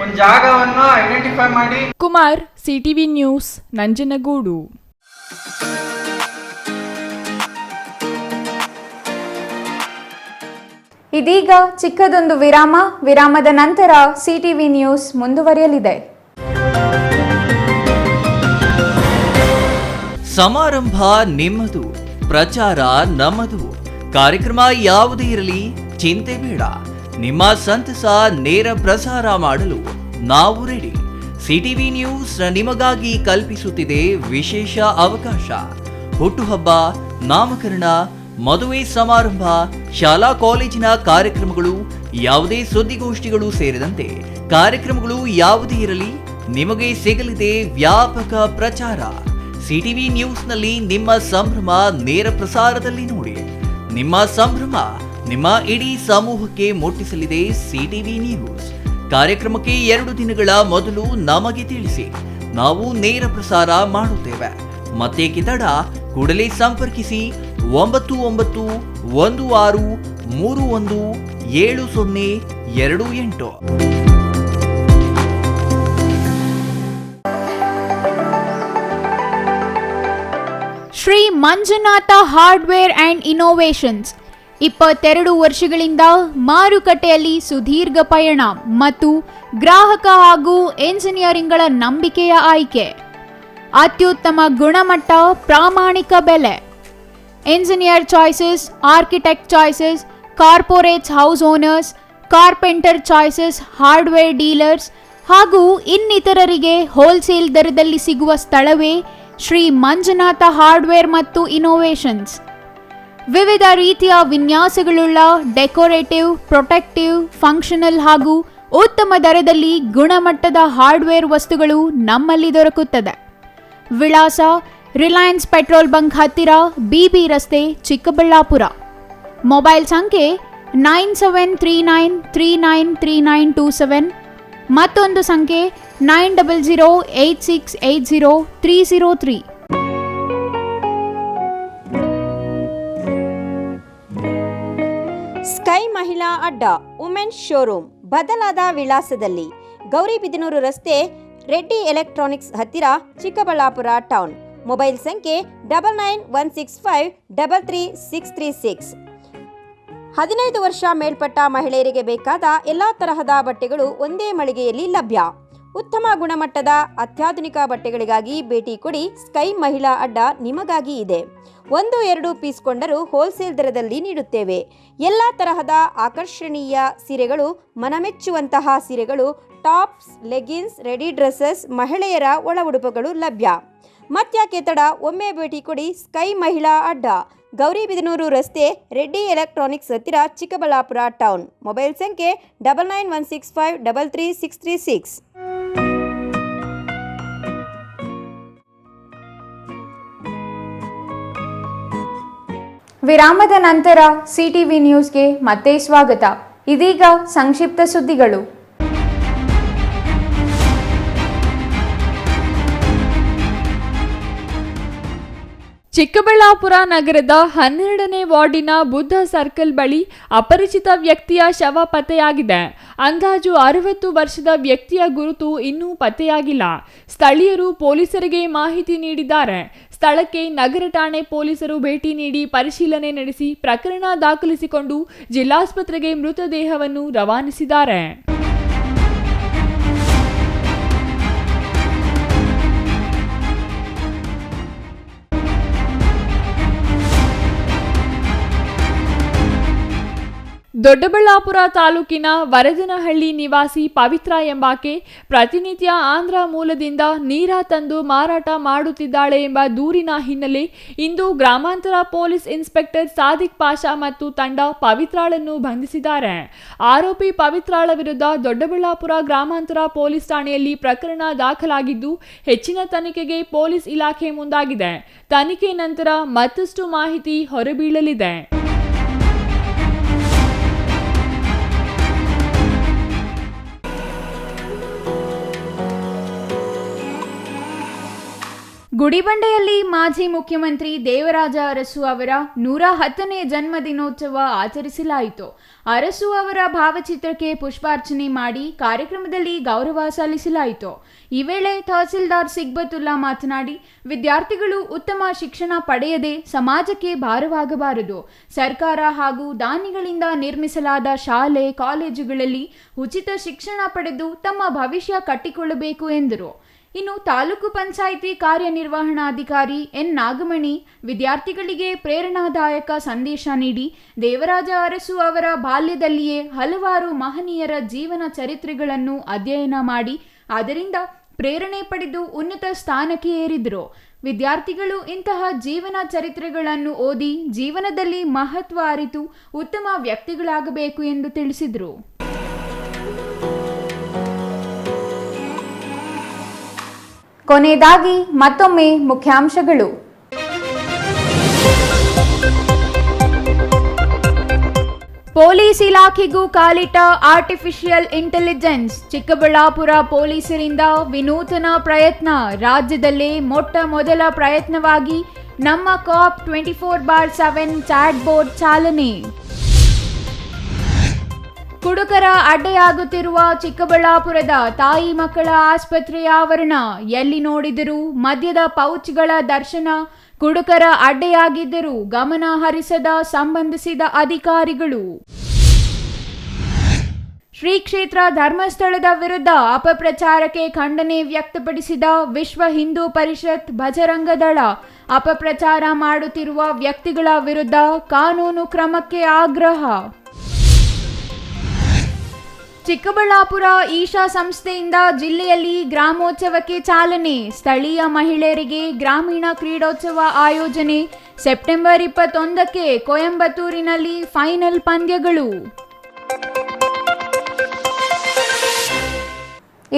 ಒಂದು ಜಾಗವನ್ನು ಐಡೆಂಟಿಫೈ ಮಾಡಿ. Kumar, CTV news, Nanjangud. ಇದೀಗ ಚಿಕ್ಕದೊಂದು ವಿರಾಮದ ನಂತರ ಸಿಟಿವಿ ನ್ಯೂಸ್ ಮುಂದುವರಿಯಲಿದೆ. ಸಮಾರಂಭ ನಿಮ್ಮದು, ಪ್ರಚಾರ ನಮ್ಮದು. ಕಾರ್ಯಕ್ರಮ ಯಾವುದೇ ಇರಲಿ ಚಿಂತೆ ಬೇಡ. ನಿಮ್ಮ ಸಂತಸ ನೇರ ಪ್ರಸಾರ ಮಾಡಲು ನಾವು ರೆಡಿ. ಸಿಟಿವಿ ನ್ಯೂಸ್ ನಿಮಗಾಗಿ ಕಲ್ಪಿಸುತ್ತಿದೆ ವಿಶೇಷ ಅವಕಾಶ. ಹುಟ್ಟುಹಬ್ಬ, ನಾಮಕರಣ, ಮದುವೆ ಸಮಾರಂಭ, ಶಾಲಾ ಕಾಲೇಜಿನ ಕಾರ್ಯಕ್ರಮಗಳು, ಯಾವುದೇ ಸುದ್ದಿಗೋಷ್ಠಿಗಳು ಸೇರಿದಂತೆ ಕಾರ್ಯಕ್ರಮಗಳು ಯಾವುದೇ ಇರಲಿ ನಿಮಗೆ ಸಿಗಲಿದೆ ವ್ಯಾಪಕ ಪ್ರಚಾರ. ಸಿಟಿವಿ ನ್ಯೂಸ್ನಲ್ಲಿ ನಿಮ್ಮ ಸಂಭ್ರಮ ನೇರ ಪ್ರಸಾರದಲ್ಲಿ ನೋಡಿ. ನಿಮ್ಮ ಸಂಭ್ರಮ ನಿಮ್ಮ ಇಡೀ ಸಮೂಹಕ್ಕೆ ಮುಟ್ಟಿಸಲಿದೆ ಸಿಟಿವಿ ನ್ಯೂಸ್. ಕಾರ್ಯಕ್ರಮಕ್ಕೆ 2 ದಿನಗಳ ಮೊದಲು ನಮಗೆ ತಿಳಿಸಿ, ನಾವು ನೇರ ಪ್ರಸಾರ ಮಾಡುತ್ತೇವೆ. ಮತ್ತೇಕೆ ತಡ, ಕೂಡಲೇ ಸಂಪರ್ಕಿಸಿ 9916317028. Shri Manjunatha hardware and innovations 22 ವರ್ಷಗಳಿಂದ ಮಾರುಕಟ್ಟೆಯಲ್ಲಿ ಸುದೀರ್ಘ ಪಯಣ ಮತ್ತು ಗ್ರಾಹಕ ಹಾಗೂ ಎಂಜಿನಿಯರಿಂಗ್ಗಳ ನಂಬಿಕೆಯ ಆಯ್ಕೆ. ಅತ್ಯುತ್ತಮ ಗುಣಮಟ್ಟ, ಪ್ರಾಮಾಣಿಕ ಬೆಲೆ. Engineer choices, architect choices, corporates house owners, carpenter choices, hardware dealers ಹಾಗೂ ಇನ್ನಿತರರಿಗೆ ಹೋಲ್ಸೇಲ್ ದರದಲ್ಲಿ ಸಿಗುವ ಸ್ಥಳವೇ ಶ್ರೀ ಮಂಜುನಾಥ ಹಾರ್ಡ್ವೇರ್ ಮತ್ತು ಇನೋವೇಷನ್ಸ್. ವಿವಿಧ ರೀತಿಯ ವಿನ್ಯಾಸಗಳುಳ್ಳ ಡೆಕೋರೇಟಿವ್, ಪ್ರೊಟೆಕ್ಟಿವ್, ಫಂಕ್ಷನಲ್ ಹಾಗೂ ಉತ್ತಮ ದರದಲ್ಲಿ ಗುಣಮಟ್ಟದ ಹಾರ್ಡ್ವೇರ್ ವಸ್ತುಗಳು ನಮ್ಮಲ್ಲಿ ದೊರಕುತ್ತದೆ. ವಿಳಾಸ ರಿಲಯನ್ಸ್ ಪೆಟ್ರೋಲ್ ಬಂಕ್ ಹತ್ತಿರ, ಬಿಬಿ ರಸ್ತೆ, ಚಿಕ್ಕಬಳ್ಳಾಪುರ. ಮೊಬೈಲ್ ಸಂಖ್ಯೆ 9739393927, ಮತ್ತೊಂದು ಸಂಖ್ಯೆ 9008680303. ಸ್ಕೈ ಮಹಿಳಾ ಅಡ್ಡ ವುಮೆನ್ಸ್ ಶೋರೂಮ್ ಬದಲಾದ ವಿಳಾಸದಲ್ಲಿ, ಗೌರಿಬಿದನೂರು ರಸ್ತೆ, ರೆಡ್ಡಿ ಎಲೆಕ್ಟ್ರಾನಿಕ್ಸ್ ಹತ್ತಿರ, ಚಿಕ್ಕಬಳ್ಳಾಪುರ ಟೌನ್. ಮೊಬೈಲ್ ಸಂಖ್ಯೆ 9916533636. 15 ವರ್ಷ ಮೇಲ್ಪಟ್ಟ ಮಹಿಳೆಯರಿಗೆ ಬೇಕಾದ ಎಲ್ಲ ತರಹದ ಬಟ್ಟೆಗಳು ಒಂದೇ ಮಳಿಗೆಯಲ್ಲಿ ಲಭ್ಯ. ಉತ್ತಮ ಗುಣಮಟ್ಟದ ಅತ್ಯಾಧುನಿಕ ಬಟ್ಟೆಗಳಿಗಾಗಿ ಭೇಟಿ ಕೊಡಿ. ಸ್ಕೈ ಮಹಿಳಾ ಅಡ್ಡ ನಿಮಗಾಗಿ ಇದೆ. 1-2 ಪೀಸ್ ಕೊಂಡರೂ ಹೋಲ್ಸೇಲ್ ದರದಲ್ಲಿ ನೀಡುತ್ತೇವೆ. ಎಲ್ಲ ತರಹದ ಆಕರ್ಷಣೀಯ ಸೀರೆಗಳು, ಮನಮೆಚ್ಚುವಂತಹ ಸೀರೆಗಳು, ಟಾಪ್ಸ್, ಲೆಗಿನ್ಸ್, ರೆಡಿ ಡ್ರೆಸ್ಸಸ್, ಮಹಿಳೆಯರ ಒಳ ಉಡುಪುಗಳು ಲಭ್ಯ. ಮತ್ಯಾಕೆ ತಡ, ಒಮ್ಮೆ ಭೇಟಿ ಕೊಡಿ. ಸ್ಕೈ ಮಹಿಳಾ ಅಡ್ಡ, ಗೌರಿಬಿದನೂರು ರಸ್ತೆ, ರೆಡ್ಡಿ ಎಲೆಕ್ಟ್ರಾನಿಕ್ಸ್ ಹತ್ತಿರ, ಚಿಕ್ಕಬಳ್ಳಾಪುರ ಟೌನ್. ಮೊಬೈಲ್ ಸಂಖ್ಯೆ 9916533636. ವಿರಾಮದ ನಂತರ ಸಿಟಿವಿ ನ್ಯೂಸ್ಗೆ ಮತ್ತೆ ಸ್ವಾಗತ. ಇದೀಗ ಸಂಕ್ಷಿಪ್ತ ಸುದ್ದಿಗಳು. ಚಿಕ್ಕಬಳ್ಳಾಪುರ ನಗರದ 12ನೇ ವಾರ್ಡಿನ ಬುದ್ಧ ಸರ್ಕಲ್ ಬಳಿ ಅಪರಿಚಿತ ವ್ಯಕ್ತಿಯ ಶವ ಪತ್ತೆಯಾಗಿದೆ. ಅಂದಾಜು 60 ವರ್ಷದ ವ್ಯಕ್ತಿಯ ಗುರುತು ಇನ್ನೂ ಪತ್ತೆಯಾಗಿಲ್ಲ. ಸ್ಥಳೀಯರು ಪೊಲೀಸರಿಗೆ ಮಾಹಿತಿ ನೀಡಿದ್ದಾರೆ. ಸ್ಥಳಕ್ಕೆ ನಗರ ಠಾಣೆ ಪೊಲೀಸರು ಭೇಟಿ ನೀಡಿ ಪರಿಶೀಲನೆ ನಡೆಸಿ ಪ್ರಕರಣ ದಾಖಲಿಸಿಕೊಂಡು ಜಿಲ್ಲಾಸ್ಪತ್ರೆಗೆ ಮೃತದೇಹವನ್ನು ರವಾನಿಸಿದ್ದಾರೆ. ದೊಡ್ಡಬಳ್ಳಾಪುರ ತಾಲೂಕಿನ ವರದನಹಳ್ಳಿ ನಿವಾಸಿ ಪವಿತ್ರ ಎಂಬಾಕೆ ಪ್ರತಿನಿತ್ಯ ಆಂಧ್ರ ಮೂಲದಿಂದ ನೀರ ತಂದು ಮಾರಾಟ ಮಾಡುತ್ತಿದ್ದಾಳೆ ಎಂಬ ದೂರಿನ ಹಿನ್ನೆಲೆ ಇಂದು ಗ್ರಾಮಾಂತರ ಪೊಲೀಸ್ ಇನ್ಸ್ಪೆಕ್ಟರ್ ಸಾದಿಕ್ ಪಾಷಾ ಮತ್ತು ತಂಡ ಪವಿತ್ರಾಳನ್ನು ಬಂಧಿಸಿದ್ದಾರೆ. ಆರೋಪಿ ಪವಿತ್ರಾಳ ವಿರುದ್ಧ ದೊಡ್ಡಬಳ್ಳಾಪುರ ಗ್ರಾಮಾಂತರ ಪೊಲೀಸ್ ಠಾಣೆಯಲ್ಲಿ ಪ್ರಕರಣ ದಾಖಲಾಗಿದ್ದು ಹೆಚ್ಚಿನ ತನಿಖೆಗೆ ಪೊಲೀಸ್ ಇಲಾಖೆ ಮುಂದಾಗಿದೆ. ತನಿಖೆ ನಂತರ ಮತ್ತಷ್ಟು ಮಾಹಿತಿ ಹೊರಬೀಳಲಿದೆ. ಗುಡಿಬಂಡೆಯಲ್ಲಿ ಮಾಜಿ ಮುಖ್ಯಮಂತ್ರಿ ದೇವರಾಜ ಅರಸು ಅವರ 110ನೇ ಜನ್ಮದಿನೋತ್ಸವ ಆಚರಿಸಲಾಯಿತು. ಅರಸು ಅವರ ಭಾವಚಿತ್ರಕ್ಕೆ ಪುಷ್ಪಾರ್ಚನೆ ಮಾಡಿ ಕಾರ್ಯಕ್ರಮದಲ್ಲಿ ಗೌರವ ಸಲ್ಲಿಸಲಾಯಿತು. ಈ ವೇಳೆ ತಹಸೀಲ್ದಾರ್ ಸಿಗ್ಬತುಲ್ಲಾ ಮಾತನಾಡಿ, ವಿದ್ಯಾರ್ಥಿಗಳು ಉತ್ತಮ ಶಿಕ್ಷಣ ಪಡೆಯದೆ ಸಮಾಜಕ್ಕೆ ಭಾರವಾಗಬಾರದು. ಸರ್ಕಾರ ಹಾಗೂ ದಾನಿಗಳಿಂದ ನಿರ್ಮಿಸಲಾದ ಶಾಲೆ, ಕಾಲೇಜುಗಳಲ್ಲಿ ಉಚಿತ ಶಿಕ್ಷಣ ಪಡೆದು ತಮ್ಮ ಭವಿಷ್ಯ ಕಟ್ಟಿಕೊಳ್ಳಬೇಕು ಎಂದರು. ಇನ್ನು ತಾಲೂಕು ಪಂಚಾಯಿತಿ ಕಾರ್ಯನಿರ್ವಹಣಾಧಿಕಾರಿ ಎನ್ ನಾಗಮಣಿ ವಿದ್ಯಾರ್ಥಿಗಳಿಗೆ ಪ್ರೇರಣಾದಾಯಕ ಸಂದೇಶ ನೀಡಿ, ದೇವರಾಜ ಅರಸು ಅವರ ಬಾಲ್ಯದಲ್ಲಿಯೇ ಹಲವಾರು ಮಹನೀಯರ ಜೀವನ ಚರಿತ್ರೆಗಳನ್ನು ಅಧ್ಯಯನ ಮಾಡಿ ಅದರಿಂದ ಪ್ರೇರಣೆ ಪಡೆದು ಉನ್ನತ ಸ್ಥಾನಕ್ಕೆ ಏರಿದರು. ವಿದ್ಯಾರ್ಥಿಗಳು ಇಂತಹ ಜೀವನ ಚರಿತ್ರೆಗಳನ್ನು ಓದಿ ಜೀವನದಲ್ಲಿ ಮಹತ್ವ ಅರಿತು ಉತ್ತಮ ವ್ಯಕ್ತಿಗಳಾಗಬೇಕು ಎಂದು ತಿಳಿಸಿದರು. ಕೊನೆಯದಾಗಿ ಮತ್ತೊಮ್ಮೆ ಮುಖ್ಯಾಂಶಗಳು. ಪೊಲೀಸ್ ಇಲಾಖೆಗೂ ಕಾಲಿಟ್ಟ ಆರ್ಟಿಫಿಷಿಯಲ್ ಇಂಟೆಲಿಜೆನ್ಸ್. ಚಿಕ್ಕಬಳ್ಳಾಪುರ ಪೊಲೀಸರಿಂದ ವಿನೂತನ ಪ್ರಯತ್ನ. ರಾಜ್ಯದಲ್ಲೇ ಮೊಟ್ಟ ಮೊದಲ ಪ್ರಯತ್ನವಾಗಿ ನಮ್ಮ ಕಾಪ್ 24/7 ಚಾಟ್ ಬೋರ್ಡ್ ಚಾಲನೆ. ಕುಡುಕರ ಅಡ್ಡೆಯಾಗುತ್ತಿರುವ ಚಿಕ್ಕಬಳ್ಳಾಪುರದ ತಾಯಿ ಮಕ್ಕಳ ಆಸ್ಪತ್ರೆಯ ಆವರಣ. ಎಲ್ಲಿ ನೋಡಿದರೂ ಮದ್ಯದ ಪೌಚ್ಗಳ ದರ್ಶನ. ಕುಡುಕರ ಅಡ್ಡೆಯಾಗಿದ್ದರೂ ಗಮನ ಹರಿಸದ ಸಂಬಂಧಿಸಿದ ಅಧಿಕಾರಿಗಳು. ಶ್ರೀ ಕ್ಷೇತ್ರ ಧರ್ಮಸ್ಥಳದ ವಿರುದ್ಧ ಅಪಪ್ರಚಾರಕ್ಕೆ ಖಂಡನೆ ವ್ಯಕ್ತಪಡಿಸಿದ ವಿಶ್ವ ಹಿಂದೂ ಪರಿಷತ್ ಬಜರಂಗದಳ. ಅಪಪ್ರಚಾರ ಮಾಡುತ್ತಿರುವ ವ್ಯಕ್ತಿಗಳ ವಿರುದ್ಧ ಕಾನೂನು ಕ್ರಮಕ್ಕೆ ಆಗ್ರಹ. ಚಿಕ್ಕಬಳ್ಳಾಪುರ ಈಶಾ ಸಂಸ್ಥೆಯಿಂದ ಜಿಲ್ಲೆಯಲ್ಲಿ ಗ್ರಾಮೋತ್ಸವಕ್ಕೆ ಚಾಲನೆ. ಸ್ಥಳೀಯ ಮಹಿಳೆಯರಿಗೆ ಗ್ರಾಮೀಣ ಕ್ರೀಡೋತ್ಸವ ಆಯೋಜನೆ. ಸೆಪ್ಟೆಂಬರ್ 21ಕ್ಕೆ ಕೊಯಂಬತ್ತೂರಿನಲ್ಲಿ ಫೈನಲ್ ಪಂದ್ಯಗಳು.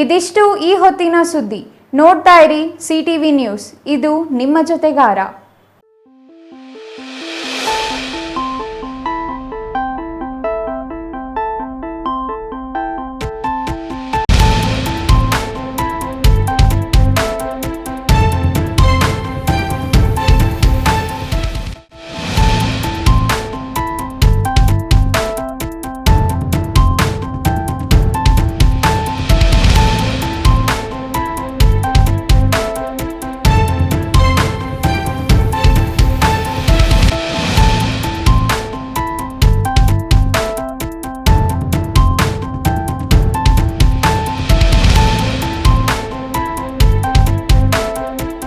ಇದಿಷ್ಟು ಈ ಹೊತ್ತಿನ ಸುದ್ದಿ. ನೋಡ್ತಾ ಇರಿ ಸಿಟಿವಿ ನ್ಯೂಸ್, ಇದು ನಿಮ್ಮ ಜೊತೆಗಾರ.